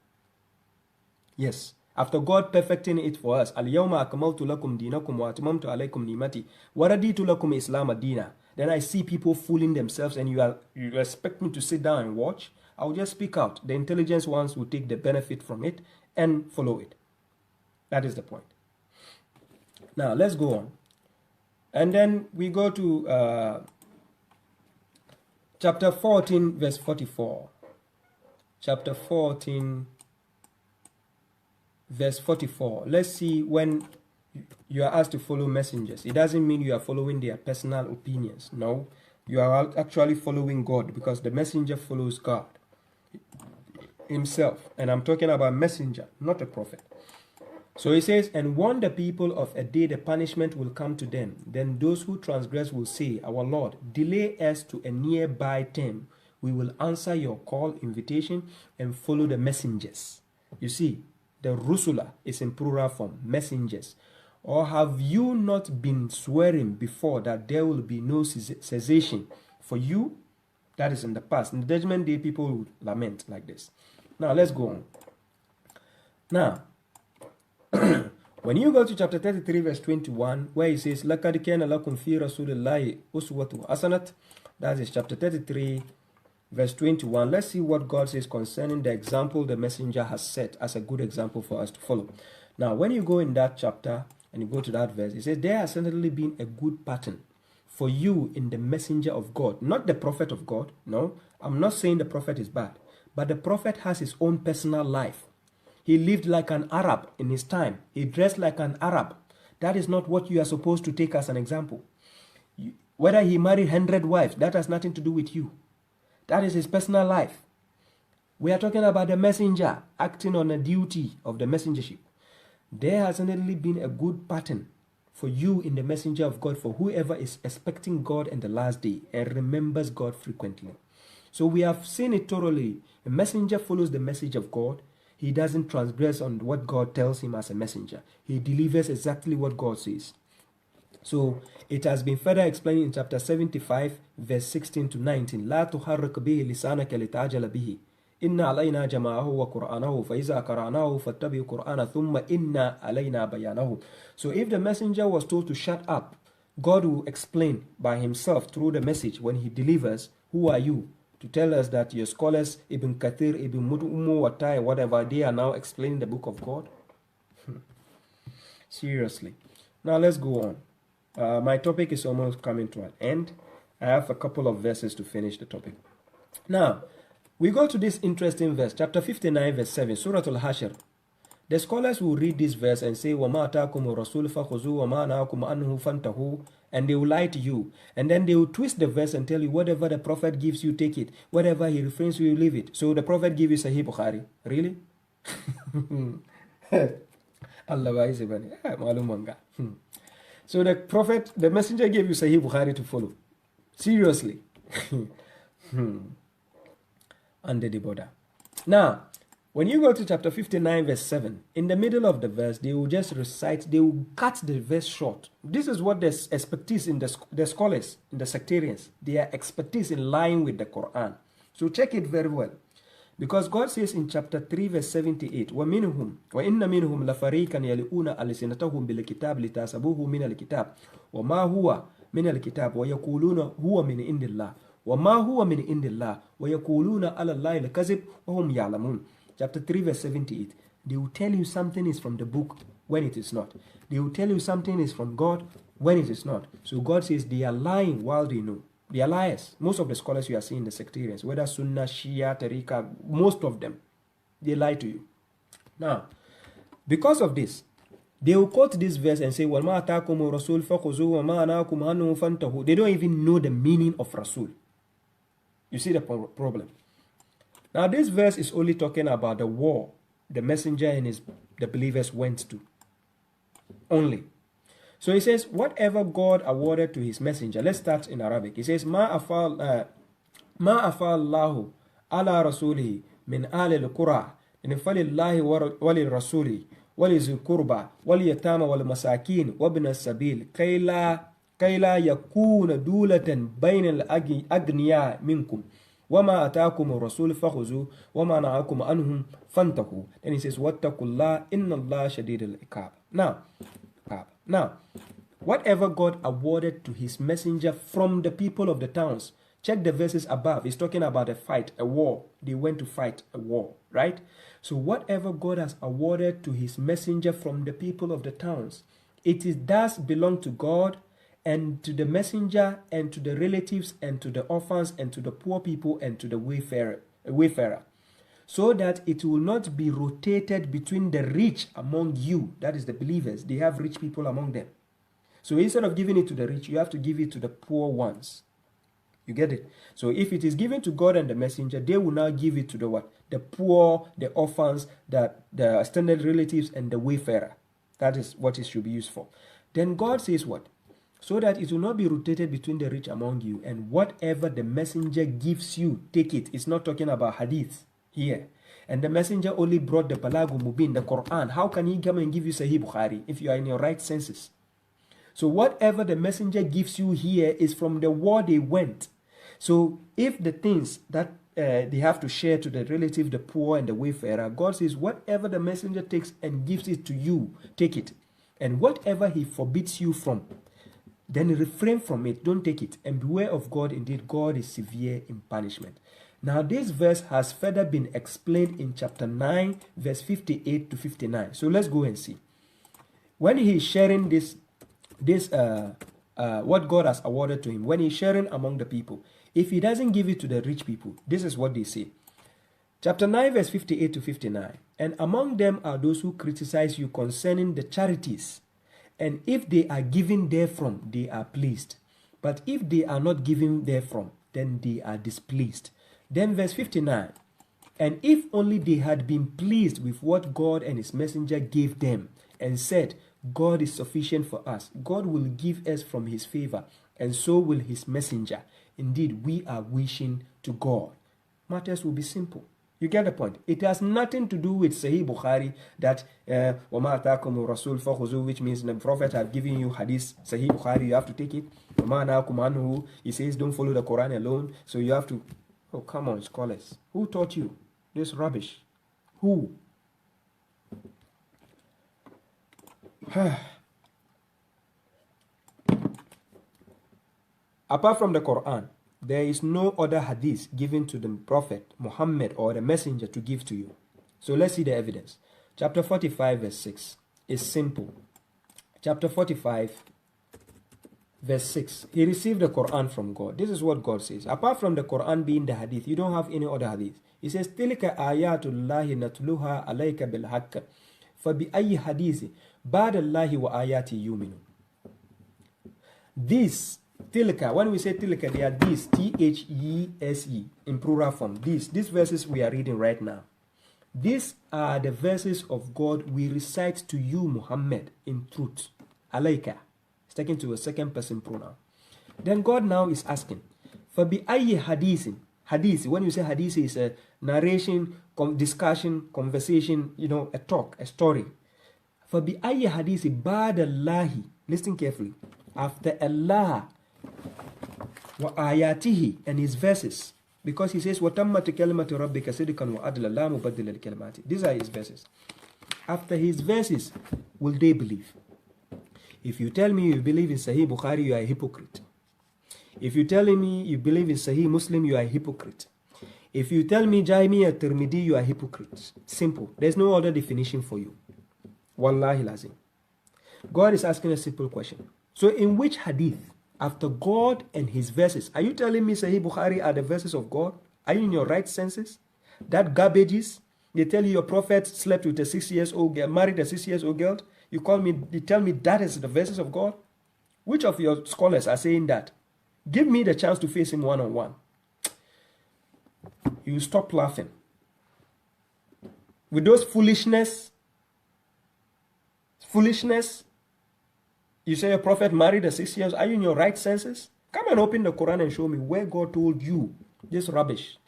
Speaker 1: Yes. After God perfecting it for us, Al-Yawma akmaltu lakum dinakum wa atmamtu alaykum ni'mati wa raditu lakum Islam ad-dina. Then I see people fooling themselves, and you expect me to sit down and watch? I'll just speak out. The intelligent ones will take the benefit from it and follow it. That is the point. Now, let's go on. And then we go to chapter 14, verse 44. Chapter 14, verse 44. Let's see when you are asked to follow messengers. It doesn't mean you are following their personal opinions. No, you are actually following God, because the messenger follows God himself. And I'm talking about messenger, not a prophet. So he says, and warn the people of a day the punishment will come to them. Then those who transgress will say, our Lord, delay us to a nearby time. We will answer your call, invitation, and follow the messengers. You see, the rusula is in plural form, messengers. Or have you not been swearing before that there will be no cessation for you? That is in the past. In the judgment day, people will lament like this. Now, let's go on. Now, when you go to chapter 33, verse 21, where he says, لَقَدْ كَانَ لَكُمْ فِي رَسُولِ اللَّهِ أُسْوَةٌ حَسَنَةٌ, that is chapter 33, verse 21. Let's see what God says concerning the example the messenger has set as a good example for us to follow. Now, when you go in that chapter, and you go to that verse, it says, there has certainly been a good pattern for you in the messenger of God. Not the prophet of God. No, I'm not saying the prophet is bad. But the prophet has his own personal life. He lived like an Arab in his time. He dressed like an Arab. That is not what you are supposed to take as an example. Whether he married 100 wives, that has nothing to do with you. That is his personal life. We are talking about the messenger acting on a duty of the messengership. There has certainly been a good pattern for you in the messenger of God, for whoever is expecting God in the last day and remembers God frequently. So we have seen it thoroughly. A messenger follows the message of God. He doesn't transgress on what God tells him as a messenger. He delivers exactly what God says. So it has been further explained in chapter 75, verse 16 to 19. لا تحرك به لسانك لتعجل به. إنا علينا جماعه وقرآنه فإذا قرأناه فاتبع قرآنه ثم إنا علينا بيانه. So if the messenger was told to shut up, God will explain by himself through the message when he delivers. Who are you to tell us that your scholars Ibn Kathir, Ibn Umu Watai, whatever, they are now explaining the book of God? Seriously. Now let's go on. My topic is almost coming to an end. I have a couple of verses to finish the topic. Now we go to this interesting verse, chapter 59, verse 7, Surah Al-Hashr. The scholars will read this verse and say, وَمَا أَتَاكُمُ الرَّسُولُ فَخُذُوهُ وَمَا نَهَاكُمْ عَنْهُ فَانْتَهُوا, and they will lie to you. And then they will twist the verse and tell you, whatever the prophet gives you, take it. Whatever he refrains you, leave it. So the prophet gives you Sahih Bukhari. Really? So the prophet, the messenger gave you Sahih Bukhari to follow. Seriously. Under the border. Now, when you go to chapter 59, verse 7, in the middle of the verse, they will just recite, they will cut the verse short. This is what there's expertise in the scholars, in the sectarians. Their expertise in lying with the Quran. So check it very well. Because God says in chapter 3, verse 78, وَمِنْهُمْ وَإِنَّ مِنْهُمْ لَفَرِيقًا يَلِؤُونَ أَلْسِنَتَهُمْ بِالْكِتَابِ لِتَحْسَبُوهُ مِنَ الْكِتَابِ وَمَا هُوَ مِنَ الْكِتَابِ وَيَقُولُونَ هُوَ مِنْ عِنْدِ اللَّهِ وَمَا هُوَ مِنْ عِنْدِ اللَّهِ وَيَقُولُونَ عَلَى اللَّهِ الْكَذِبَ وَهُمْ يَعْلَمُونَ. Chapter 3, verse 78. They will tell you something is from the book when it is not. They will tell you something is from God when it is not. So God says they are lying while they know. They are liars. Most of the scholars you are seeing, the sectarians, whether Sunnah, Shia, Tariqa, most of them, they lie to you. Now, because of this, they will quote this verse and say, وَمَا أَتَاكُمُ الرَّسُولُ فَخُذُوهُ وَمَا نَهَاكُمْ عَنْهُ فَانْتَهُوا. They don't even know the meaning of Rasul. You see the problem. Now, this verse is only talking about the war the messenger and the believers went to. Only. So he says, whatever God awarded to his messenger. Let's start in Arabic. He says, ما أفى الله على رسوله من آل القرى فلله وللرسول ولذي القربى واليتامى والمساكين وابن السبيل كي لا يكون دولة بين الأغنياء منكم وما أتاكم الرسول فخذوه وما نهاكم عنهم فانتهوا. Then he says, واتقوا الله إن الله شديد العقاب. Now, whatever God awarded to his messenger from the people of the towns, Check the verses above. It's talking about a fight, a war. They went to fight a war, right? So whatever God has awarded to his messenger from the people of the towns, it is does belong to God and to the messenger and to the relatives and to the orphans and to the poor people and to the wayfarer, so that it will not be rotated between the rich among you. That is the believers. They have rich people among them. So instead of giving it to the rich, you have to give it to the poor ones. You get it? So if it is given to God and the messenger, they will now give it to the what? The poor, the orphans, the extended relatives, and the wayfarer. That is what it should be used for. Then God says what? So that it will not be rotated between the rich among you, and whatever the messenger gives you, take it. It's not talking about hadith here. And the messenger only brought the Balagh Mubin, the Quran. How can he come and give you Sahih Bukhari if you are in your right senses? So whatever the messenger gives you here is from the war they went. So if the things that they have to share to the relative, the poor, and the wayfarer, God says, whatever the messenger takes and gives it to you, take it. And whatever he forbids you from, then refrain from it, don't take it. And beware of God, indeed, God is severe in punishment. Now, this verse has further been explained in chapter 9, verse 58 to 59. So let's go and see. When he is sharing what God has awarded to him, when he's sharing among the people, if he doesn't give it to the rich people, this is what they say. Chapter 9, verse 58 to 59. And among them are those who criticize you concerning the charities. And if they are giving therefrom, they are pleased. But if they are not giving therefrom, then they are displeased. Then verse 59. And if only they had been pleased with what God and his messenger gave them, and said, God is sufficient for us, God will give us from his favor, and so will his messenger. Indeed, we are wishing to God. Matters will be simple. You get the point? It has nothing to do with Sahih Bukhari that وَمَا أَتَاكُمُ الرَّسُولُ فَخُذُوهُ, which means the Prophet have given you hadith, Sahih Bukhari, you have to take it. وَمَا نَهَاكُمْ عَنْهُ, he says don't follow the Quran alone, so you have to. Oh, come on, scholars. Who taught you this rubbish? Who? Apart from the Quran, there is no other hadith given to the Prophet Muhammad or the messenger to give to you. So let's see the evidence. Chapter 45 verse 6 is simple. Chapter 45 verse 6. He received the Quran from God. This is what God says. Apart from the Quran being the hadith, you don't have any other hadith. He says, تِلْكَ آيَاتُ اللَّهِ نَتْلُوهَا عَلَيْكَ بِالْحَقِّ فَبِأَيِّ حَدِيثٍ بَعْدَ اللَّهِ وَآيَاتِهِ يُؤْمِنُونَ. This tilka, when we say tilka, they are these, T-H-E-S-E, in plural form. These verses we are reading right now. These are the verses of God we recite to you, Muhammad, in truth. Alayka. It's taken to a second person pronoun. Then God now is asking, فَبِأَيِّ حَدِيثٍ. Hadith, when you say hadith, is a narration, discussion, conversation, a talk, a story. فَبِأَيِّ حَدِيثٍ بَعْدَ اللَّهِ. Listen carefully. After Allah وآياته and his verses, because he says وَتَمَّتِ كَلِمَةُ رَبِّكَ صِدْقًا وَعَدْلًا لَا مُبَدِّلَ لِكَلِمَاتِهِ. These are his verses. After his verses, will they believe? If you tell me you believe in Sahih Bukhari, you are a hypocrite. If you tell me you believe in Sahih Muslim, you are a hypocrite. If you tell me Jami or Tirmidhi, you are a hypocrite. Simple. There's no other definition for you. Wallahi lazim. God is asking a simple question. So in which hadith, after God and his verses, are you telling me Sahih Bukhari are the verses of God? Are you in your right senses? That garbage is, they tell you your prophet slept with a 6-year-old girl, married a 6-year-old girl. You tell me that is the verses of God? Which of your scholars are saying that? Give me the chance to face him one-on-one. You stop laughing. With those foolishness, you say your prophet married a 6 years. Are you in your right senses? Come and open the Quran and show me where God told you this rubbish.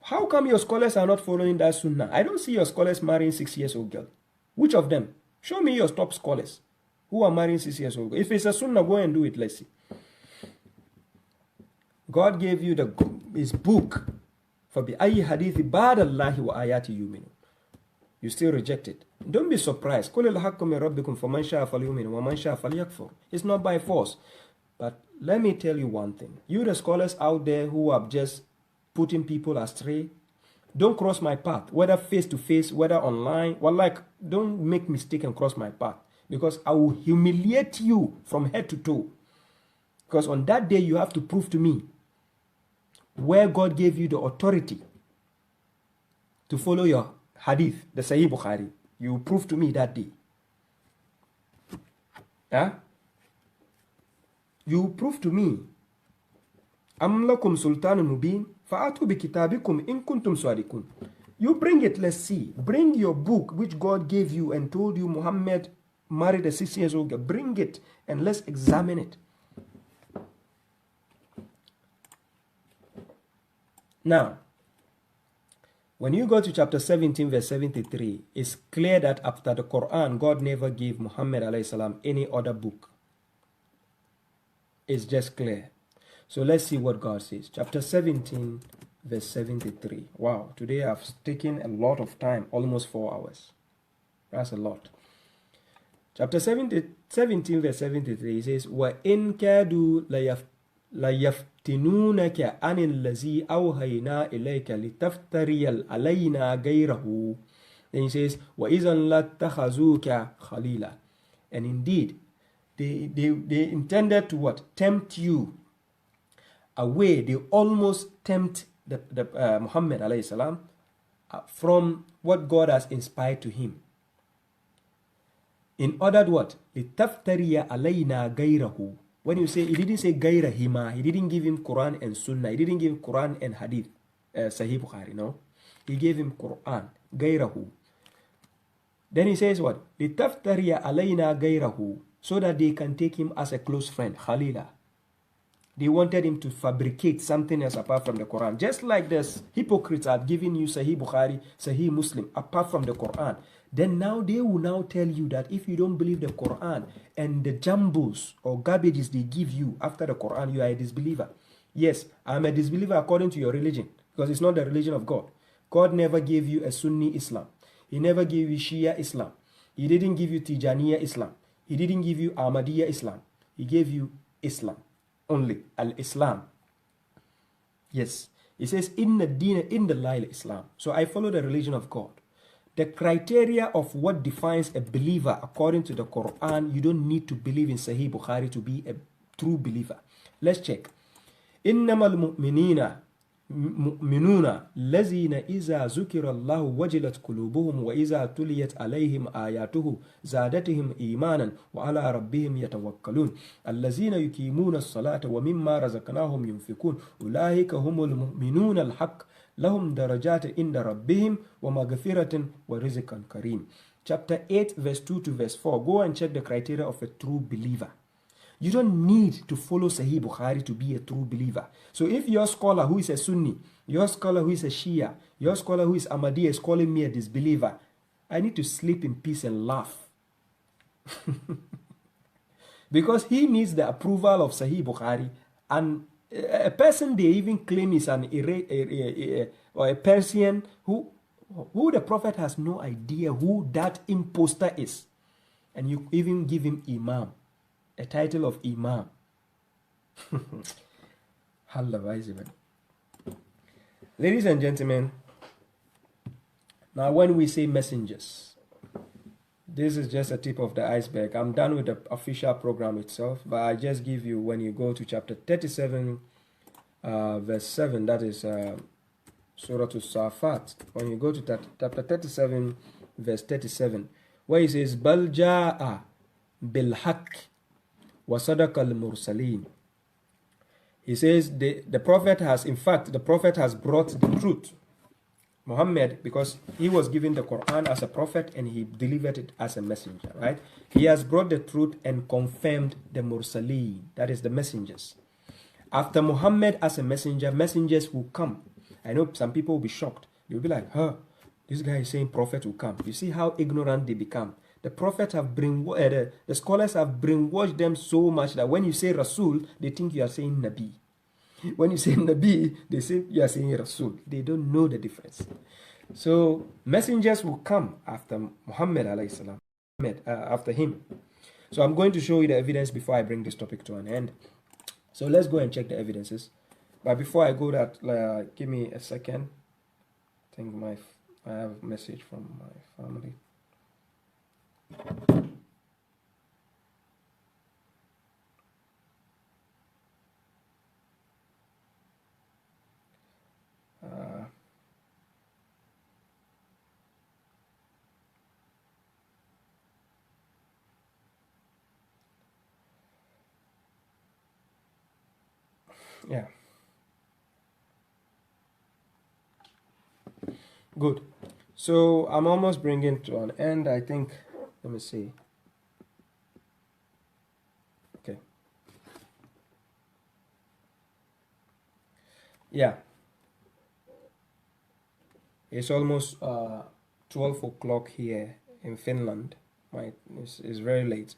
Speaker 1: How come your scholars are not following that sunnah? I don't see your scholars marrying 6-year-old girl. Which of them? Show me your top scholars who are marrying 6-year-old girl. If it's a sunnah, go and do it. Let's see. God gave you his book. فَبِأَيِّ حَدِيثِ بَعْدَ اللَّهِ وَآيَاتِ يُؤْمِنُونَ. You still reject it. Don't be surprised. قُلِ الْحَقُّ مِنْ رَبِّكُمْ فَمَنْ شَاءَ فَلْيُؤْمِنْ وَمَنْ شَاءَ فَلْيَكْفُرْ. It's not by force. But let me tell you one thing. You the scholars out there who are just putting people astray, don't cross my path, whether face to face, whether online. Well, like, don't make mistake and cross my path, because I will humiliate you from head to toe. Because on that day, you have to prove to me where God gave you the authority to follow your hadith, the Sahih Bukhari. You prove to me that day. Huh? You prove to me. Am lakum sultanun mubin fa'atu bi kitabikum in kuntum sadiqun. You bring it, let's see. Bring your book which God gave you and told you Muhammad married a 6 years old girl. Bring it and let's examine it. Now, when you go to chapter 17 verse 73, it's clear that after the Quran, God never gave Muhammad alayhi salam any other book. It's just clear. So let's see what God says. Chapter 17 verse 73. Wow, today I've taken a lot of time, almost 4 hours. That's a lot. Chapter 17 verse 73 says, وَإِن كَادُوا لَيَفْتِنُونَكَ عَنِ الَّذِي أَوْحَيْنَا إِلَيْكَ لِتَفْتَرِيَ عَلَيْنَا غَيْرَهُ. Then he says, وَإِذًا لَاتَّخَذُوكَ خَلِيلًا. And indeed, they intended to what? Tempt you away. They almost tempt the Muhammad alayhi salam from what God has inspired to him. In order to what? لِتَفْتَرِيَ عَلَيْنَا غَيْرَهُ. When you say, he didn't say gairahima, he didn't give him Quran and Sunnah, he didn't give him Quran and Hadith, Sahih Bukhari, no. He gave him Quran, gairahu. Then he says what? لِتَفْتَرِيَ عَلَيْنَا غَيْرَهُ. So that they can take him as a close friend, Khalila. They wanted him to fabricate something else apart from the Quran. Just like this, hypocrites are giving you Sahih Bukhari, Sahih Muslim, apart from the Quran. Then now they will now tell you that if you don't believe the Quran and the jumbles or garbages they give you after the Quran, you are a disbeliever. Yes, I'm a disbeliever according to your religion, because it's not the religion of God. God never gave you a Sunni Islam. He never gave you Shia Islam. He didn't give you Tijaniya Islam. He didn't give you Ahmadiyya Islam. He gave you Islam. Only Al-Islam. Yes. He says, Inna Dina in the Lail Islam. So I follow the religion of God. The criteria of what defines a believer according to the Quran, you don't need to believe in Sahih Bukhari to be a true believer. Let's check. Innamal mu'minuna lazina iza zukira Allahu wajilat qulubuhum wa iza tuliyat alayhim ayatuhu zadatihim imanan wa ala rabbihim yatawakkalun allazina yuqimuna as-salata wa mimma razaqnahum yunfikun ulaika humul mu'minuna al-haqq lahum darajat inda rabbihim wa maghfiratan wa rizqan kareem. Chapter 8 verse 2 to verse 4. Go and check the criteria of a true believer. You don't need to follow Sahih Bukhari to be a true believer. So if your scholar who is a Sunni, your scholar who is a Shia, your scholar who is Ahmadiyya is calling me a disbeliever, I need to sleep in peace and laugh. Because he needs the approval of Sahih Bukhari, and a person they even claim is an or a Persian who the Prophet has no idea who that imposter is. And you even give him Imam. A title of Imam. Ladies and gentlemen, now when we say messengers, this is just a tip of the iceberg. I'm done with the official program itself, but I just give you, when you go to chapter 37 verse 7, that is Surah Al-Safat. When you go to chapter 37 verse 37, where he says Bal ja'a bil haqq وَصَدَقَ الْمُرْسَلِينَ. He says the Prophet has, in fact, the Prophet has brought the truth. Muhammad, because he was given the Quran as a prophet and he delivered it as a messenger, right? He has brought the truth and confirmed the Mursaleen, that is the messengers. After Muhammad as a messenger, messengers will come. I know some people will be shocked. They'll be like, this guy is saying prophet will come. You see how ignorant they become. The Prophet have the scholars have brainwashed them so much that when you say Rasul, they think you are saying Nabi. When you say Nabi, they say you are saying Rasul. They don't know the difference. So messengers will come after Muhammad alayhi salam, after him. So I'm going to show you the evidence before I bring this topic to an end. So let's go and check the evidences. But before I go that, give me a second. I think I have a message from my family. Yeah. Good. So I'm almost bringing to an end, I think. Let me see. Okay. Yeah. It's almost 12 o'clock here in Finland. It's very late.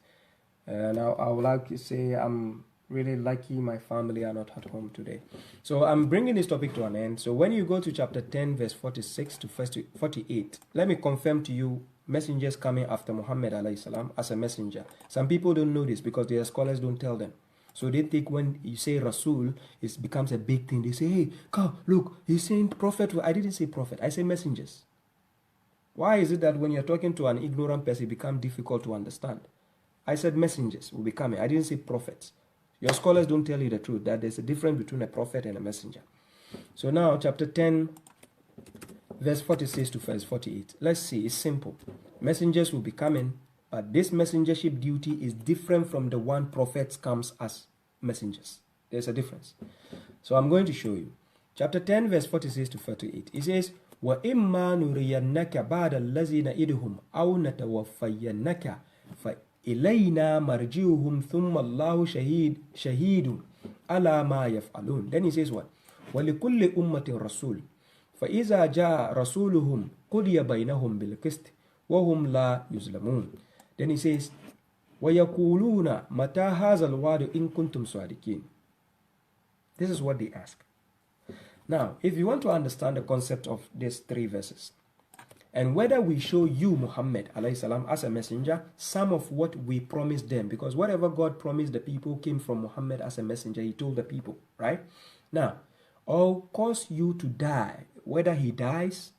Speaker 1: And I would like to say I'm really lucky my family are not at home today. So I'm bringing this topic to an end. So when you go to chapter 10, verse 46 to 48, let me confirm to you messengers coming after Muhammad alayhi salam as a messenger. Some people don't know this because their scholars don't tell them. So they think when you say Rasul, it becomes a big thing. They say, hey, come, look, he's saying prophet. I didn't say prophet. I say messengers. Why is it that when you're talking to an ignorant person, it becomes difficult to understand? I said messengers will be coming. I didn't say prophets. Your scholars don't tell you the truth, that there's a difference between a prophet and a messenger. So now, chapter 10, verse 46 to verse 48. Let's see, it's simple. Messengers will be coming, but this messengership duty is different from the one prophets comes as messengers. There's a difference. So I'm going to show you. Chapter 10, verse 46 to 48. It says, وَإِمَّا نُرِيَنَّكَ بَعْدَ الَّذِينَ إِدْهُمْ أَوْ نَتَوَفَّيَنَّكَ فَإِلَيْنَا مَرْجِعُهُمْ ثُمَّ اللَّهُ شَهِيدٌ عَلَى مَا يَفْعَلُونَ. Then he says what? وَلِكُلِّ أُمَّةٍ رَسُولٌ فَإِذَا جَاءَ رَسُولُهُمْ قُضِيَ بَيْنَهُمْ بِالْقِسْطِ وَهُمْ لَا يُظْلَمُونَ. Then he says, وَيَقُولُونَ مَتَى هَذَا الْوَعْدُ إِن كُنتُمْ صَادِقِينَ. This is what they ask. Now, if you want to understand the concept of these three verses, and whether we show you, Muhammad alayhi salam, as a messenger, some of what we promised them, because whatever God promised the people came from Muhammad as a messenger, he told the people, right? Now, or cause you to die, whether he dies,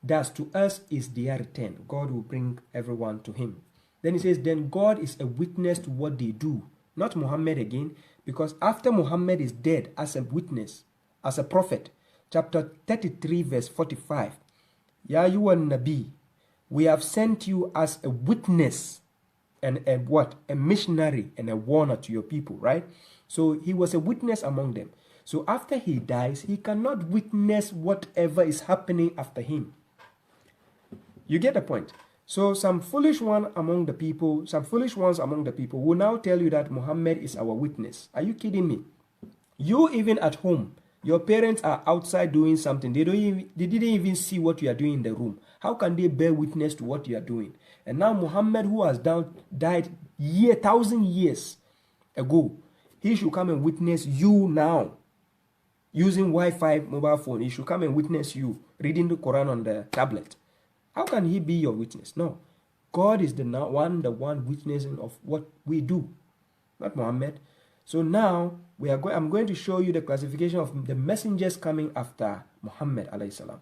Speaker 1: thus to us is their return. God will bring everyone to him. Then he says, then God is a witness to what they do. Not Muhammad again, because after Muhammad is dead as a witness, as a prophet, chapter 33, verse 45, Ya ayyuhan Nabi, we have sent you as a witness and a missionary and a warner to your people, right? So he was a witness among them. So after he dies, he cannot witness whatever is happening after him. You get the point? So some foolish ones among the people will now tell you that Muhammad is our witness. Are you kidding me? You even at home, your parents are outside doing something. They didn't even see what you are doing in the room. How can they bear witness to what you are doing? And now Muhammad, who has died 1,000 years ago, he should come and witness you now. Using Wi-Fi mobile phone, he should come and witness you reading the Quran on the tablet. How can he be your witness? No. God is the one witnessing of what we do, not Muhammad. So now I'm going to show you the classification of the messengers coming after Muhammad alayhi salam.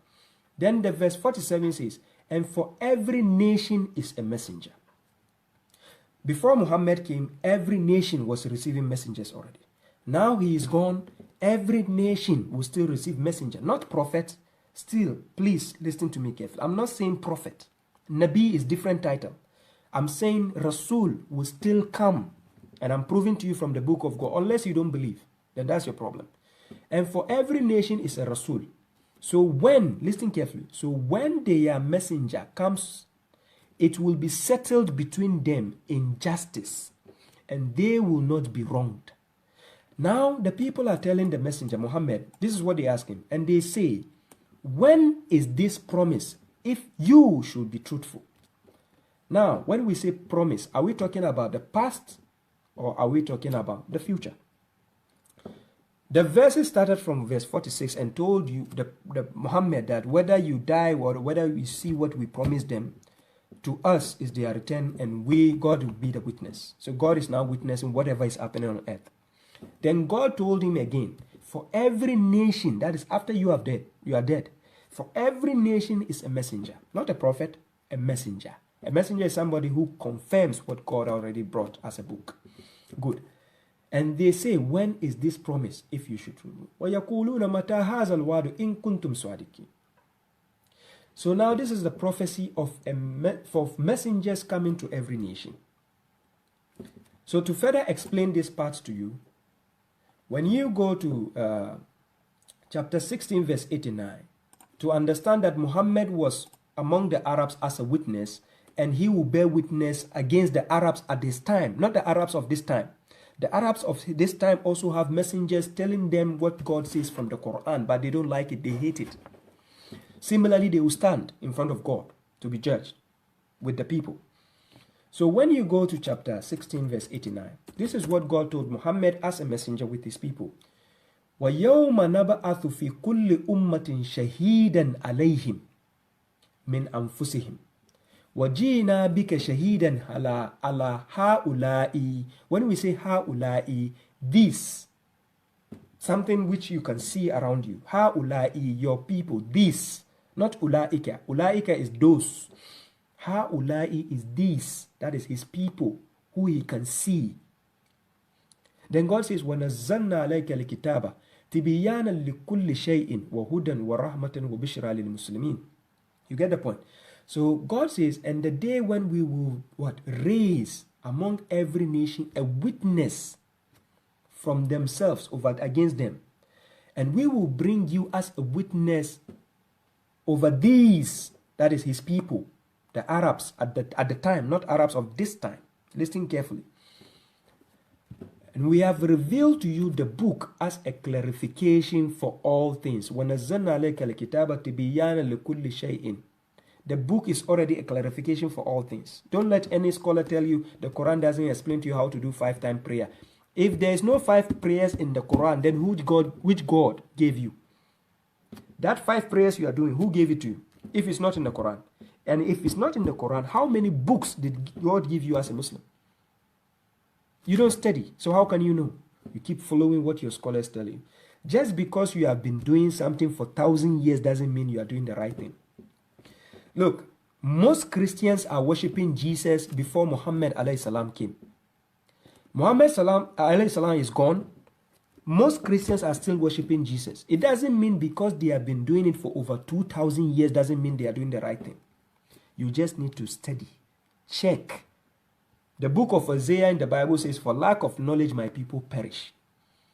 Speaker 1: Then the verse 47 says, and for every nation is a messenger. Before Muhammad came, every nation was receiving messengers already. Now he is gone, every nation will still receive messenger, not prophet. Still, please listen to me carefully. I'm not saying prophet. Nabi is different title. I'm saying Rasul will still come. And I'm proving to you from the book of God. Unless you don't believe, then that's your problem. And for every nation is a Rasul. So listen carefully. So when their messenger comes, it will be settled between them in justice. And they will not be wronged. Now the people are telling the messenger, Muhammad, this is what they ask him. And they say, when is this promise if you should be truthful? Now, when we say promise, are we talking about the past? Or are we talking about the future? The verses started from verse 46 and told you, the Muhammad, that whether you die or whether you see what we promised them, to us is their return, and God will be the witness. So God is now witnessing whatever is happening on earth. Then God told him again, for every nation, that is after you are dead, for every nation is a messenger, not a prophet, a messenger. A messenger is somebody who confirms what God already brought as a book. Good. And they say, when is this promise, if you should remove? وَيَقُولُونَ مَتَى هَذَا الْوَعْدُ إِن كُنتُمْ صَادِقِينَ. So now this is the prophecy of messengers coming to every nation. So to further explain this part to you, when you go to chapter 16 verse 89, to understand that Muhammad was among the Arabs as a witness, and he will bear witness against the Arabs at this time, not the Arabs of this time. The Arabs of this time also have messengers telling them what God says from the Quran, but they don't like it, they hate it. Similarly, they will stand in front of God to be judged with the people. So when you go to chapter 16 verse 89, this is what God told Muhammad as a messenger with his people. وَيَوْمَ نَبَعَثُ فِي كُلِّ أُمَّةٍ شَهِيدًا عَلَيْهِمْ مِنْ أَنفُسِهِمْ وَجِئْنَا بِكَ شَهِيدًا عَلَى هَؤُلَاءِ. When we say هَؤُلَاءِ, this, something which you can see around you. هَؤُلَاءِ, your people, this, not ulaika. Ulaika is those. هَؤُلَاءِ is this, that is his people, who he can see. Then God says, وَنَزَّلْنَا عَلَيْكَ الْكِتَابَ تِبِيَانًا لِكُلِّ شَيْءٍ وَهُدًى وَرَحْمَةً وَبِشْرَى لِلْمُسْلِمِينَ. You get the point? So God says, and the day when we will raise among every nation a witness from themselves over against them, and we will bring you as a witness over these, that is his people, the Arabs at the time, not Arabs of this time. Listen carefully. And we have revealed to you the book as a clarification for all things. وَنَزَّلْنَا عَلَيْكَ الْكِتَابَ تِبِيَانًا لِكُلِّ شَيْءٍ. The book is already a clarification for all things. Don't let any scholar tell you the Quran doesn't explain to you how to do 5-time prayer. If there is no 5 prayers in the Quran, then which God gave you? That 5 prayers you are doing, who gave it to you? If it's not in the Quran. And if it's not in the Quran, how many books did God give you as a Muslim? You don't study, so how can you know? You keep following what your scholars tell you. Just because you have been doing something for 1,000 years doesn't mean you are doing the right thing. Look, most Christians are worshipping Jesus before Muhammad alayhi salam came. Muhammad alayhi salam is gone. Most Christians are still worshipping Jesus. It doesn't mean because they have been doing it for over 2,000 years doesn't mean they are doing the right thing. You just need to study, check. The book of Isaiah in the Bible says, for lack of knowledge, my people perish.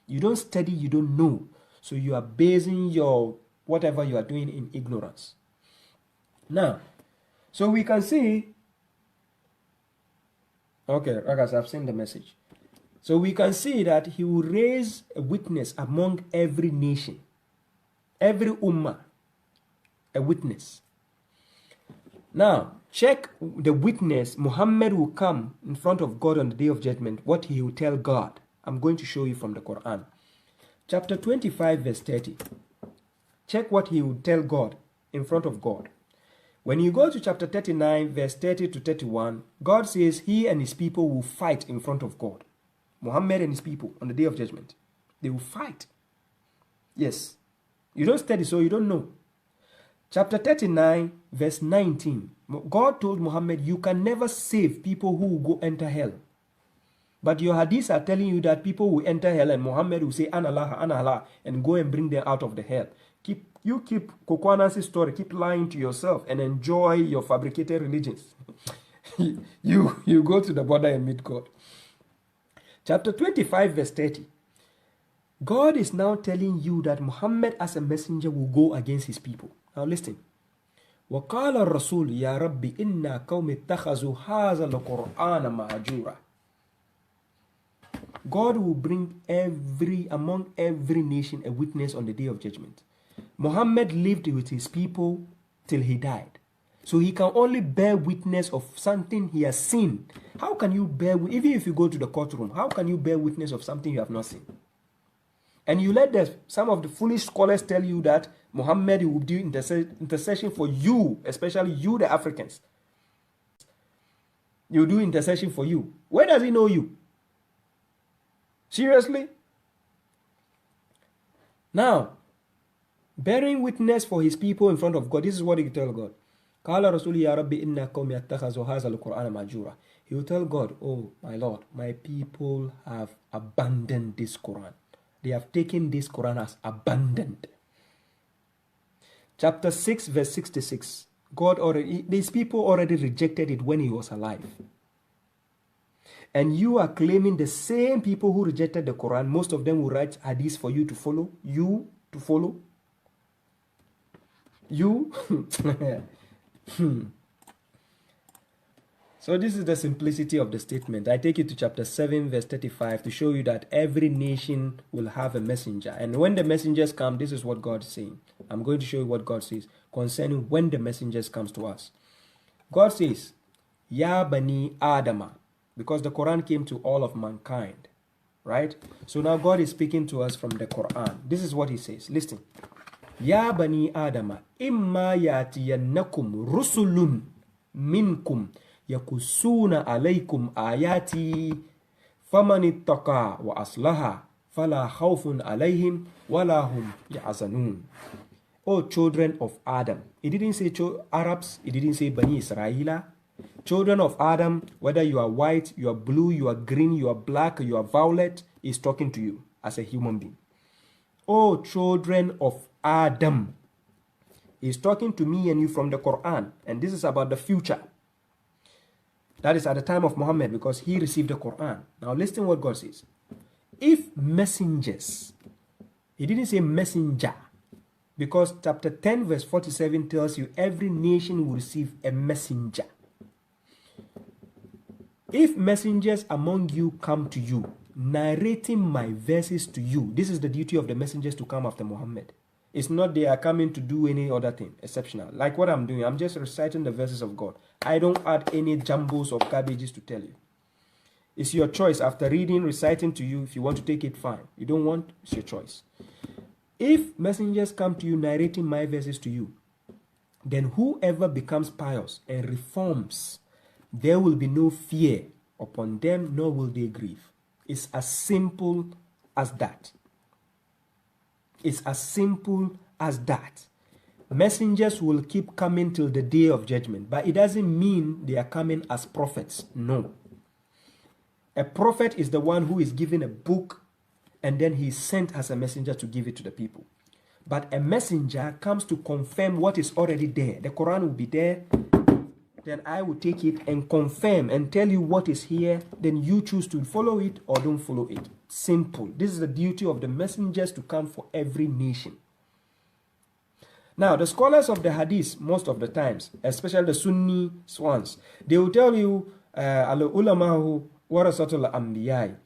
Speaker 1: You don't study, you don't know. So you are basing your whatever you are doing in ignorance. Now, so we can see, okay, Ragas, I've seen the message. So we can see that he will raise a witness among every nation, every ummah, a witness. Now, check the witness. Muhammad will come in front of God on the day of judgment, what he will tell God. I'm going to show you from the Quran. Chapter 25, verse 30. Check what he will tell God in front of God. When you go to chapter 39, verse 30 to 31, God says he and his people will fight in front of God. Muhammad and his people on the day of judgment. They will fight. Yes. You don't study, so you don't know. Chapter 39, verse 19. God told Muhammad, you can never save people who will go enter hell. But your hadiths are telling you that people will enter hell and Muhammad will say, An Allah, and go and bring them out of the hell. You keep Kokwanan's story, keep lying to yourself and enjoy your fabricated religions. you go to the border and meet God. Chapter 25, verse 30. God is now telling you that Muhammad as a messenger will go against his people. Now listen. وَقَالَ الرَّسُولُ يَا رَبِّ إِنَّا قَوْمِ اتَّخَذُوا هَذَا الْقُرْآنَ مَهْجُورًا. God will bring among every nation a witness on the day of judgment. Muhammad lived with his people till he died. So he can only bear witness of something he has seen. How can you bear, even if you go to the courtroom, how can you bear witness of something you have not seen? And you let some of the foolish scholars tell you that Muhammad will do intercession for you, especially you, the Africans. He will do intercession for you. Where does he know you? Seriously? Now, bearing witness for his people in front of God, this is what he tell God. He will tell God, oh my Lord, my people have abandoned this Quran. They have taken this Quran as abandoned. Chapter 6 verse 66. These people already rejected it when he was alive. And you are claiming the same people who rejected the Quran, most of them will write hadith for you to follow. You to follow. You. So this is the simplicity of the statement. I take you to chapter 7 verse 35 to show you that every nation will have a messenger. And when the messengers come, this is what God is saying. I'm going to show you what God says concerning when the messengers comes to us. God says, Ya Bani Adama, because the Quran came to all of mankind, right? So now God is speaking to us from the Quran. This is what he says. Listen. Ya Bani Adama, imma yatiyannakum rusulun minkum yakusuna alaykum ayati famanittaqa wa aslaha fala khawfun alayhim wala hum yahzanun. O children of Adam. It didn't say Arabs, it didn't say Bani Israel. Children of Adam, whether you are white, you are blue, you are green, you are black, you are violet, is talking to you as a human being. O children of Adam, is talking to me and you from the Quran, and this is about the future. That is at the time of Muhammad, because he received the Quran. Now listen what God says. If messengers, he didn't say messenger, because chapter 10 verse 47 tells you every nation will receive a messenger. If messengers among you come to you, narrating my verses to you, this is the duty of the messengers to come after Muhammad. It's not they are coming to do any other thing exceptional. Like what I'm doing, I'm just reciting the verses of God. I don't add any jumbles of garbages to tell you. It's your choice. After reading, reciting to you, if you want to take it, fine. You don't want, it's your choice. If messengers come to you narrating my verses to you, then whoever becomes pious and reforms, there will be no fear upon them, nor will they grieve. It's as simple as that. It's as simple as that. Messengers will keep coming till the day of judgment, but it doesn't mean they are coming as prophets. No. A prophet is the one who is given a book and then he is sent as a messenger to give it to the people. But a messenger comes to confirm what is already there. The Quran will be there. Then I will take it and confirm and tell you what is here. Then you choose to follow it or don't follow it. Simple. This is the duty of the messengers to come for every nation. Now, the scholars of the hadith, most of the times, especially the Sunni ones, they will tell you, al-ulamahu warasatul anbiya.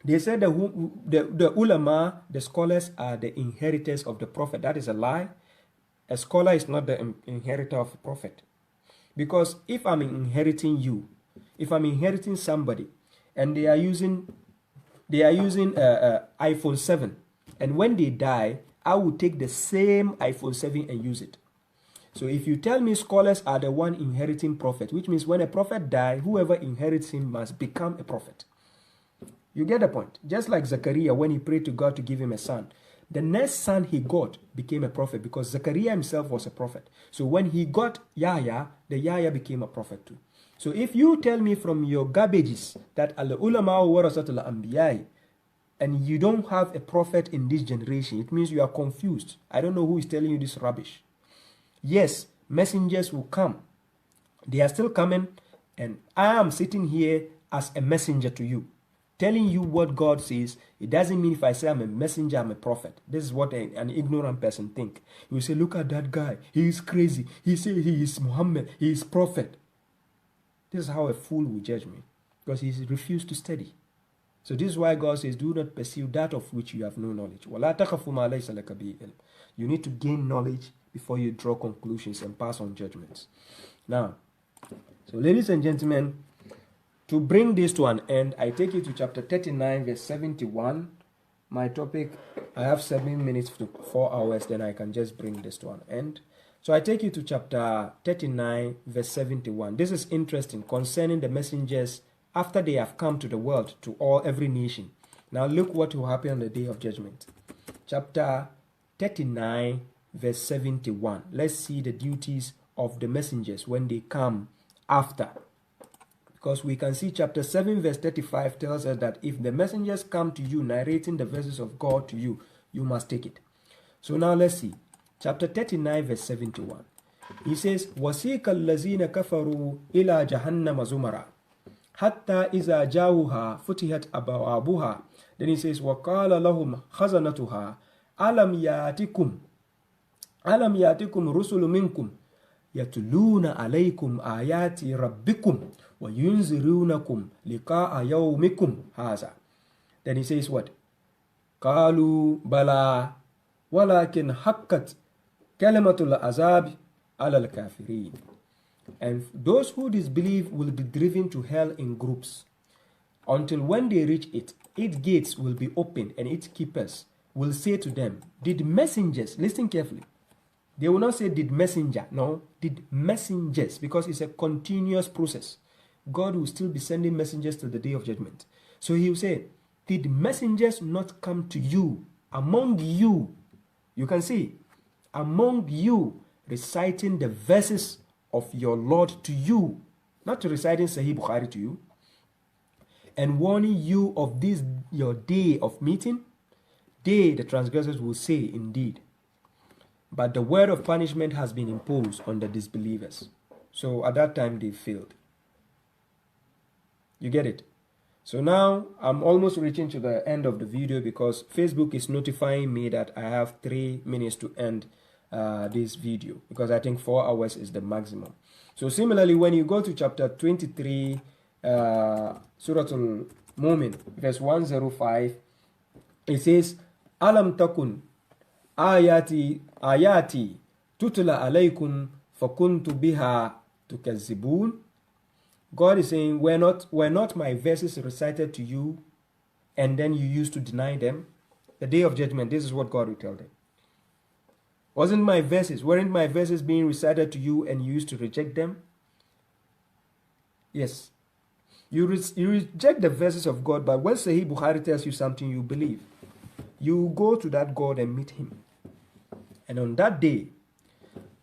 Speaker 1: They said the ulama, the scholars, are the inheritors of the prophet. That is a lie. A scholar is not the inheritor of a prophet. Because if I'm inheriting you, if I'm inheriting somebody, and they are using iPhone 7, and when they die, I will take the same iPhone 7 and use it. So if you tell me scholars are the one inheriting prophet, which means when a prophet dies, whoever inherits him must become a prophet. You get the point? Just like Zechariah, when he prayed to God to give him a son, the next son he got became a prophet because Zechariah himself was a prophet. So when he got Yahya, the Yahya became a prophet too. So if you tell me from your garbages that al-ulama warasatul anbiya, and you don't have a prophet in this generation, it means you are confused. I don't know who is telling you this rubbish. Yes, messengers will come. They are still coming, and I am sitting here as a messenger to you, telling you what God says. It doesn't mean if I say I'm a messenger, I'm a prophet. This is what an ignorant person think. You say, look at that guy. He is crazy. He says he is Muhammad. He is prophet. This is how a fool will judge me, because he refused to study. So this is why God says, do not pursue that of which you have no knowledge. You need to gain knowledge before you draw conclusions and pass on judgments. Now, so ladies and gentlemen, to bring this to an end, I take you to chapter 39, verse 71. My topic, I have 7 minutes to 4 hours, then I can just bring this to an end. So I take you to chapter 39, verse 71. This is interesting concerning the messengers after they have come to the world, to every nation. Now look what will happen on the day of judgment. chapter 39, verse 71. Let's see the duties of the messengers when they come after. Because we can see chapter 7, verse 35 tells us that if the messengers come to you narrating the verses of God to you, you must take it. So now let's see. Chapter 39, verse 71. He says, وَسِيقَ الَّذِينَ كَفَرُوا إِلَى جَهَنَّمَ زُمَرًا حَتَّى إِذَا جَاءُوهَا فُتِحَتْ أَبْوَابُهَا. Then he says, وَقَالَ لَهُمْ خَزَنَتُهَا أَلَمْ يَأْتِكُمْ رُسُلٌ مِّنكُمْ يَتْلُونَ عَلَيْكُمْ آيَاتِ رَبِّكُمْ وَيُنذِرُونَكُمْ لِقَاءَ يَوْمِكُمْ هَذَا. Then he says what? قَالُوا بَلَى وَلَكِنْ حَقَّتْ كَلِمَةُ الْعَذَابِ عَلَى الْكَافِرِينَ. And those who disbelieve will be driven to hell in groups until when they reach it, its gates will be opened and its keepers will say to them, did messengers, listen carefully, they will not say did messenger, no, did messengers, because it's a continuous process. God will still be sending messengers to the day of judgment. So he will say, did messengers not come to you among you? You can see, among you, reciting the verses of your Lord to you, not reciting Sahih Bukhari to you, and warning you of this your day of meeting. They, the transgressors, will say indeed, but the word of punishment has been imposed on the disbelievers. So at that time they failed. You get it? So now I'm almost reaching to the end of the video because Facebook is notifying me that I have 3 minutes to end this video, because I think 4 hours is the maximum. So similarly, when you go to chapter 23, Surah Al-Mu'min, verse 105, it says, Alam takun ayati tutla alaykum fakuntu biha tukazzibun. God is saying, were not my verses recited to you and then you used to deny them? The day of judgment, this is what God will tell them. Weren't my verses being recited to you and you used to reject them? Yes. You reject the verses of God, but when Sahih Bukhari tells you something, you believe. You go to that God and meet him. And on that day,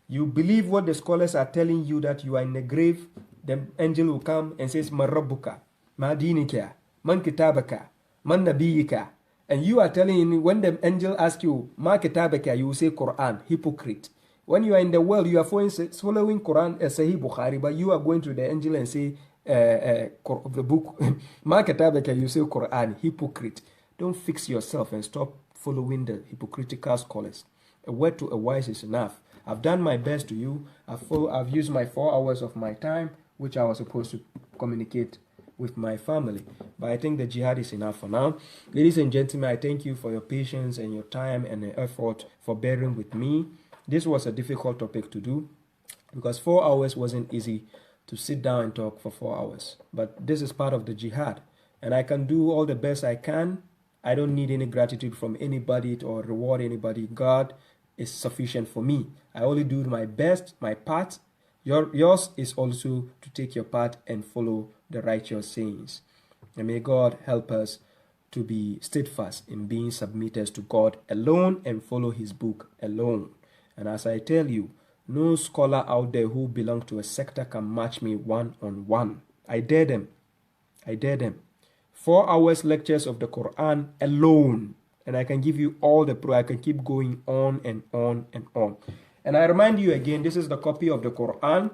Speaker 1: you believe what the scholars are telling you, that you are in the grave. The angel will come and says, Man Rabbuka, Ma Dinika, Man Kitabaka, Man Nabiyika. And you are telling him, when the angel asks you, Ma Kitabaka, you will say Quran, hypocrite. When you are in the world, you are following Quran as Sahih Bukhari, but you are going to the angel and say, the book, Ma Kitabaka, you say Quran, hypocrite. Don't fix yourself and stop following the hypocritical scholars. A word to a wise is enough. I've done my best to you. I've used my 4 hours of my time, which I was supposed to communicate with my family. But I think the jihad is enough for now. Ladies and gentlemen, I thank you for your patience and your time and the effort for bearing with me. This was a difficult topic to do because 4 hours wasn't easy to sit down and talk for 4 hours. But this is part of the jihad. And I can do all the best I can. I don't need any gratitude from anybody or reward anybody. God is sufficient for me. I only do my best, my part. Yours is also to take your part and follow the righteous sayings. And may God help us to be steadfast in being submitters to God alone and follow his book alone. And as I tell you, no scholar out there who belongs to a sector can match me one-on-one. I dare them. 4 hours lectures of the Quran alone. And I can give you all the I can keep going on and on and on. And I remind you again, this is the copy of the Quran,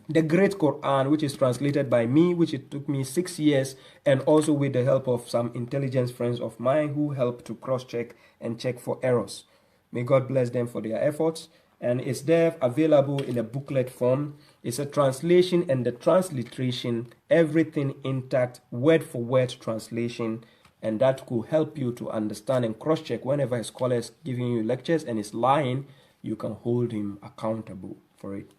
Speaker 1: the great Quran, which is translated by me, which it took me 6 years, and also with the help of some intelligence friends of mine who helped to cross-check and check for errors. May God bless them for their efforts. And it's there available in a booklet form. It's a translation and the transliteration, everything intact, word for word translation. And that could help you to understand and cross-check whenever a scholar is giving you lectures and is lying, you can hold him accountable for it.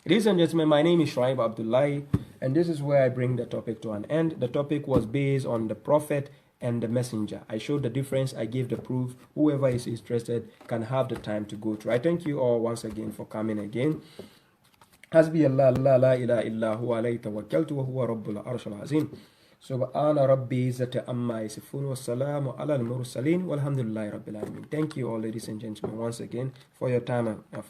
Speaker 1: Ladies and gentlemen, my name is Shuaib Abdullahi, and this is where I bring the topic to an end. The topic was based on the Prophet and the Messenger. I showed the difference, I gave the proof. Whoever is interested can have the time to go through. I thank you all once again for coming again. Hasbi Allah la ilaha illa huwa alayhi tawakkaltu wa huwa rabbul arshil azim. Subhana rabbi izzati amma yasifun wa salamu ala al-mursalin walhamdulillahi rabbil alamin. Thank you all, ladies and gentlemen, once again for your time and effort.